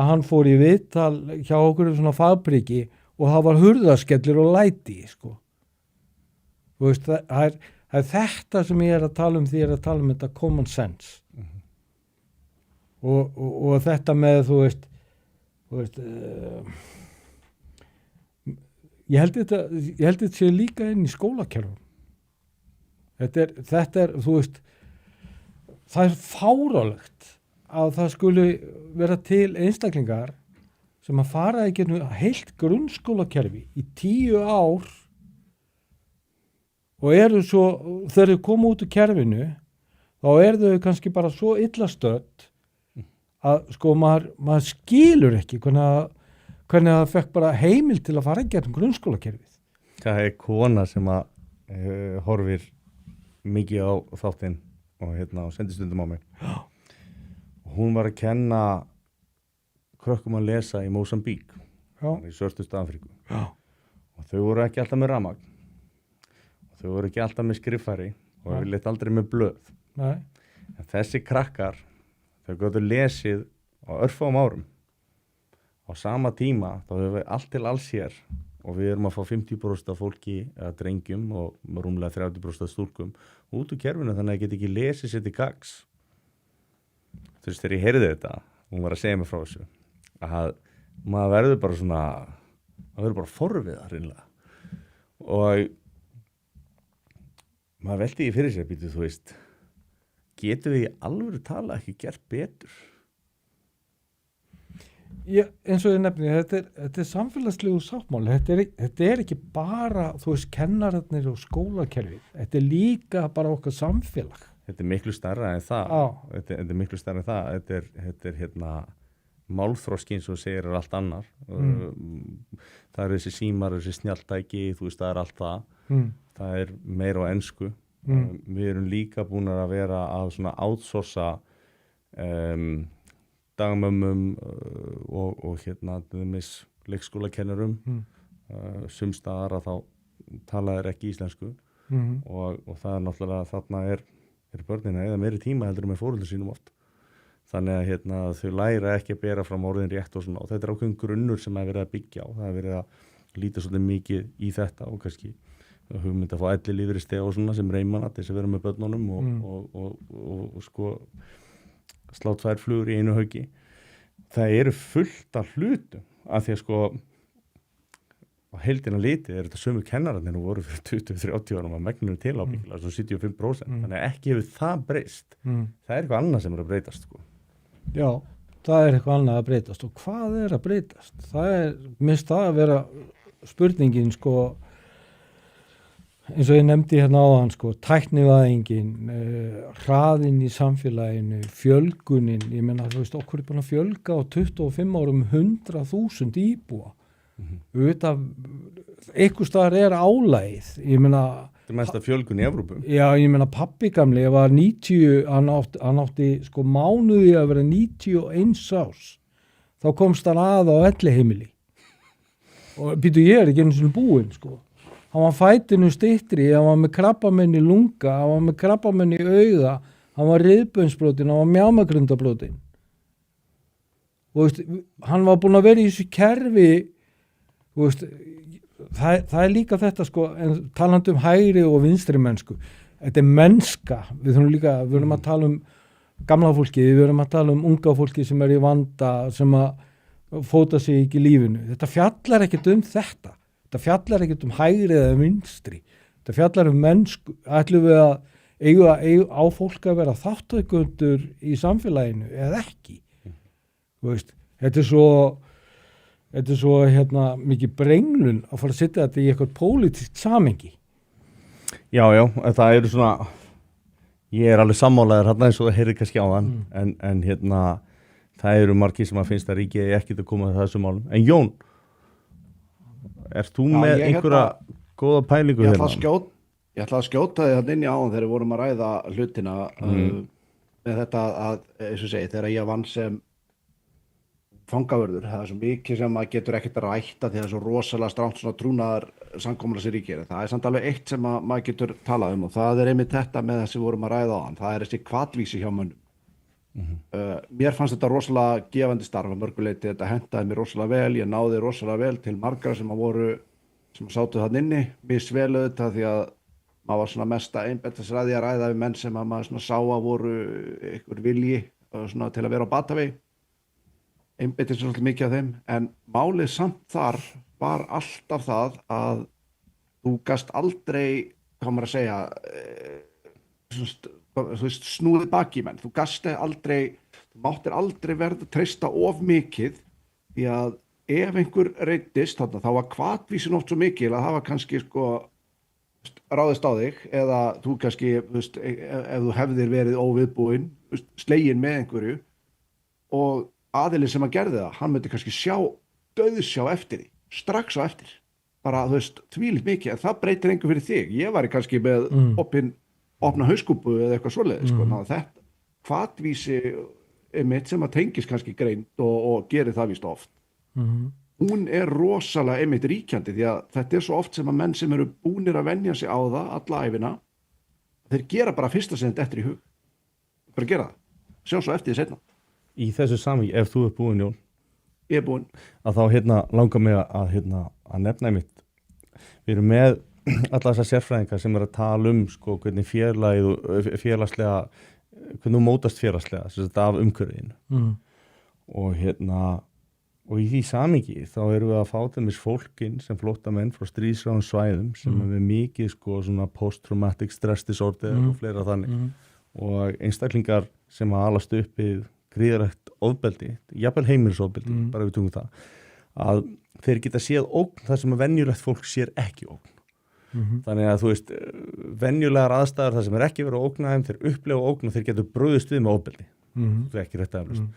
hann fór í viðtal hjá okkur svona fabriki og það var hurðaskellir og læti, sko. Þú veist, það þetta sem ég að tala því ég að tala þetta common sense. Og þetta með, þú veist, ég held þetta sé líka inn í skólakerfum. Þetta er, þú veist, það er fáránlegt að það skuli vera til einstaklingar sem að fara í gegnum heilt grunnskólakerfi í 10 ár og eru svo, þegar þau koma út úr kerfinu, þá eru þau kannski bara svo illa stödd að sko maður skilur ekki hvernig það fekk bara heimild til að fara í gegnum grunnskólakerfið. Það er kona sem að horfir mikið á þáttinn og sendi stundum á mig. Hún var að kenna krökkum að lesa í Mósambík, í Svörtustu Afríku. Og þau voru ekki alltaf með rafmagn. Og þau voru ekki alltaf með skriffæri og við leit aldrei með blöð. Nei. En þessi krakkar, þau gátu lesið á örfáum árum. Á sama tíma þá höfum við allt til alls hér og við erum að fá 50% af fólki eða drengjum og rúmlega 30% af stúlkum út úr kerfinu þannig að ég get ekki lesið sér til gagns. Þú veist, þegar ég heyrði þetta, hún var að segja mig frá þessu, að maður verður bara svona, maður verður bara forviða hreinlega. Og maður veldi í fyrir sér, býtu, þú veist, getum við í alvöru tala ekki gert betur? Já, eins og ég nefni, þetta er samfélagslegu sáttmáli, þetta er ekki bara, þú veist, kennararnir og skólakerfið, þetta er líka bara okkar samfélag. Þetta er miklu stærra en það, þetta er miklu stærra en það, þetta er málþroski eins og segir er allt annar, það eru þessi símar, þessi snjalltæki, þú veist, það er allt það, það er meira á ensku, við erum líka búin að vera að svona outsourca dagmömmum og leikskólakennurum sumstaðar að þá tala þeir ekki íslensku og það er náttúrulega þarna er börnina eða meiri tíma heldur með foreldrum sínum oft þannig að þau læra ekki að bera fram orðin rétt og svona og þetta er ákveðin grunnur sem er verið að byggja á það er verið að líta svolítið mikið í þetta og kannski hugmynd að fá ellilífeyrisþega og svona sem reymana til þess að vera með börnunum og sko slá 2 flugur í einu höggi. Það eru fullt af hlutum af því að sko á heildina litið er þetta sömu kennararnir og voru fyrir 20-30 árum að megninu til ábyggilega, svona 75%. Þannig að ekki hefur það breyst. Það er eitthvað annað sem er að breytast sko. Já, það er eitthvað annað að breytast og hvað er að breytast? Það er, minnst það að vera spurningin sko eins og ég nefndi hérna áðan sko, tæknivæðingin, hraðinn í samfélaginu, fjölgunin, ég meina þú veist okkur er búin að fjölga á 25 árum 100.000 íbúa. Auðvitað, einhvers staðar er álagið, ég meina þetta er mesta fjölgun í Evrópu. Já, ég meina pabbi gamli, ég var 90, hann átti sko mánuði að vera 91 árs, þá komst hann að á elliheimili og býtu ég ekki einu sinni búinn sko. Hann var fætinu styttri, hann var með krabbamenn í lunga, hann var með krabbamenn í auga, hann var riðbönsbrotin, hann var mjámagrundabrotin. Og veist, hann var búinn að vera í þessu kerfi, veist, það er líka þetta sko, en talandi hægri og vinstri mennsku. Þetta er mennska, við erum að tala gamla fólki, við erum að tala unga fólki sem er í vanda, sem að fóta sig ekki í lífinu. Þetta fjallar ekkert þetta. Þetta fjallar ekkert hægri eða vinstri. Þetta fjallar mennsku. Ætlum við að eiga á fólk að vera þátttökundur í samfélaginu eða ekki. Veist, þetta er svo mikið brenglun að fara að setja þetta í eitthvað pólitískt samhengi. Já, það eru svona, ég er alveg sammálaður hérna eins og það heyrði kannski á þann, en það eru margir sem að finnst að ríkið ekki að koma að þessum málum. En Jón, ert þú með einhverja góða pælingu hérna? Ég ætla að skjóta þig þarna inn í áðan þegar við vorum að ræða hlutina með þetta að, eins og segi, þegar ég vann sem fangavörður, það er svo mikið sem maður getur ekkert að rætta því það er svo rosalega strangt svona trúnaðar samkommulega sem ríkir. Það er samt alveg eitt sem maður getur talað og það er einmitt þetta með þessi vorum að ræða áðan, það er þessi hvatvísi hjá mönnum. Mér fannst þetta rosalega gefandi starf að mörguleiti, þetta hentaði mér rosalega vel, ég náði rosalega vel til margra sem sátu þarna inni, misveluð þetta því að maður var svona mest að einbeita sér að því að ræða við menn sem að maður svona sá að voru einhver vilji svona til að vera á batavegi, einbeita sér svolítið mikið af þeim, en málið samt þar var alltaf það að þú gast aldrei, hvað maður að segja, þú veist, snúðið baki í menn. Þú gast aldrei, þú máttir aldrei verða treysta of mikið, því að ef einhver reiddist þarna, þá var hvatvísin oft svo mikil að það var kannski sko ráðist á þig, eða þú kannski, þú veist, ef þú hefðir verið óviðbúinn, slegin með einhverju, og aðilinn sem að gerði það, hann myndi kannski dauðsjá eftir því, strax á eftir, bara, þú veist, þvílíkt mikið, en það breytir engu fyrir þig. Ég var kannski með opna hauskúpu eða eitthvað svoleiðis, sko, þannig að þetta hvatvísi einmitt sem að tengist kannski greind og gerir það víst oft. Hún rosalega einmitt ríkjandi, því að þetta svo oft sem að menn sem eru búnir að venja sig á það alla ævina, þeir gera bara fyrsta sem þetta eftir í hug, bara gera það, sjá svo eftir því seinna. Í þessu samhengi, ef þú búinn, Jón, ég búinn, að þá langar mig að nefna einmitt, við erum með alla þessar sérfræðingar sem að tala sko, hvernig félagslega, hvernig þú mótast félagslega, þetta af umhverfinu. Og í því samhengi þá erum við að fá þeimist fólkin sem flóttamenn frá stríðsráðum svæðum sem er með mikið sko, svona post-traumatic stress disorder og fleira þannig og einstaklingar sem að alast upp við gríðarlegt ofbeldi, jafnvel heimilisofbeldi, bara við tungum það, að þeir geta séð ógn þar sem að venjulegt fólk sér ekki ógn. Þannig að þú veist, venjulegar aðstæður þar sem er ekki verið að ógna þeim, þeir upplefa ógn og þeir getur brugðist við með ofbeldi. Það er ekki rétt að eflust.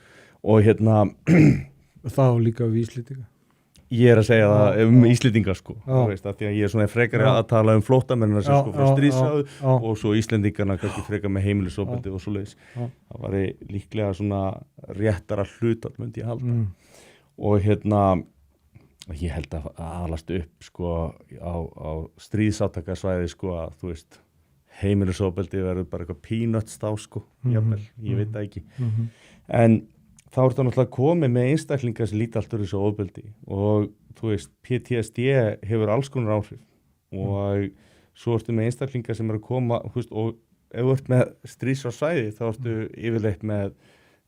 Og það líka við Íslendinga. Ég að segja það Íslendinga sko, veist, að því að ég svona frekar að tala flóttamennina sem sko frá stríðsáðu og svo Íslendingarna kannski frekar með heimilisofbeldi og svoleiðis. Það var líklega svona réttara hlutfall myndi ég halda. Og ég held að alast upp sko á stríðsátakasvæði sko að þú veist heimilisofbeldi verður bara eitthvað peanuts þá sko, jafnvel, ég veit það ekki. En þá er það náttúrulega komið með einstaklingar sem líti allt úr þessu ofbeldi og þú veist, PTSD hefur alls konar áhrif og svo ertu með einstaklingar sem eru að koma veist, og ef þú ert með stríðsársvæði þá ertu yfirleitt með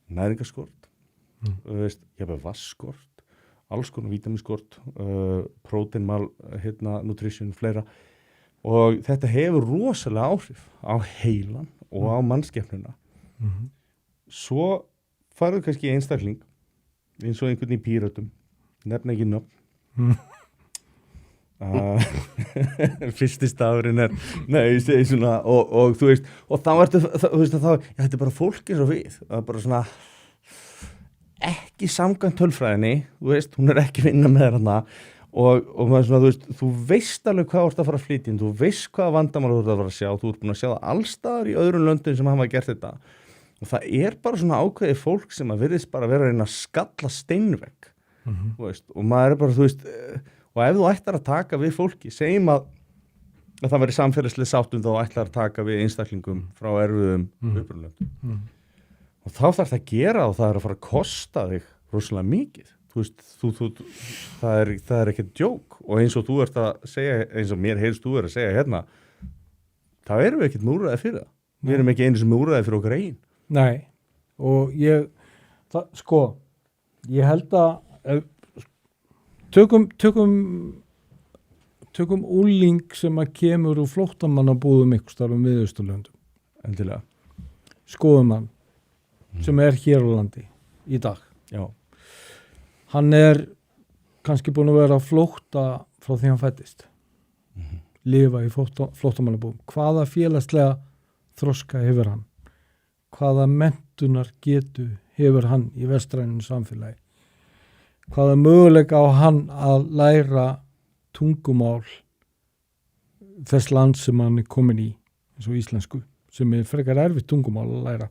næringarskort, veist, jafnvel vatnsskort, alls konar vítaminskort, próteinmal, nutrition, fleira og þetta hefur rosalega áhrif á heilan og á mannskepnuna. Svo farðu kannski einstakling eins og einhvern í Pírötum, nefna ekki nöfn. Fyrsti stafurinn ég segi svona og þú veist, og þá ertu þú veist að þetta bara fólk eins og við, það bara svona ekki samkvæmt tölfræðinni, þú veist, hún ekki vinna með þarna og maður svona, þú veist alveg hvað þú ert að fara að flytja inn, þú veist hvað vandamál þú ert að fara að sjá, þú ert búin að sjá það allstaðar í öðrum löndum sem hafa gert þetta. Og það bara svona ákveðið fólk sem að virðist bara vera að reyna að skalla steinvegg, þú veist, og maður bara, þú veist, og ef þú ætlar að taka við fólki, segjum að það veri samfélagslega sáttum þá ætlar að taka við einstaklingum frá erfiðum upprunalöndum. Og þá þarf það að gera og það að fara að kosta þig rosalega mikið, þú veist, það ekkert djók og eins og þú ert að segja, eins og mér heyrst þú að segja það erum við ekkert múrraði fyrir það, við erum ekki einu sem múrraði fyrir okkar eigin. Nei, og ég held að tökum úling sem að kemur úr flóttamannabúðum ykkur starfum við Austurlöndum. Endilega. Skoðum hann sem hér á landi í dag. Já. Hann kannski búin að vera að flótta frá því hann fæddist. Lifa í flóttamannabúðum. Hvaða félagslega þroska hefur hann? Hvaða menntunar getu hefur hann í vestrænum samfélagi? Hvaða möguleika á hann að læra tungumál þess land sem hann komin í, eins og íslensku, sem frekar erfitt tungumál að læra.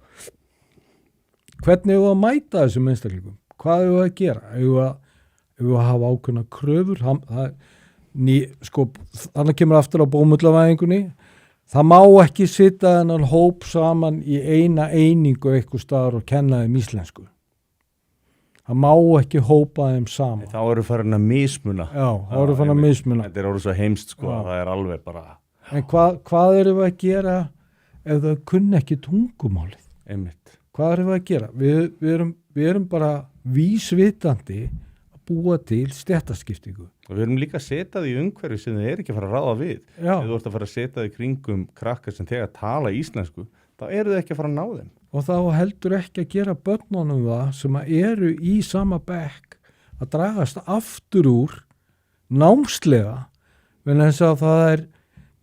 Hvernig hefur að mæta þessum einstaklingum? Hvað hefur að gera? Hefur að hafa ákveðna kröfur? Þannig kemur aftur á bómullavæðingunni. Það má ekki sitja þennan hóp saman í eina einingu eitthvað staðar og kenna þeim íslensku. Það má ekki hópa þeim saman. Þá eru farin að mismuna. Já, þá eru farin að mismuna. Þetta orðið svo heimst sko, það alveg bara... En hvað erum við að gera ef þau kunna ekki tungumálið? Einmitt. Hvað erum við að gera? Við erum bara vísvitandi að búa til stéttaskiptingu. Og við erum líka að setja því umhverfi sem þið ekki að fara að ráða við. Já. Ef þú ert að fara að setja því kringum krakkar sem þegar tala íslensku, þá eru þið ekki að fara að ná þeim. Og þá heldur ekki að gera börnunum það sem eru í sama bekk að dragast aftur úr námslega, en þess að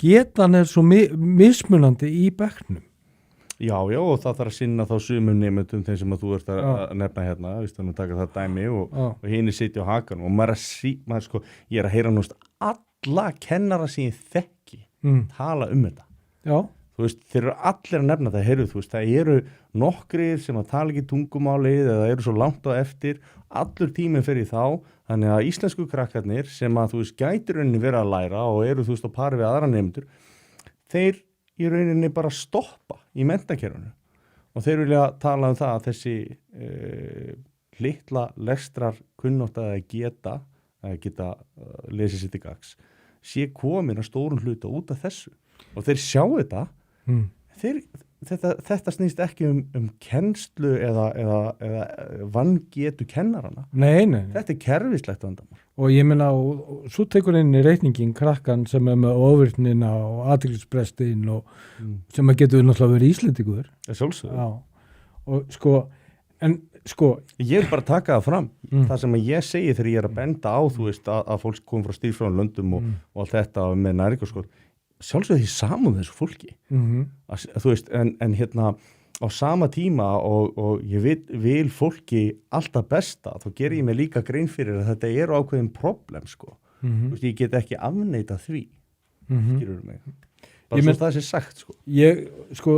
getan svo mismunandi í bekknum. Já, og það þarf að sinna þá sumum nemendum þeim sem að þú ert að nefna hérna, víst að taka það dæmi og hinni sitja á hakanum og ég er að heyra alla kennara sem ég þekki tala þetta. Já. Þú veist, þeir eru allir að nefna það, heyrðu, þú veist, það eru nokkrir sem að tala ekki tungumálið eða eru svo langt á eftir, allur tíminn fyrir þá, þannig að íslensku krakkarnir sem að þú veist gætir rauninni vera að læra og eru þú veist á pari við aðra nemendur, þeir í rauninni bara stoppa í menntakerfinu og þeir vilja tala það að þessi litla lestrar kunnótt að geta lesið sitt í gags sé komin að stórun hluta út af þessu og þeir sjá þetta þetta snýst ekki kennslu eða vangetu kennarana. Nei. Þetta kerfislegt vandamál. Og ég meina, og svo tekur inn í reikningin krakkan sem með ofvirknina og athyglisbrestin og sem að getur náttúrulega verið Íslendingur. Sjálfsögðu. Já. Og ég vil bara taka það fram. Það sem að ég segi þegar ég er að benda á, þú veist, að fólk kom frá stýrfráðum löndum og allt þetta með næringarskóla. Sjálfsögðu því saman þessu fólki þú veist, en hérna á sama tíma og ég vil fólki alltaf besta, þá ger ég mig líka grein fyrir að þetta eru ákveðin problem sko, þú veist, ég get ekki afneita því, skilurðu mig bara svo það sé sagt sko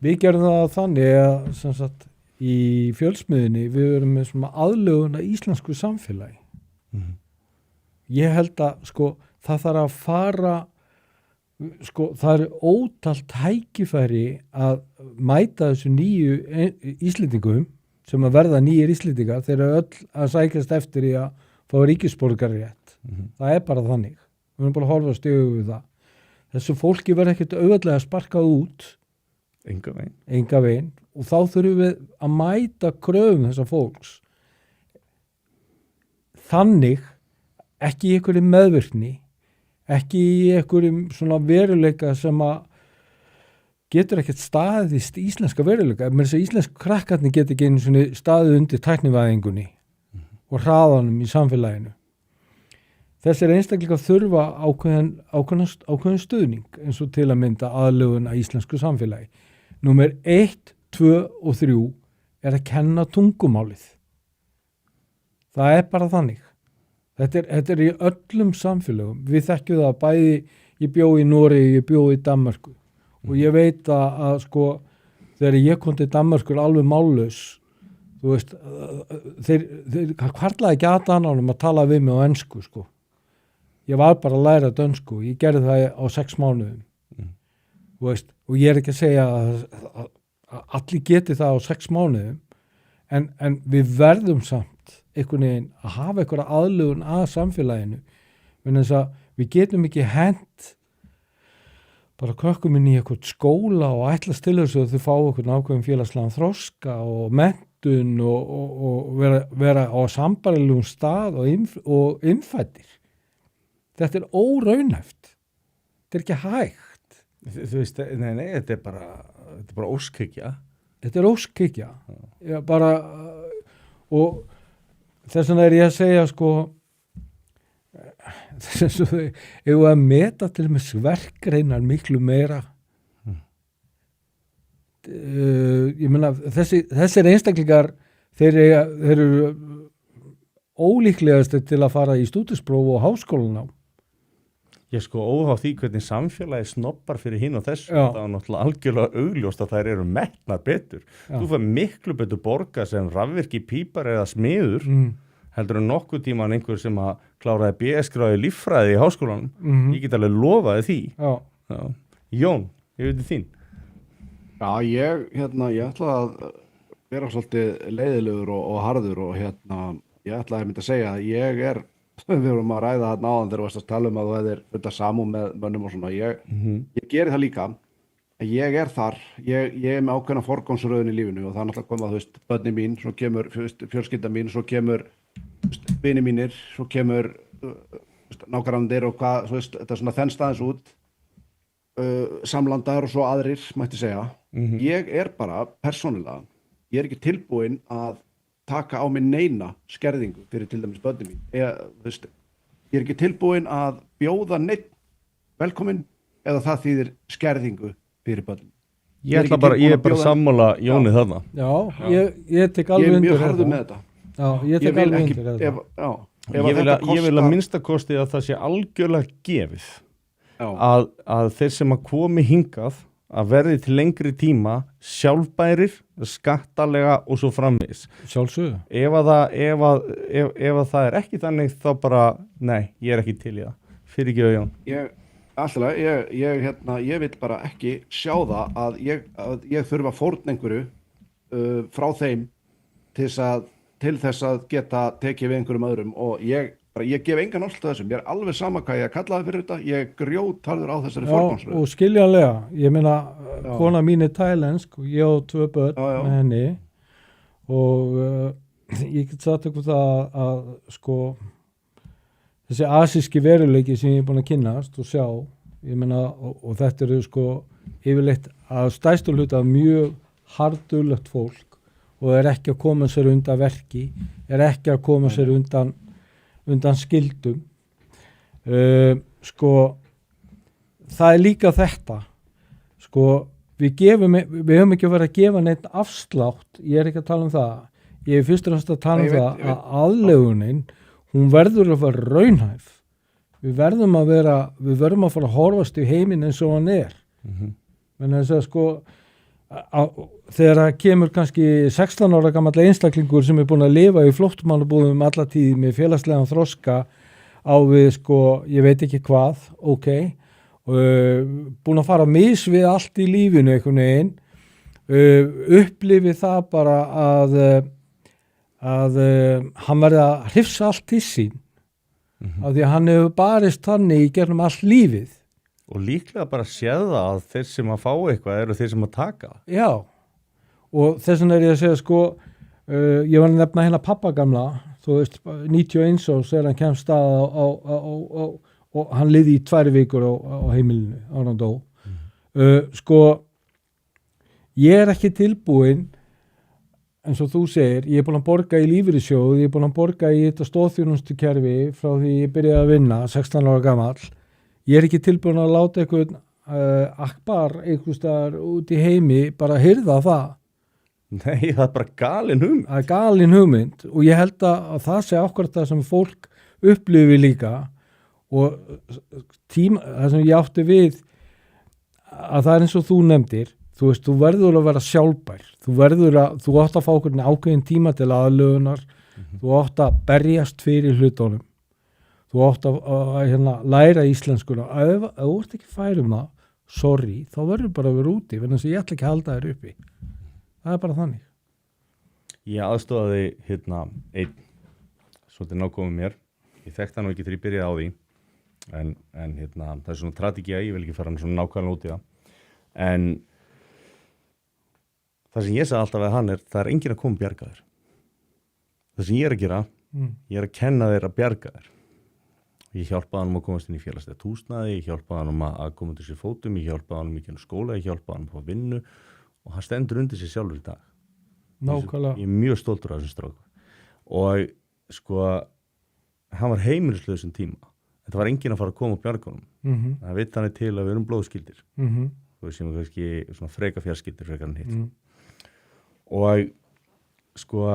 við gerum það þannig að sem sagt, í fjölsmiðinni við erum með svona aðlögun að íslensku samfélagi ég held að sko það þarf að fara það eru ótal tækifæri að mæta þessu nýju Íslendingum sem að verða nýjir Íslendingar þeir eru öll að sækjast eftir í að fá ríkisborgararétt það er bara þannig, við erum bara að horfa stöðu við það þessu fólki verður ekkert auðveldlega sparkað út enga veginn og þá þurfum við að mæta kröfum þessa fólks þannig ekki í einhverjum meðvirkni ekki í einhverjum svona veruleika sem að getur ekkert staðist íslenska veruleika ef mér þess að íslensku krakkarnir getur ekki einu svona staðið undir tæknivæðingunni og hraðanum í samfélaginu þessir einstaklega þurfa ákveðin stuðning eins og til að mynda aðlögun að íslensku samfélagi númer 1, 2 og 3 er að kenna tungumálið það er bara þannig Þetta er í öllum samfélögum. Við þekkjum það bæði, ég bjó í Noregi, ég bjó í Danmörku og ég veit að sko þegar ég kom til Danmörkur alveg mállaus, þú veist, þeir hvarlaði ekki að dananum að tala við mig á ensku sko. Ég var bara að læra dönsku, ég gerði það á 6 mánuðum, þú veist, og ég er ekki að segja að allir geti það á 6 mánuðum, en við verðum samt einhvern veginn að hafa einhverja aðlögun að samfélaginu en þess að við getum ekki hent bara krökkum inn í eitthvað skóla og ætlast til þessu að þau fá einhvern ákveðin félagslegan þroska og menntun og vera á sambærilegum stað og innfæddir þetta er óraunhæft þetta er ekki hægt þú veist, nei, þetta er bara óskhyggja bara og þess vegna er ég að segja sko þess að við að meta til og með sverkreinar miklu meira ég meina þessir einstaklingar þeir eru ólíklegast til að fara í stúdinspróf og háskólanám Ég sko óháð því hvernig samfélagi snobbar fyrir hinn og þessu það er náttúrulega algjörlega augljóst að þær eru metnar betur. Þú fær miklu betur borga sem rafvirki, pípar eða smiður heldur en nokkuð tíman einhver sem að kláraði BS-gráði líffræði í háskólanum. Ég get alveg lofaði því. Já. Jón, ég veit þín. Já, ég ætla að vera svolítið leiðilegur og harður og ég ætla að mynda að segja að ég er við vorum að ræða þarna áðan þegar þú varst að tala að þú hefðir fullt samúð með mönnum og svona ég geri það líka ég er þar, ég er með ákveðna forgangsröðun í lífinu og það er náttúrulega komað, börnin mín, svo kemur fjölskylda mín, svo kemur vini mínir, svo kemur nágrandir og hvað, þú veist, þetta svona þenst aðeins út, samlandar og svo aðrir, mætti segja. Ég bara, persónulega, ég ekki tilbúinn að taka á mig neina skerðingu fyrir til dæmis börnin mín. Þú veist, ég ekki tilbúinn að bjóða neitt velkominn eða það þýðir skerðingu fyrir börnin. Ég er bara sammála Jóni þarna. Já, ég tek alveg undir þetta. Ég er mjög harður með þetta. Já, ég tek alveg undir þetta. Ég vil að minnsta kosti að það sé algjörlega gefið að þeir sem að komi hingað að verði til lengri tíma sjálfbærir, skattalega og svo framvegis. Sjálfsögðu. Ef það er ekki þannig þá bara, nei, ég er ekki til í það. Fyrirgefðu Jón. Ég vil bara ekki sjá það að ég þurfa að fórna einhverju frá þeim til þess að geta tekið við einhverjum öðrum og ég gef engan alltaf þessum, ég er alveg sama hvað ég kallaði fyrir þetta, ég grjótarður á þessari forgangsröð. Og skiljanlega, ég meina kona mín er tælensk og ég á 2 börn með henni og ég get sagt ykkur það að sko þessi asíski veruleiki sem ég er búin að kynnast og sjá, ég meina og þetta eru sko yfirleitt að stærstum hluta mjög harðdulegt fólk og er ekki að koma sér undan verki, er ekki að koma sér undan skildum. Sko, það er líka þetta. Sko, við höfum ekki að vera að gefa neitt afslátt, ég er ekki að tala um það. Ég er fyrst og fremst að tala um það að aðlögunin, hún verður að vera raunhæf. Við verðum að fara að horfast í heiminn eins og hann er. Men þess að sko, þegar það kemur kannski 16 ára gamall einstaklingur sem er búin að lifa í flóttamannabúðum alla tíð með félagslegan þroska á við sko, ég veit ekki hvað, búin að fara mis við allt í lífinu einhvern veginn, upplifi það bara að hann verði að hrifsa allt til sín af því að hann hefur barist þannig í gegnum allt lífið. Og líklega bara séða að þeir sem að fá eitthvað eru þeir sem að taka. Já, og þess vegna er ég að segja sko, ég var að nefna hérna pappa gamla, þú veist, 91 árs þegar hann kemst að og hann liði í 2 vikur á heimilinu, á hann dó. Sko, ég er ekki tilbúinn, eins og þú segir, ég er búin að borga í lífeyrissjóð, ég er búin að borga í þetta stoðþjónustukerfi frá því ég byrjaði að vinna, 16 ára gamall. Ég er ekki tilbúin að láta einhvern akbar einhvers staðar út í heimi bara hyrða það. Nei, það er bara galin hugmynd. Það er galin hugmynd og ég held að það sé ákvæmt það sem fólk upplifi líka og það sem ég átti við að það er eins og þú nefndir, þú veist, þú verður að vera sjálfbær, þú átt að fá okkur ákveðin tíma til aðlögunar, þú átt að berjast fyrir hlutunum. Þú átt að læra íslenskuna. Ef þú ert ekki fær það, sorry, þá verður bara að vera úti, en þess að ég ætla ekki að halda þér uppi. Það er bara þannig. Ég aðstofaði einn, svolítið nákomið mér. Ég þekkti hann nú ekki þegar ég byrjaði á því, en það er svona strategía, ég vil ekki fara hann svona nákvæmlega út í það. En það sem ég sagði alltaf við hann það er enginn að koma að bjarga þér. Það sem ég er að gera, ég er að kenna þér að bjarga þér. Ég hjálpaði hann að komast inn í félagslegt húsnæði, ég hjálpaði hann að koma til sér fótum, ég hjálpaði hann í skóla, ég hjálpaði hann að fá vinnu og hann stendur undir sér sjálfur í dag. Nákvæmlega. Ég er mjög stoltur af þessum stráku. Og sko, hann var heimilislaus um tíma. Þetta var enginn að fara að koma á bjargunum. Það veit hann til að við erum blóðskyldir. Við séum kannski svona freka fjarskyldir frekar en hitt. Og sko,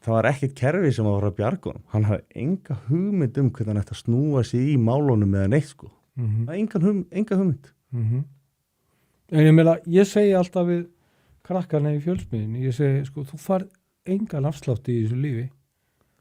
það var ekkert kerfi sem að fara að bjargunum. Hann hafði enga hugmynd hvernig hann ætti að snúa sig í málunum eða neitt sko. Það er enga hugmynd. En ég meina, ég segi alltaf við krakkarna í fjölsmiðinni, ég segi sko, þú far engan afslátt í þessu lífi.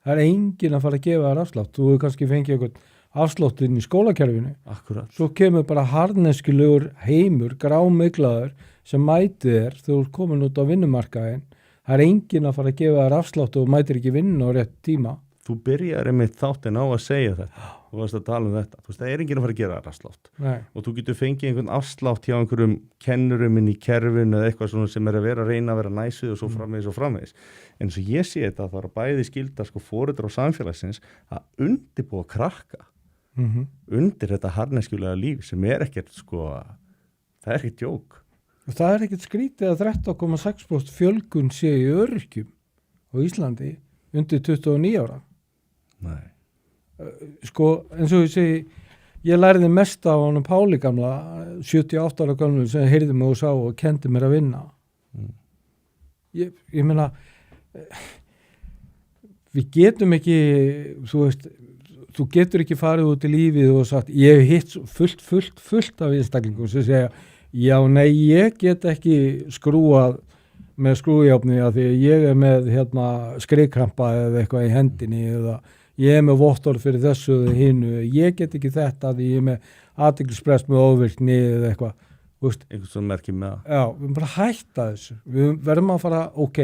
Það er enginn að fara að gefa þér afslátt. Þú hefur kannski fengið eitthvað afslátt inn í skólakerfinu. Akkurat. Svo kemur bara harðneskilegur heimur, grámyglaður sem mæti þér þegar þú ert komin út á vinnumarkaðinn. Það er enginn að fara að gefa þér afslátt og mætir ekki vinnu á rétt tíma. Þú byrjar einmitt þáttinn á að segja þetta. þú varst að tala þetta, þú veist, það enginn að fara að gera rastslátt. Nei. Og þú getur fengið einhvern afslátt hjá einhverjum kennurum inn í kerfinu eða eitthvað svona sem að reyna næsið og svo framvegis. En svo ég sé þetta að það bæði skylda sko foreldrar og samfélagsins að undirbúa krakka undir þetta harðneskjulega líf sem ekkert sko, það ekkert jók. Og það ekkert skrítið að 13,6% fjölgun sé í öryrkjum á Íslandi undir 29 ára. Nei. Sko, eins og ég segi, ég lærði mest af honum Páli gamla, 78 ára gamlu, sem heyrði mig og sá og kendi mér að vinna. Ég meina, við getum ekki, þú getur ekki farið út í lífið og sagt, ég hef hitt fullt af einstaklingum sem segja, já, nei, ég get ekki skrúað með skrújárni af því að ég er með skrikkrampa eða eitthvað í hendinni eða ég er með vottorð fyrir þessu eða hinu, ég get ekki þetta því ég er með athyglisbrest með ofvirkni eða eitthvað. Eitthvað sem merkir með það. Já, við erum bara að hætta þessu. Við verðum að fara, ok,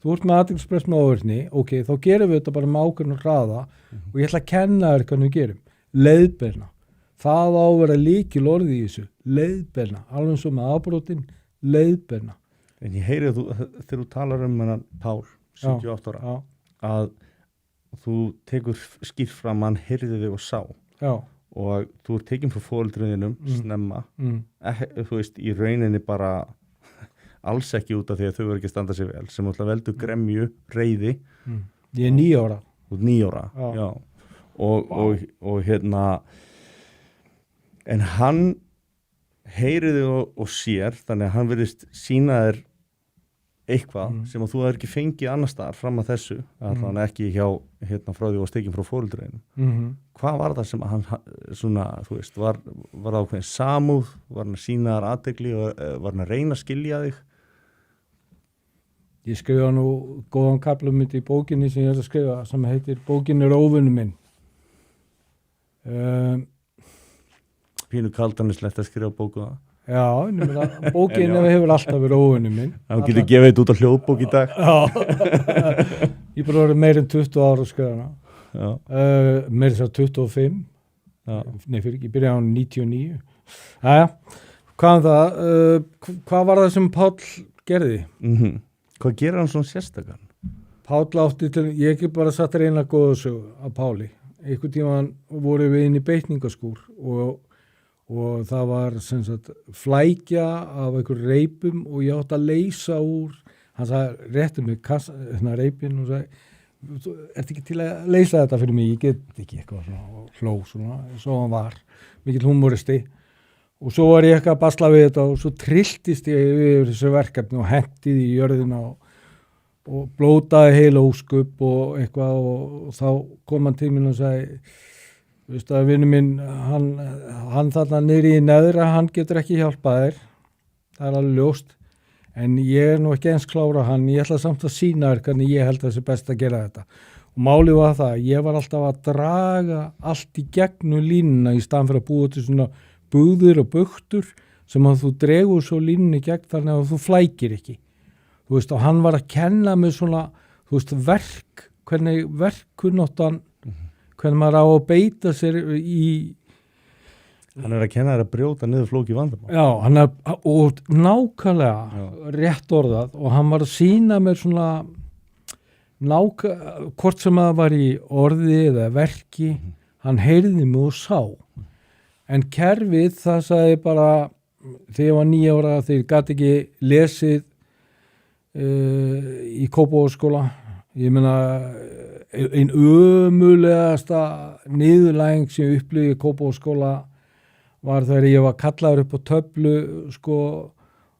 þú ert með athyglisbrest með ofvirkni, ok, þá gerum við þetta bara með ákveðnum hraða og ég ætla að kenna þér hvernig við gerum. Leiðbeina. Það á að vera lykilorð í þessu. Leiðbeina. Alveg svo með afbrotin, leiðbeina. En ég heyri þegar þú talar hennan Pál, 78 ára, að þú tekur skýrt fram hann heyrði þig og sá. Já. Og þú ert tekinn frá foreldrunum snemma, þú veist, í rauninni bara alls ekki út af því að þau verður ekki að standa sig vel, sem alltaf veldur gremju, reiði. Ég er 9 ára. Þú ert 9 ára, já. Og en hann heyriði og sér, þannig að hann virðist sýna þér eitthvað sem að þú hefur ekki fengið annar staðar fram að þessu, allan ekki hjá frá því og stekinn frá foreldrunum. Hvað var það sem hann svona, þú veist, var það ákveðin samúð, var hann að sýna þér athygli og var hann að reyna að skilja þig? Ég skrifa nú góðan kafla í bókinni sem ég er að skrifa, sem heitir Bókin er óvinur minn. Pínu kaldanistlegt að skrifa bóku það. Já, bókin hefur alltaf verið óvinur minn. Það getur gefið þetta út á hljóðbók í dag. Já, ég bara verið meir en 20 ára að skrifa hana. Meir þess að 25. Nei, ég byrjaði á 99. Hvað það? Hvað var það sem Páll gerði? Hvað gerir hann svona sérstakann? Páll átti ég ekki bara satt reyna góða sögu af Páli. Einhvern tímann voru við inn í beitningaskúr og það var sem sagt flækja af einhver reipum og ég átti að leysa úr, hann sagði réttu mig reipin og sagði, ertu ekki til að leysa þetta fyrir mig, ég get ekki eitthvað svona og hló svona, svo hann var mikill humoristi og svo var ég eitthvað að basla við þetta og svo trilltist ég yfir þessu verkefni og hentið í jörðina og blótaði heila óskup og eitthvað og þá kom hann til mín og sagði, þú veist að vinur minn, hann þarna niðri í neðra, hann getur ekki hjálpað þér, það er alveg ljóst, en ég er nú ekki eins klára hann, ég ætla samt að sýna þér hvernig ég held að það sé best að gera þetta. Og málið var það, ég var alltaf að draga allt í gegnum línuna í staðan fyrir að búa til svona bugður og bugtur sem að þú dregur svo línunni gegn þannig að þú flækir ekki. Þú veist, og hann var að kenna með svona, þú veist, hvernig verkkunnáttan hvernig maður á að beita sér í... Hann er að kenna þér að brjóta niður flókið vandamál. Já, hann er, og nákvæmlega rétt orðað og hann var að sýna mér svona hvort sem það var í orði eða verki, hann heyrði mig og sá. En kerfið, það sagði bara, þegar ég var 9 ára, þegar ég gat ekki lesið í Kópavogsskóla, ég meina ein ömulegasta niðurlæging sem ég upplifði í Kópavogsskóla var þegar ég var kallaður upp á töflu sko,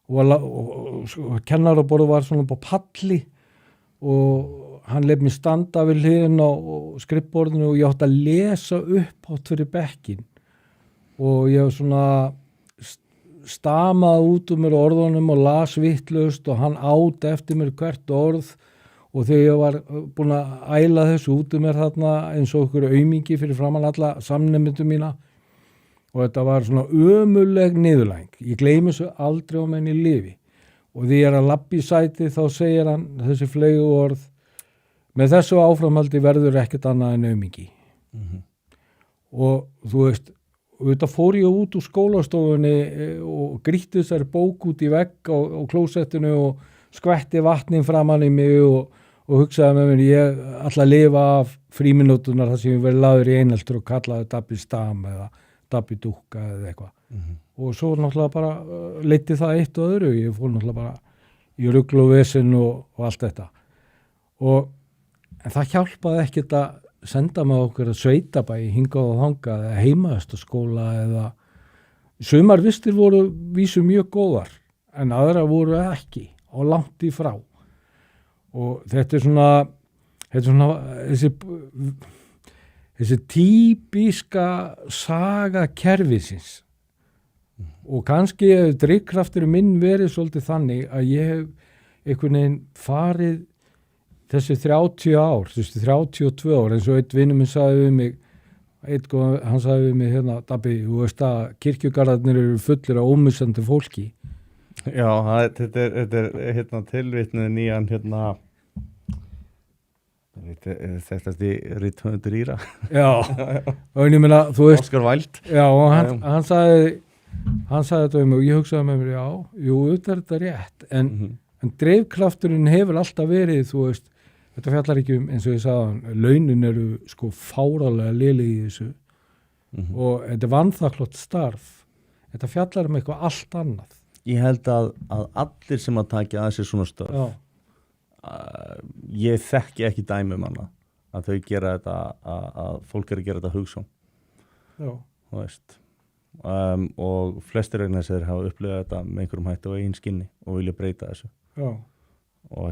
og kennaraborðu var svona upp á palli og hann lét mig standa við hliðin á skrifborðinu og ég átti að lesa upp átt fyrir bekkin og ég var svona stamaði út mér orðunum og las vitlaust og hann át eftir mér hvert orð og þegar ég var búin að æla þessu út mér þarna eins og okkur aumingi fyrir framan alla samnemyndu mína og þetta var svona ömuleg niðurlæging. Ég gleymi þessu aldrei á menn í lífi og því ég er að labba í sæti þá segir hann þessi fleygu orð með þessu áframhaldi verður ekkert annað en aumingi. og þú veist, þetta fór ég út úr skólastofunni og grýtti þessari bók út í vegg á klósettinu og skvetti vatnin framan í mig og hugsaði með mér, ég ætla að lifa af fríminútunar þar sem ég verið laður í eineltur og kallaði Dabbi Stam eða Dabbi Dúkka eða eitthvað. Og svo náttúrulega bara leiddi það eitt og öðru, ég fór náttúrulega bara í rugl og vesen og allt þetta. En það hjálpaði ekkert að senda mig okkur að sveitabæ hingað og þangað eða heimaðastaskóla eða sumar vistir voru vísu mjög góðar en aðra voru ekki og langt í frá og þetta er svona þessi típiska saga kerfisins og kannski hefur drifkraftur minn verið svolítið þannig að ég hef einhvern veginn farið þessi 30 ár, þessi 32 ár, eins og einn vinur minn sagði við mig, hann sagði við mig hérna, Dabbi, þú veist að kirkjugarðarnir eru fullir af ómissandi fólki. Já, þetta er hérna tilvitnuð nýjan hérna, þetta er rithöfundur Íra. Já, og ég meina, þú veist. Óskar Væld. Já, og hann sagði þetta við mig og ég hugsaði með mér, já, jú, þetta er þetta rétt, en drifkrafturinn hefur alltaf verið, þú veist, þetta fjallar ekki eins og ég sagði, launin eru sko fáralega léleg í þessu og þetta er vanþakklátt starf. Þetta fjallar eitthvað allt annað. Ég held að allir sem að taka að sér svona störf, ég þekki ekki dæmi hana, að þau gera þetta, að fólk er að gera þetta hugsjón. Já. Þú veist. Og flestir vegna þess að þeir hafa upplifað þetta með einhverjum hætti á eigin skinni og vilja breyta þessu. Já. Og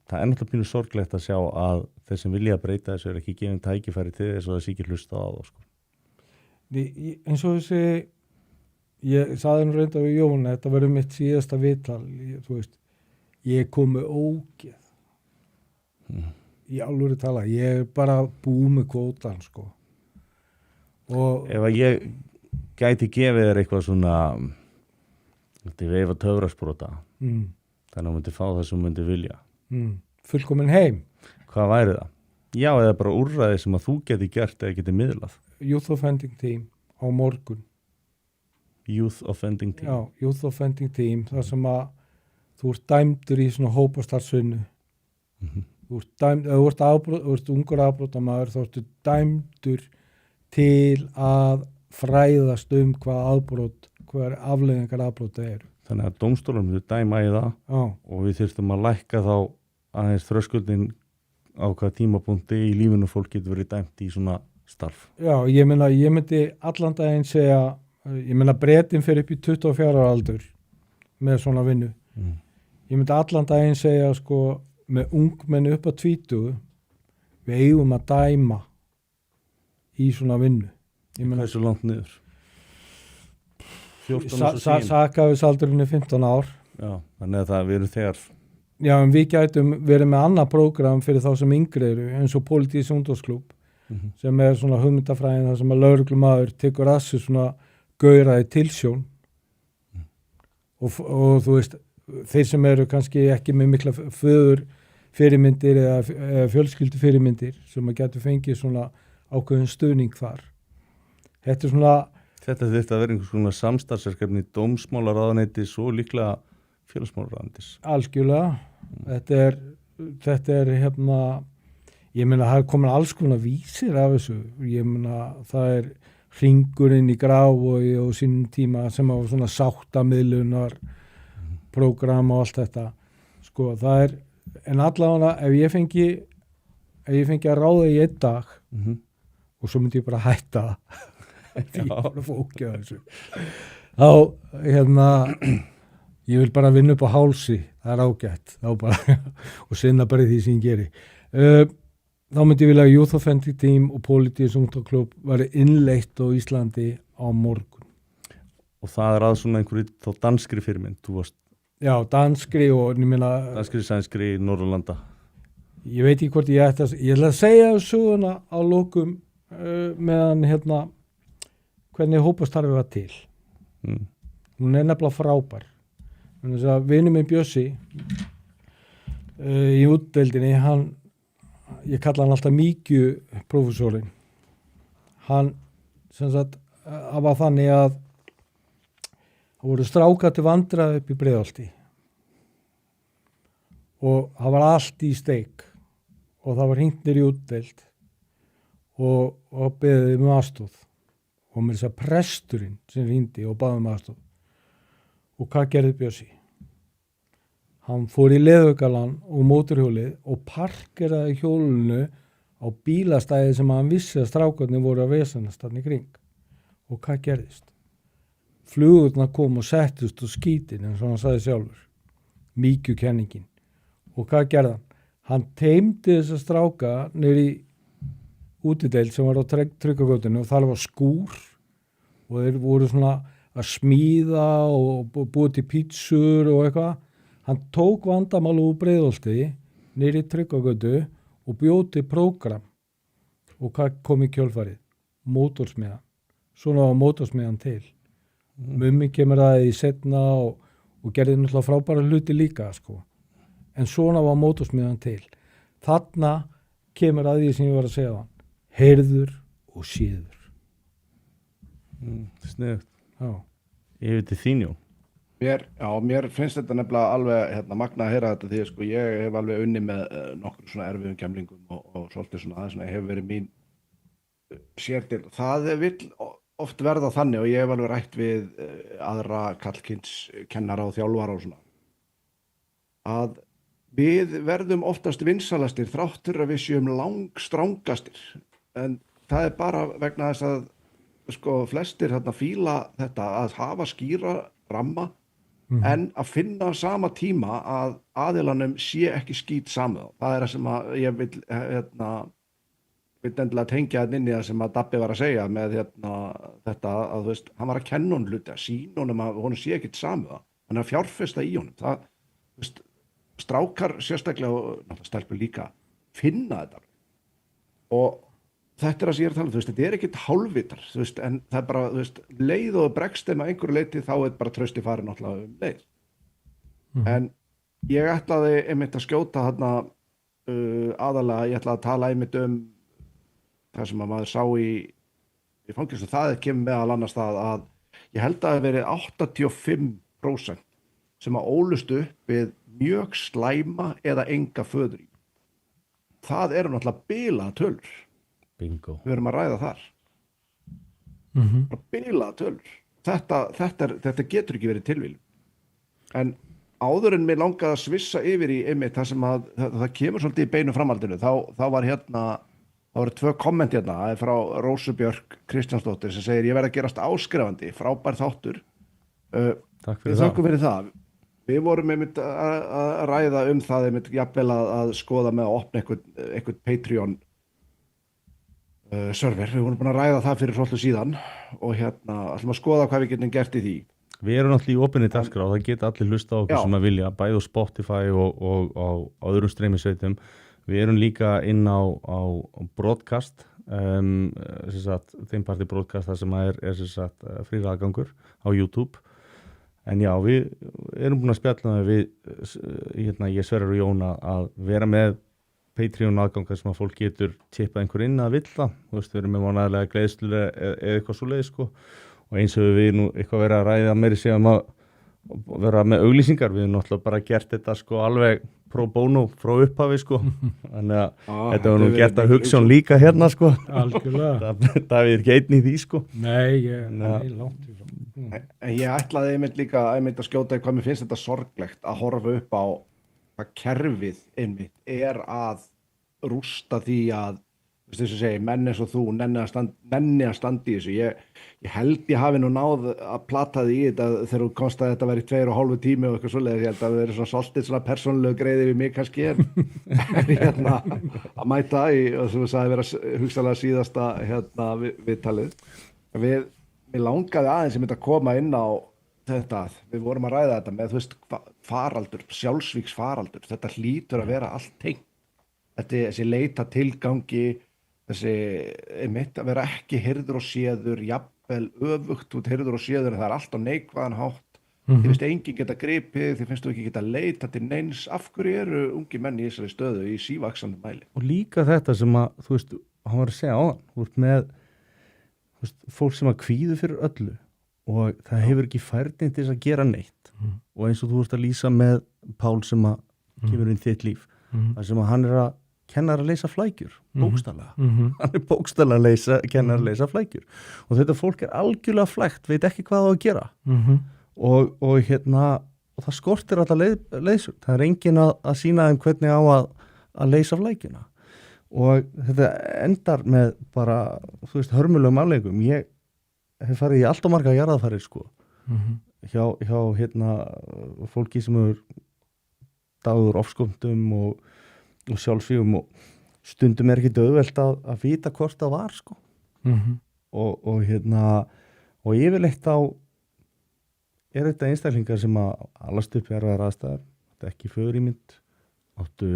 það er náttúrulega pínu sorglegt að sjá að þeir sem vilja breyta þessu er ekki gefin tækifæri til þess og það sé ekki hlusta á það. Sko. Eins og þessi, ég sagði nú reynda við Jón, þetta verður mitt síðasta viðtal, þú veist, ég kom með ógeð. Í alvöru tala, ég er bara búið með kvótan, sko. Og ef að ég gæti gefið þér eitthvað svona, þetta veifa töfrasprota, þannig að þú myndi fá það sem þú myndi vilja. Fullkomin heim. Hvað væri það? Já, eða bara úrræði sem að þú geti gert eða geti miðlað. Youth Offending Team á morgun. Youth Offending Team? Já, Youth Offending Team, þar sem að þú ert dæmdur í svona hópastarfsvinnu. Þú ert ungur afbrotamaður, þá ertu dæmdur til að fræðast hvað afleiðingar afbrota eru. Þannig að dómstólum þau dæma í það og við þurftum að lækka þá aðeins þröskuldin á hvaða tímapunkti í lífinu fólk getur verið dæmt í svona starf. Já, ég myndi allan daginn segja, Bretinn fer upp í 24 ára aldur með svona vinnu. Ég myndi allan daginn segja, sko, með ungmenni upp að 20, við eigum að dæma í svona vinnu. Hversu langt niður? 14 og svo 10. Sakafisaldurinn er 15 ár. Já, þannig að það verður þegar. Já, en við gætum verið með annað prógram fyrir þá sem yngri eru, eins og Pólitískt ungdómsklúbb, sem er svona hugmyndafræðin þar sem að lögreglumaður tekur að sér svona gauraði tilsjón. Og þú veist, þeir sem eru kannski ekki með mikla föður fyrirmyndir eða fjölskyldu fyrirmyndir sem að gætu fengið svona ákveðin stuðning þar. Þetta þurfti að vera einhvers konar samstarfsverkefni dómsmálaráðuneytis og líklega félagsmálaráðuneytis. Algjörlega. Þetta er hérna, ég meina það er komin alls konar vísir af þessu. Ég meina það er hringurinn í Grafarvogi og sínum tíma sem á svona sáttamiðlunar prógram og allt þetta. Sko það er, en allavega ef ég fengi að ráða í einn dag og svo myndi ég bara hætta það. Ég bara fókja þessu. Þá, ég vil bara vinna upp á hálsi, það er ágætt, þá bara, og sinna bara því sem ég geri. Þá myndi ég vilja að Youth Offending Team og Pólitískt ungdómsklúbb væri innleitt á Íslandi á morgun. Og það er að svona einhverju þá danskri fyrirmynd, þú varst? Já, danskri og, danskri, sænskri, Norðurlanda. Ég veit ekki hvort ég ætla að segja söguna á lokum meðan hvernig hópastarfið var til. Hún er nefnilega frábær. Þannig að vinur minn Bjössi í útdeildinni, ég kalla hann alltaf Míkju prófessorinn. hann sem sagt, það var þannig að það voru strákar til vandræði upp í Breiðholti og það var allt í steik og það var hringt niður í útdeild og beðið um aðstoð og með þess að presturinn sem hringdi og baði um aðstoð og hvað gerði Bjössi? Hann fór í leðugalan og mótorhjólið og parkeraði hjólinu á bílastæði sem hann vissi að strákarnir voru að vesenast þarna í kring. Og hvað gerðist? Flugurnar kom og settust og skítin eins og hann sagði sjálfur. Mýkjukenningin. Og hvað gerði hann? Hann teymdi þessa stráka niður í útideild sem var á Tryggvagötunni og þar var skúr og þeir voru svona að smíða og búið til pítsur og eitthvað. Hann tók vandamál úr Breiðholti niður í Tryggvagötu og bjóti prógram og hvað kom í kjölfarið? Mótorsmiðan. Svona var mótorsmiðan til. Mummi kemur að því setna og gerði náttúrulega frábæra hluti líka, sko. En svona var mótorsmiðan til. Þarna kemur að því sem ég var að segja á hann. Heyrður og síður. Sniðugt. Já. Ég veit þín, Jón. Mér finnst þetta nefnilega alveg magna að heyra þetta því sko, ég hef alveg unni með nokkur svona erfiðum kemlingum og svolítið svona aðeins svona hefur verið mín sértil. Það vill oft verða þannig og ég hef alveg rætt við aðra kallkyns kennara og þjálfara og svona að við verðum oftast vinsalastir þráttur að við séum langstrangastir en það er bara vegna þess að sko flestir hérna fíla þetta að hafa skýra ramma en að finna sama tíma að aðilanum sé ekki skít samið. Það er það sem að ég vil endilega tengja þetta inn í það sem að Dabbi var að segja með þetta að þú veist, hann var að kenna honum hluti, að sýna honum að honum sé ekkit samið. Hann er að fjárfesta í honum. Það, þú veist, strákar sérstaklega og náttúrulega stelpur líka finna þetta. Og þetta er að ég er að tala, þú veist, þetta er ekkit hálfvitar, þú veist, en það er bara, þú veist, leið og bregst þeim að einhverju leyti þá er bara trausti farið náttúrulega leið. En ég ætlaði einmitt að skjóta þarna aðalega, ég ætlaði að tala einmitt það sem að maður sá í fangelsinu, það kemur meðal annars það að ég held að það hafi verið 85% sem að ólustu upp við mjög slæma eða enga föður í. Það eru náttúrulega bilaða tölur. Bingo. Við erum að ræða þar. Bara bilaða tölur. Þetta getur ekki verið tilviljun. En áður en mig langaði að svissa yfir í einmitt það sem að það kemur svolítið í beinu framhaldinu. Þá var það voru 2 komment hérna, það er frá Rósu Björk Kristjánsdóttir sem segir ég verð að gerast áskrifandi, frábær þáttur. Takk fyrir það. Þakka fyrir það. Við vorum einmitt að ræða það einmitt jafnvel að skoða með að opna einhvern Patreon server. Við vorum búin að ræða það fyrir svolítið síðan og ætlum að skoða hvað við getum gert í því. Við erum náttúrulega í opinni dagskrá og það geta allir hlusta á okkur sem að vilja, bæði á Spotify og á öðrum streymisveitum. Við erum líka inn á broadcast, þeim parti broadcast þar sem er fríra aðgangur á YouTube. En já, við erum búin að spjalla við, ég Sverrir og Jón að vera með Patreon aðgangar sem að fólk getur tippað einhver inn að vill það. Þú veist, við erum með mánaðarlega greiðslur eða eitthvað svo leið, sko. Og eins og við nú eitthvað verið að ræða meiri sem að vera með auglýsingar. Við erum náttúrulega bara gert þetta sko alveg pro bono frá upphafi, sko. Þannig að þetta var nú gert að hugsa líka hérna, sko. Algjörlega. Það er ekki einn í því, sko. Nei, ég er langt í frá. En ég ætlaði einmitt líka að skjóta hvað mér finnst þetta sorglegt að horfa upp á hvað kerfið einmitt er að rústa því að þess að segja, menn eins og þú nenni að standa í þessu. Ég held ég hafi nú náð að plata því í þetta þegar þú komst að þetta væri 2,5 tími og eitthvað svoleiðis. Ég held að það verið svona svolítið svona persónulegu greiði við mig kannski að mæta í og sem þú sagði vera hugsanlega síðasta viðtalið. Við langaði aðeins sem þetta koma inn á þetta, við vorum að ræða þetta með, þú veist, faraldur, sjálfsvíksfaraldur, þetta hlýtur að vera allt tengt. Þessi leita tilgangi, þessi einmitt að vera ekki hirður og séður, jafnvel öfugt út hirður og séður, en það er alltaf neikvæðan hátt. Þið finnst enginn geta gripið, þið finnst þú ekki geta leita til neins. Af hverju eru ungi menn í þessari stöðu í sívaxandi mæli? Og líka þetta sem að, þú veist, hann var að segja á hann, þú veist með fólk sem að kvíðu fyrir öllu og það hefur ekki færni til þess að gera neitt og eins og þú ert að lýsa með Pál sem að kemur inn þitt líf þar sem að hann að kennar að leysa flækjur bókstaflega, hann bókstaflega kennar að leysa flækjur og þetta fólk algjörlega flækt, veit ekki hvað það á að gera og það skortir alltaf leysur, það engin að sína þeim hvernig á að leysa flækjuna og þetta endar með bara, þú veist, hörmulegum afleiðingum. Ég hef farið í allt og marga jarðarfarir hjá fólki sem hefur dáður ofskömmtum og sjálfsvígum og stundum ekki auðvelt að vita hvort það var og yfirleitt þá þetta einstaklingar sem að alast upp í erfiðar aðstæður, þetta ekki föðurímynd, áttu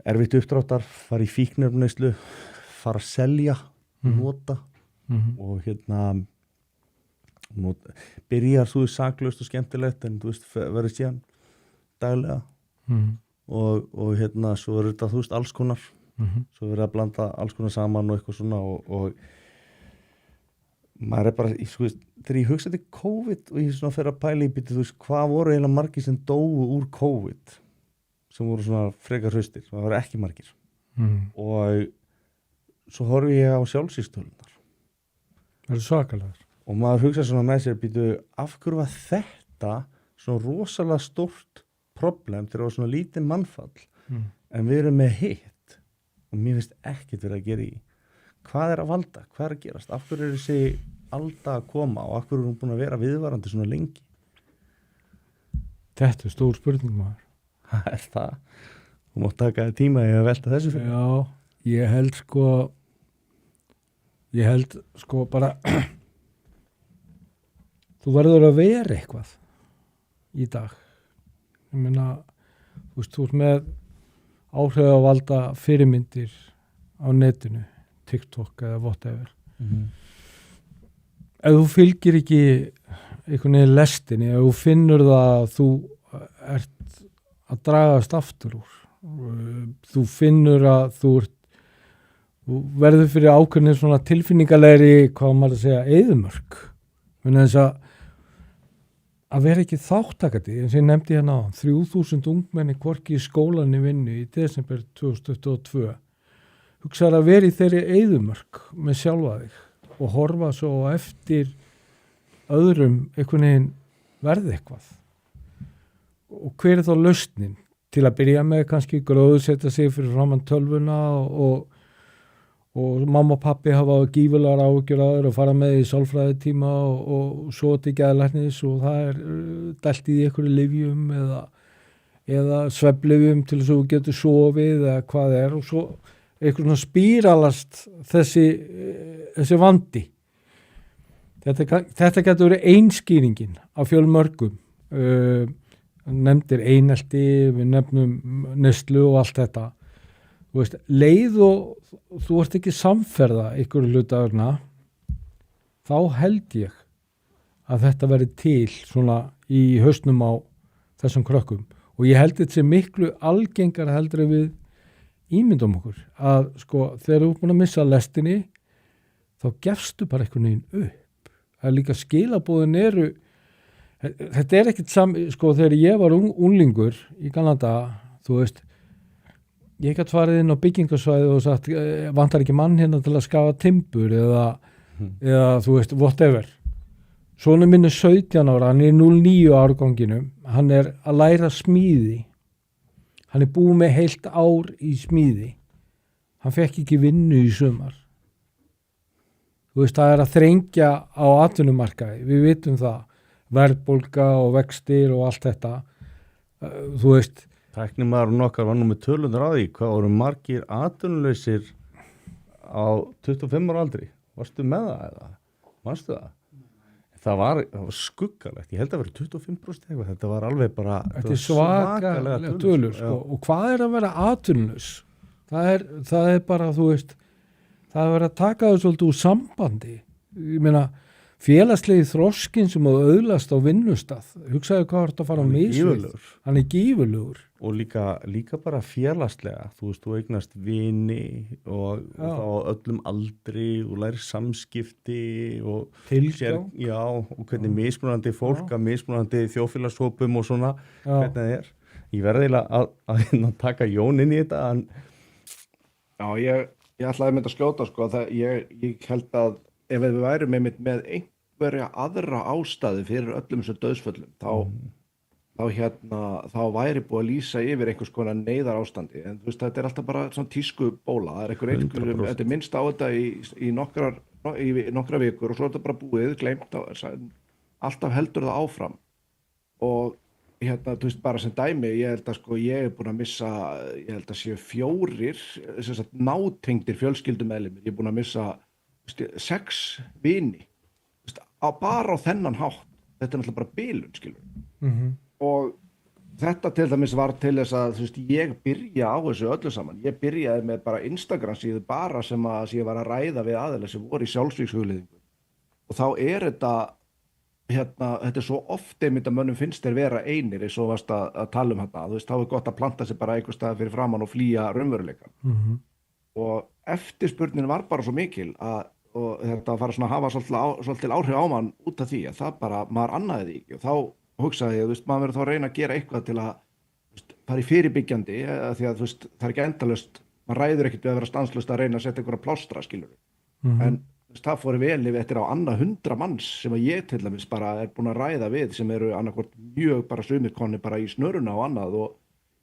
erfitt uppdráttar, fara í fíkniefnaneyslu, fara að selja, nota og byrjar þú saklaust og skemmtilegt en þú veist, verður síðan daglega og svo er þetta, þú veist, alls konar svo verður að blanda alls konar saman og eitthvað svona og maður bara, þegar ég hugsa til COVID og ég svona fer að pæla í býti, þú veist, hvað voru eiginlega margir sem dóu úr COVID sem voru svona frekar hraustir, það voru ekki margir og svo horfi ég á sjálfsvígstölunar það er svakalegar og maður hugsa svona með sér býtu, af hverju var þetta svona rosalega stórt problem þegar það var svona lítið mannfall en við erum með hitt og mér finnst ekkert verið að gera í hvað er að valda, hvað er að gerast af hverju er þessi alda að koma og af hverju er hún búin að vera viðvarandi svona lengi. Þetta er stór spurning maður. Það er það, þú mátt taka þér tíma í að velta þessu fyrir. Já, ég held bara þú verður að vera eitthvað í dag. Ég meina, þú veist, þú ert með áhrifavalda fyrirmyndir á netinu, TikTok eða whatever. Ef þú fylgir ekki einhvern veginn lestinni, ef þú finnur það að þú ert að dragast aftur úr, þú finnur að þú verður fyrir ákveðin svona tilfinningalegri, hvað maður að segja, eyðimörk. Þannig að vera ekki þáttakandi, eins og ég nefndi hérna á 3000 ungmenni hvorki í skólanni vinnu í desember 2022. Hugsaðu að vera í þeirri eyðimörk með sjálfa þig og horfa svo eftir öðrum einhvern veginn verði eitthvað. Og hver er þá lausnin? Til að byrja með kannski gróðsetja sig fyrir framan tölvuna og mamma og pappi hafa gífurlegar áhyggjur á þér og fara með í sálfræðitíma og svo til geðlæknis og það er dælt í einhverju lyfjum eða svefnlyfjum til þess að þú getur sofið eða hvað er og svo einhvern svona spíralast þessi vandi. Þetta getur verið einskýringin af fjölmörgum. Nefndir einelti, við nefnum neyslu og allt þetta. Þú veist, leið og þú ert ekki samferða einhverju hlutaðurna, þá held ég að þetta verið til svona í hausnum á þessum krökkum. Og ég held þetta sé miklu algengar heldur við ímyndum okkur. Að þegar þú ert búin að missa lestinni, þá gefstu bara einhvern veginn upp. Það er líka skilabóðin eru, þetta er ekkert þegar ég var unglingur í Kanada, þú veist, ég gæti farið inn á byggingarsvæði og sagt, vantar ekki mann hérna til að skafa timbur eða þú veist, whatever. Sonur minn er 17 ára, hann er 09 árganginum, hann er að læra smíði. Hann er búið með heilt ár í smíði. Hann fekk ekki vinnu í sumar. Þú veist, það er að þrengja á atvinnumarkaði, við vitum það. Verðbólga og vextir og allt þetta. Þú veist, Tæknimaðurinn okkar var nú með tölundur á því hvað voru margir atvinnulausir á 25 ára aldri. Varstu með það eða? Manstu það? Það var skuggalegt. Ég held að vera 25% eitthvað. Þetta var alveg bara svakalega tölur. Og hvað er að vera atvinnulaus? Það er bara, þú veist, það er að vera að taka þau svolítið úr sambandi. Ég meina, félagslegi þroskin sem að auðlast á vinnustað, hugsaðu hvað þetta að fara á misvið, hann gífurlegur og líka bara félagslega, þú veist, þú eignast vini og þá á öllum aldri og lærir samskipti og tilgang og hvernig mismunandi fólk að mismunandi þjóðfélagshópum og svona hvernig það er. Ég verði að taka Jón inn í þetta. Já, ég ætlaði að mynda að skjóta sko, ég held að ef við værum með einhverja aðra ástæðu fyrir öllum þessum dauðsföllum, þá væri búið að lýsa yfir einhvers konar neyðar ástandi, en þú veist, þetta er alltaf bara svona tísku bóla, það er þetta er minnst á þetta í nokkra vikur og svo er þetta bara búið, gleymt, alltaf heldur það áfram og þú veist, bara sem dæmi, ég held að sko, ég er búin að missa, ég held að séu 4 nátengdir fjölskyldumeðlimir, ég er búin að missa 6 vini, bara á þennan hátt, þetta er náttúrulega bara bilun, skilur. Og þetta til dæmis var til þess að, þú veist, ég byrja á þessu öllu saman, ég byrjaði með bara Instagram síðu bara sem ég var að ræða við aðeins sem voru í sjálfsvíkshugleiðingu og þá er þetta er svo oft einmitt að mönnum finnst þeir vera einir eins og varst að tala um þetta, þú veist, þá er gott að planta sig bara einhvers staðar fyrir framann og flýja raunveruleikann. Og eftirspurnin var bara svo mikil og þetta var svona að hafa svolítið áhrif á mann út af því að það bara, maður annaði því ekki og þá hugsaði ég, þú veist, maður verður þá að reyna að gera eitthvað til að, þú veist, fara í fyrirbyggjandi því að, þú veist, það er ekki endalaust, maður ræður ekkert við að vera stanslaust að reyna að setja einhverja plástra, skilur en það fór vel yfir eftir á annað 100 manns sem að ég til dæmis bara er búin að ræða við sem eru annarkvort mjög bara sumir konni bara í snöruna og annað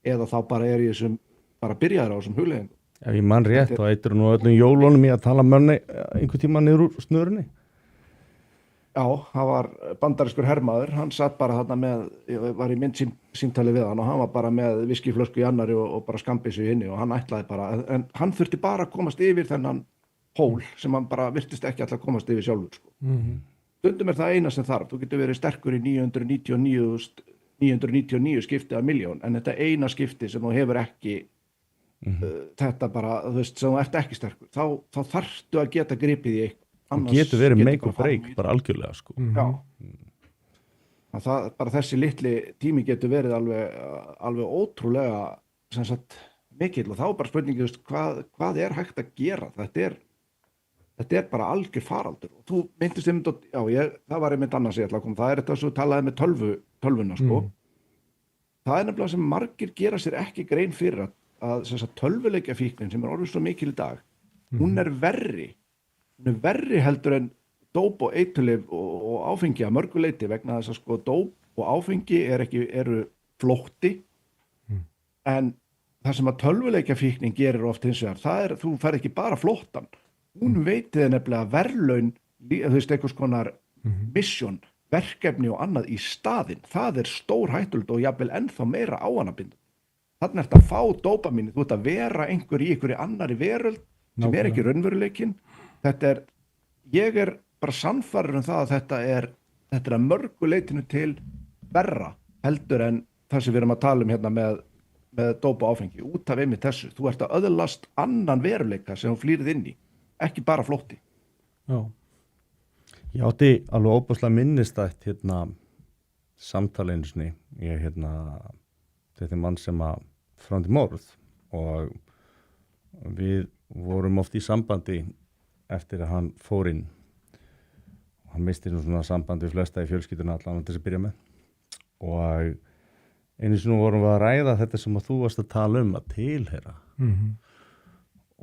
eða þá bara er ég sem bara byrjaður á þessum hugleiðingum. Ef ég mann rétt þá eittir nú öllum jólunum í að tala mönni einhver tíma niður úr snörunni. Já, það var bandarískur hermaður, hann satt bara þarna var í mynd símtali við hann og hann var bara með viskíflösku í annari og bara skambissu í hinni og hann ætlaði bara, en hann þurfti bara að komast yfir þennan hól sem hann bara virtist ekki alltaf komast yfir sjálfur sko. Stundum er það eina sem þarf, þú getur verið sterkur í 999 skipti af milljón, en þetta eina skipti sem þú hefur ekki þetta bara, þú veist, sem þú ert ekki sterkur, þá þarftu að geta gripið í eitthvað. Það getur verið make or break, bara algjörlega sko. Já. Það, bara þessi litli tími getur verið alveg ótrúlega sem sagt mikill og þá bara spurningi, hvað er hægt að gera? Þetta er bara algjör faraldur og þú myndist það var einmitt annars ég ætla að koma, það er þetta svo talaði með tölvuna sko. Það er nefnilega sem margir gera sér ekki grein fyrir að tölvuleikjafíknin sem er orðið svo mikil í dag, hún er verri heldur en dóp og eiturlyf og áfengi að mörgu leyti vegna þess að sko dóp og áfengi eru flótti en það sem að tölvuleikjafíknin gerir oft hins vegar, það er, þú færð ekki bara flóttan, hún veitið nefnilega verðlaun, þú veist, einhvers konar mission, verkefni og annað í staðinn, það er stór hættulegt og jafnvel ennþá meira áanabindum. Þannig er þetta að fá dópamínu, þú ert að vera einhver í einhverju annari veröld sem er ekki raunveruleikin. Ég er bara sannfærður um það að þetta er að mörgu leitinu til verra heldur en það sem við erum að tala um hérna með dóp og áfengi, út af einmitt þessu. Þú ert að öðlast annan veruleika sem þú flýrið inn í, ekki bara flótti. Já. Ég átti alveg óbúslega minnistætt samtaleinsni. Þetta er mann sem að framdi morð og við vorum oft í sambandi eftir að hann fór inn. Hann misti svona sambandi við flesta í fjölskylduna allan til þess að byrja með. Og einu sinni vorum við að ræða þetta sem að þú varst að tala um að tilheyra.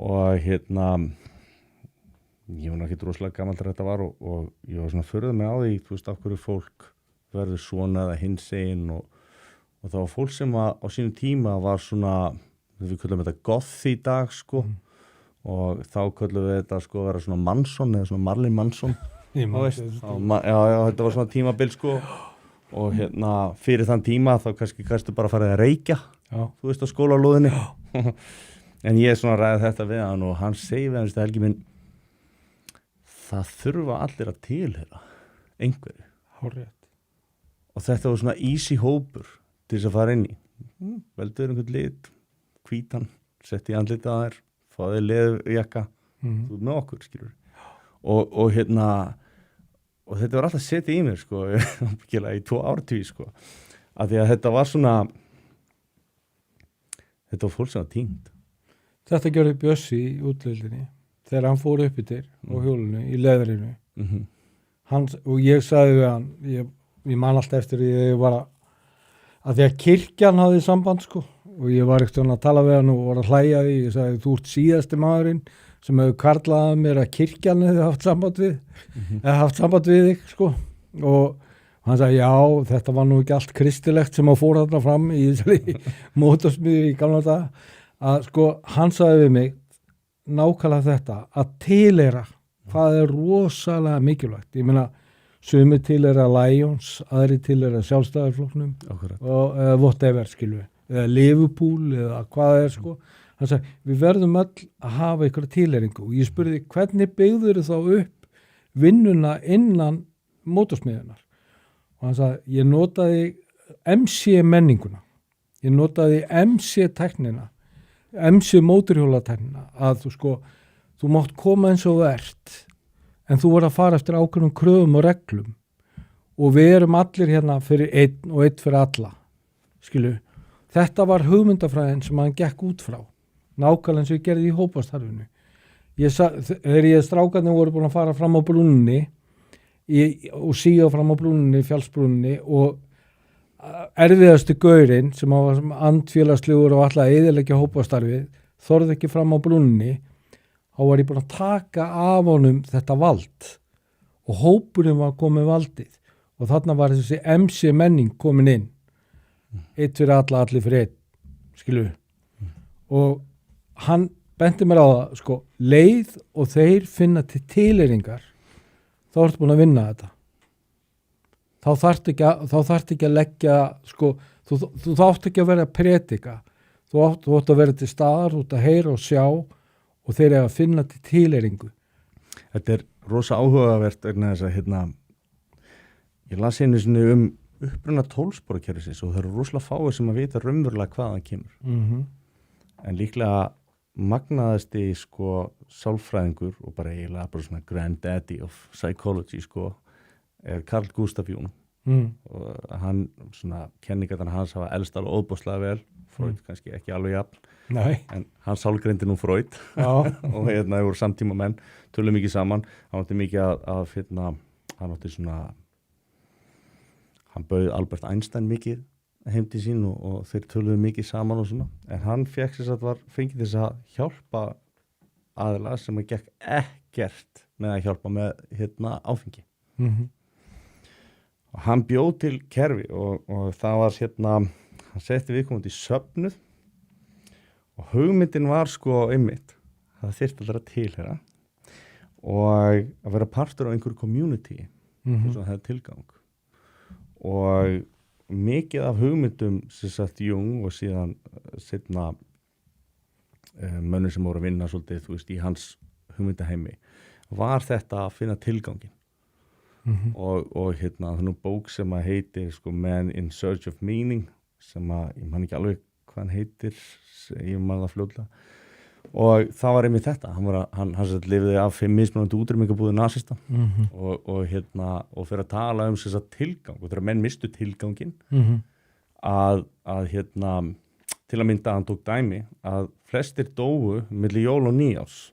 Og ég var ekki droslega gamall þegar þetta var og ég var svona furðað mig á því, þú veist, af hverju fólk verður svona eða hinsegin og það var fólk sem á sínum tíma var svona, við köllum þetta goth í dag sko og þá köllum við þetta sko að vera svona Manson eða svona Marilyn Manson. Þetta var svona tímabil sko og fyrir þann tíma þá kannski bara farið að reykja, þú veist, á skólalóðinni. En ég svona ræði þetta við hann og hann segi við hans Helgi minn, það þurfa allir að tilheyra einhverju. Hárrétt. Og þetta var svona easy hópur til þess að fara inn í. Veldur einhvern lit, hvítan, sett í andlitið að þér, fáðið leðurjakka, þú með okkur, skilur. Og og þetta var alltaf setið í mér sko, í 2 áratugi sko, af því að þetta var svona þetta var fólk sem var týnd. Þetta gjörði Bjössi í útleildinni þegar hann fór upp yfir á hjólinu í leðrinu. Og ég sagði við hann, ég man alltaf eftir því ég var að því að kirkjan hafði samband sko, og ég var ekkert að tala við hann og var að hlæja því, ég sagði þú ert síðasti maðurinn sem hefur karlað mér að kirkjan hefði haft samband við eða haft samband við þig sko, og hann sagði já, þetta var nú ekki allt kristilegt sem að fór þarna fram í þessari mótorsmiðju í gamla dag, að sko hann sagði við mig nákvæmlega þetta, að tilheyra hvað er rosalega mikilvægt. Ég meina, sumir tilheyra Lions, aðri tilheyra Sjálfstæðisflokknum og whatever, skilur við, eða Liverpool eða hvað er sko. Hann sagði, við verðum öll að hafa ykkur tilheyringu, og ég spurði, hvernig byggður þá upp vinnuna innan mótorsmiðjunar? Og hann sagði, ég notaði MC menninguna, ég notaði MC teknina, MC mótorhjólateknina, að þú mátt koma eins og verðt, en þú verður að fara eftir ákveðnum kröfum og reglum, og við erum allir hérna fyrir einn og einn fyrir alla, skilu. Þetta var hugmyndafræðin sem hann gekk út frá, nákvæmlega eins og ég gerði í hópastarfinu. Þegar strákarnir voru búin að fara fram á brúnni og síga fram á brúnni, fjallsbrúnni, og erfiðastu gaurinn sem var andfélagslegur og alltaf eyðileggja hópastarfið, þorði ekki fram á brúnni, þá var ég búin að taka af honum þetta vald, og hópurinn var komið valdið, og þarna var þessi MC menning komin inn, eitt fyrir alla, allir fyrir einn, skilu. Og hann benti mér á það, sko, leið og þeir finna til tilheyringar, þá ertu búin að vinna þetta. Þá þarftu ekki að leggja, sko, þú þátt ekki að vera að predika, þú átt að vera til staðar, þú átt að heyra og sjá, og þeir eru að finna til tilheyringu. Þetta er rosa áhugavert vegna þess að ég las einu sinni uppruna tólsporakerfisins, og það eru rosalega fáir sem að vita raunverulega hvaðan kemur. En líklega magnaðasti sko sálfræðingur og bara eiginlega bara svona granddaddy of psychology sko er Carl Gustav Jung. Og hann svona kenningarnar hans hafa elst alveg óbúslega vel, Freud kannski ekki alveg jafn. Nei. En hann sálgreindi nú Freud og það voru samtíma menn, tölum mikið saman. Hann átti mikið hann bauð Albert Einstein mikið heim til sín og þeir töluðu mikið saman og svona. En hann fengið þess að hjálpa aðila sem að gekk ekkert með að hjálpa með áfengi. Og hann bjóð til kerfi og það var hann setti viðkomandi í söfnuð, og hugmyndin var sko einmitt, það þyrfti allra að tilheyra og að vera partur á einhverju community, og það hefði tilgang. Og mikið af hugmyndum sem sagt Jung og síðan seinna mönnum sem voru að vinna svolítið, þú veist, í hans hugmyndaheimi, var þetta að finna tilgangin. Og það er nú bók sem að heitir sko Man in Search of Meaning, sem að ég man ekki alveg hvað hann heitir, ég man það fljótlega. Og það var einmitt þetta, hann lifiði af 5 mismunandi útrýmingabúðir nasista og fyrir að tala þess að tilgang, og þegar menn mistu tilgangin að til að mynda hann tók dæmi að flestir dóu milli jól og nýjárs,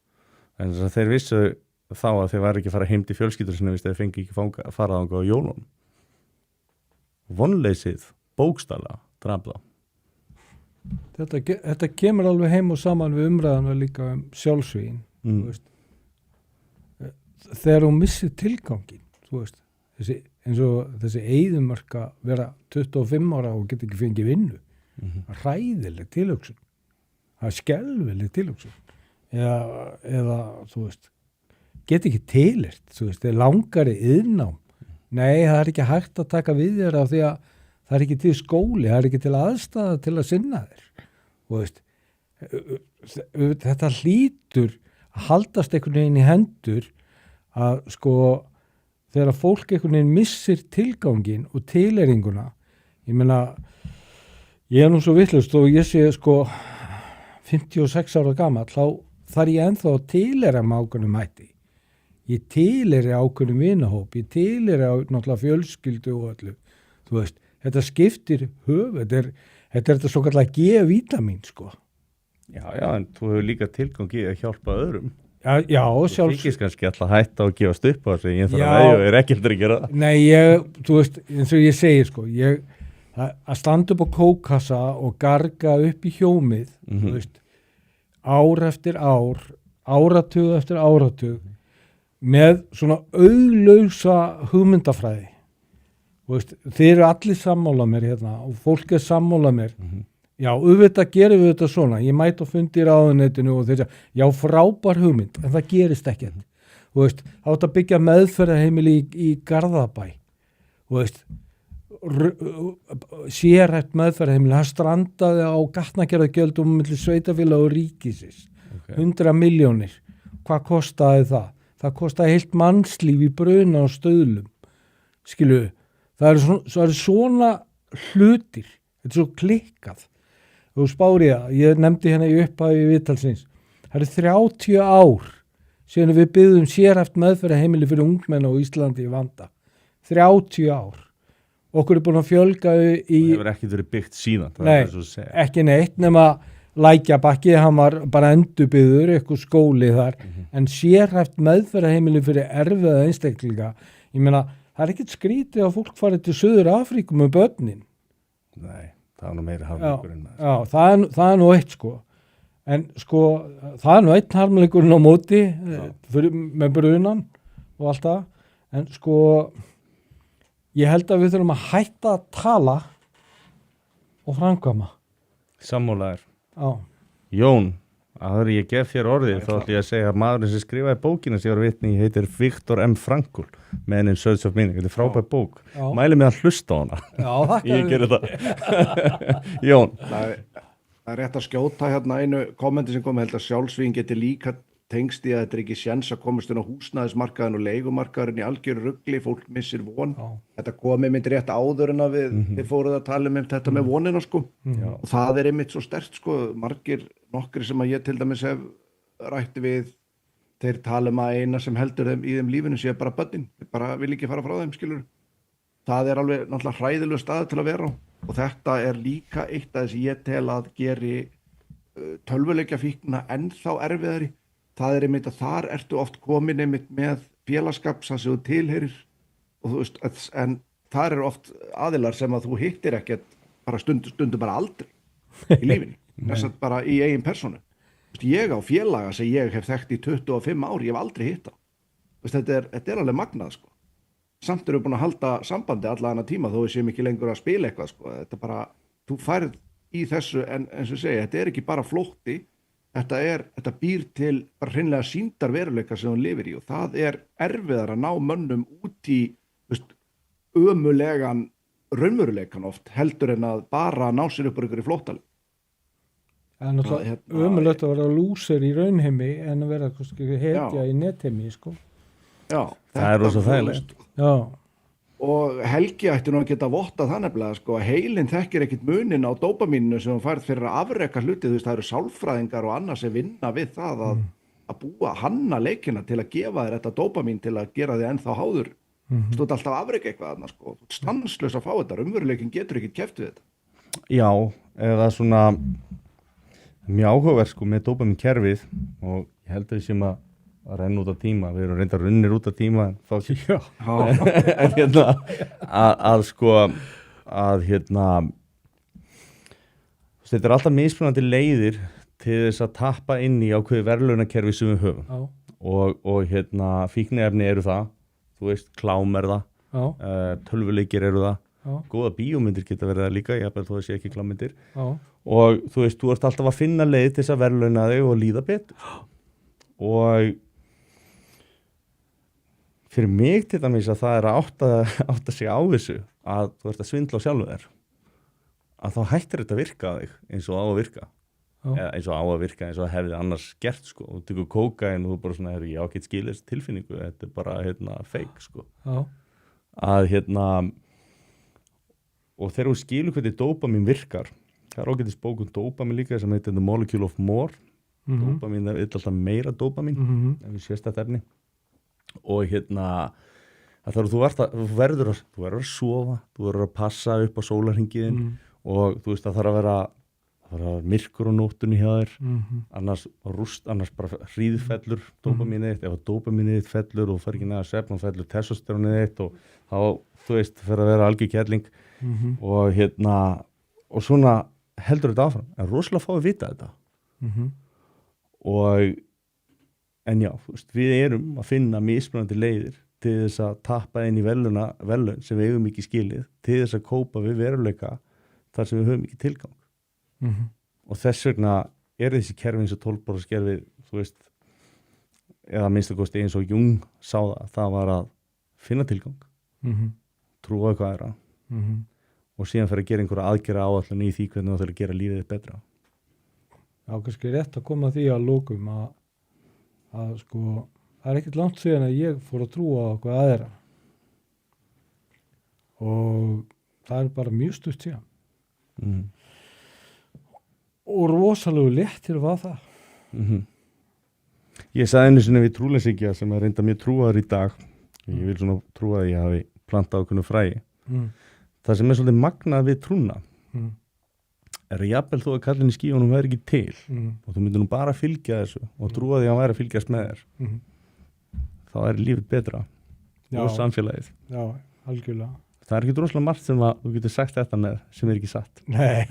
en þess að þeir vissu þá að þeir væri ekki að fara heim til fjölskyldur sinni, þeir fengi ekki að fara þangað á jólunum. Vonleysið bókstaflega drap þá. Þetta kemur alveg heim og saman við umræðana líka sjálfsvígin. Þegar hún missir tilgangin, eins og þessi eyðimörk að vera 25 ára og geta ekki fengið vinnu, hræðileg tilhugsun, það er skelfileg tilhugsun, eða geta ekki tilheyrt, þeir langar í iðnnám. Nei, það er ekki hægt að taka við þér af því að það er ekki til skóli, það er ekki til aðstæða til að sinna þér. Þetta hlýtur að haldast einhvern veginn í hendur að sko þegar fólk einhvern veginn missir tilgangin og tilheyringuna. Ég meina, ég er nú svo vitlaust og ég sé sko 56 ára gamall, þá þarf ég ennþá að tilheyra með ákveðnum hætti. ég tilheyri ákveðnum vinahóp, ég tilheyri á náttúrulega fjölskyldu og öllu, þú veist, þetta skiptir þetta er þetta svo kallega G-vítamín, sko. Já, en þú hefur líka tilgangi að hjálpa öðrum. Já, þú þykist kannski alltaf hætta að gefast upp á þessu, ég þarf að veðja og ekki heldur að gera það. Nei, þú veist, eins og ég segi, sko, að standa upp á kókassa og garga upp í hjómið, þú veist, ár eftir ár, áratug eftir áratug, með svona auglausa hugmyndafræði. Veist, þeir eru allir sammála mér hérna og fólk er sammála mér. Já, auðvitað gerum við þetta svona. Ég mæti og fundi í ráðuneytinu og þeir segja, já, frábær hugmynd, en það gerist ekkert. Þú veist, þá átt að byggja meðferðarheimili í Garðabæ. Þú veist, sérhæft meðferðarheimili, það strandaði á gatnagerðargjöldum milli sveitafélag og ríkisins. 100 milljónir. Hvað kostaði það? Það kostaði heilt mannslíf í bruna og stöðlum. Skilu, það eru svona hlutir. Þetta er svo klikkað. Þú spárið það, ég nefndi hérna í upphafi viðtalsins. Það eru 30 ár síðan við byggðum sérhæft meðferðarheimili fyrir ungmenna á Íslandi í vanda. 30 ár. Okkur er búin að fjölga í... Það hefur ekki verið byggt síðan. Nei, ekki neitt nema Lækjabakki, hann var bara endurbyggður, eitthvað skóli þar, en sérhæft meðferðarheimili fyrir erfiða einstaklinga. Ég meina, það er ekkert skrítið að fólk farið til Suður Afríku með börnin. Nei, það er nú meiri harmleikurinn. Já, það er nú eitt, sko. En sko, það er nú eitt harmleikurinn á móti með brunan og allt það. En sko, ég held að við þurfum að hætta að tala og framkvæma. Sammálaður. Já. Jón, áður ég gef þér orðið þá ætlum ég að segja að maðurinn sem skrifaði bókina sem ég var vitni í heitir Viktor M. Frankl, Men in Search of Meaning. Þetta er frábær bók. Mæli mig að hlusta á hana. Já, þakka. Ég gerir það. Jón. Það er rétt að skjóta hérna einu kommenti sem kom, held að sjálfsvíðin geti líka tengst í að þetta er ekki séns að komast inn á húsnæðismarkaðin og leigumarkaðin í algjöru rugli, fólk missir von. Þetta komið mynd rétt áður en að við fóruð að tala þetta með vonina, sko. Og það er einmitt svo sterkt, sko. Nokkri sem að ég til dæmis hef rætti við, þeir tala að eina sem heldur þeim í þeim lífinu sé bara börnin. Þeir bara vil ekki fara frá þeim, skilur. Það er alveg náttúrulega hræðilegur staður til að vera á. Og þetta er líka eitt af þess ég tel að geri tölvuleikjafíkna ennþá erfiðari. Það er einmitt að þar ertu oft komin einmitt með félagskap sem þú tilheyrir og þú veist, en þar eru oft aðilar sem að þú hittir ekkert bara stundum bara aldrei í lífinu, þess að bara í eigin persónu. Ég á félaga sem ég hef þekkt í 25 ár, ég hef aldrei hitta. Þetta er alveg magnað, sko. Samt eru búin að halda sambandi alla hana tíma þó við séum ekki lengur að spila eitthvað, sko. Þetta bara, þú færð í þessu, en eins og segja, þetta er ekki bara flótti. Þetta býr til bara hreinlega sýndar veruleika sem hún lifir í og það er erfiðar að ná mönnum út í ömulegan raunveruleikan oft heldur en að bara ná sér upp á ykkur í flóttali. Það er náttúrulega ömulegt að vera lúser í raunheimi en að vera hetja í netheimi, sko. Já. Það er rosa þægilegt. Já. Og Helgi ætti nú að geta vottað það nefnilega, sko, að heilinn þekkir ekkit munin á dópamíninu sem hún færð fyrir að afreka hluti, það eru sálfræðingar og annað sem vinna við það að búa hanna leikina til að gefa þér þetta dópamín til að gera þig ennþá háður. Þú ert alltaf að afreka eitthvað þarna, sko, stanslaus að fá þetta, raunveruleikin getur ekkit keppt við þetta. Já, eða svona mjög áhugaverð, sko, með dópamínkerfið og ég held að við séum að renna út af tíma, við erum reyndar runnir út af tíma en þá sé en hérna þetta er alltaf mismunandi leiðir til þess að tappa inn í ákveði verðlaunakerfi sem við höfum og fíkniefni eru það, þú veist, klám er það, tölvuleikir eru það, góða bíómyndir geta verið það líka, ég hef þó að sé ekki klámyndir og þú veist, þú ert alltaf að finna leið til þess að verðlauna þig og líða betur og fyrir mig til dæmis að það er að átta sig á þessu að þú ert að svindla á sjálfu þér að þá hættir þetta að virka að þig eins og á að virka eins og það hefði annars gert, sko, og þú tekur kókaín og þú bara svona, ég á ekki skilist tilfinningu, þetta er bara fake, sko að og þegar þú skilur hvernig dópamin virkar, það er ágætis bókun dópamin líka sem heitir The Molecule of More. Dópamin er alltaf meira dópamin ef við sést þetta efni og þú verður að sofa, þú verður að passa upp á sólarhringiðin og þú veist það þarf að vera myrkur á nóttunni hjá þér, annars bara hríðfellur dópamínið þitt, ef dópamínið þitt fellur og fer ekki neða svefn og fellur testosterónið þitt og þá, þú veist, fer að vera algjör kelling og svona heldur þetta áfram, en rosalega fá að vita þetta en já, þú veist, við erum að finna mismunandi leiðir til þess að tappa inn í velun sem við eigum ekki skilið, til þess að kópa við veruleika þar sem við höfum ekki tilgang og þess vegna þessi kerfi eins og 12 skerfið, þú veist, eða minnstakosti eins og Jung sá það var að finna tilgang, trúa eitthvað aðra og síðan fyrir að gera einhverja aðgerða áætlun í því hvernig það þarf að gera lífið betra. Já, kannski rétt að koma því að lokum að sko, það ekkert langt síðan að ég fór að trúa á eitthvað aðra og það bara mjög stutt síðan. Og rosalega léttir var það. Ég sagði einu sinni við trúleysingja sem er reynda mjög trúaður í dag, ég vil svona trúa að ég hafi plantað okkur fræi. Það sem er svolítið magnað við trúna er að jafnvel þó að kallinn í skífunum væri ekki til og þú myndir nú bara fylgja þessu og trúa því að hann væri að fylgjast með þér þá er lífið betra og samfélagið. Já, algjörlega. Það er ekki droslega margt sem að þú getur sagt þetta með sem er ekki satt. Nei.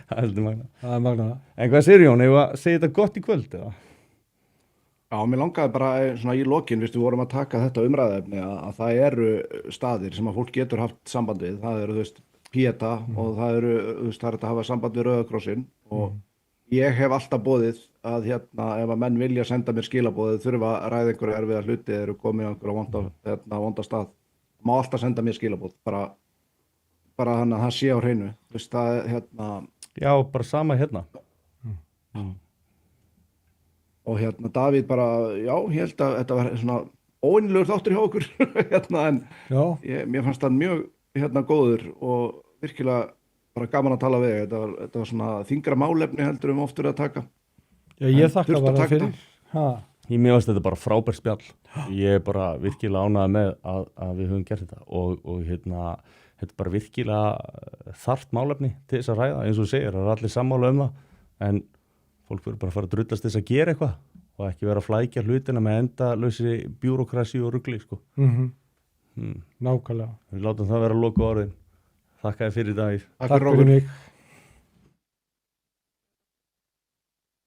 Það er svolítið magnað. Það er magnað. En hvað segir Jón, hefur að segja þetta gott í kvöld eða? Já, mér langaði bara svona í lokin, við vorum að taka þetta umræðefni að það eru staðir sem að fólk getur haft samband við, það eru, þú veist, Pieta og það eru, þú veist, það er að hafa samband við Rauða krossinn og ég hef alltaf boðið að ef að menn vilja senda mér skilaboðið þurfa að ræða einhverju erfiða hluti eru komið einhverju vonda stað, má alltaf senda mér skilaboð, bara þannig að það sé á hreinu, þú veist, það Já, bara sama hérna. Og Davíð bara, já, ég held að þetta var svona óvenjulegur þáttur hjá okkur en mér fannst það mjög góður og virkilega bara gaman að tala við þetta var svona þyngra málefni heldur oftur að taka. Já, ég þakka bara fyrir. Mér finnst þetta bara frábært spjall. Ég er bara virkilega ánægður með að við höfum gert þetta og þetta er bara virkilega þarft málefni til þess að ræða, eins og þú segir, það er allir sammála það en fólk verður bara að fara að drullast þess að gera eitthvað og ekki vera að flækja hlutina með endalausi bjúrókrasi og rugli, sko. Nákvæmlega. Við látum það vera lokaorðin. Þakka þér fyrir Davíð. Takk fyrir mig.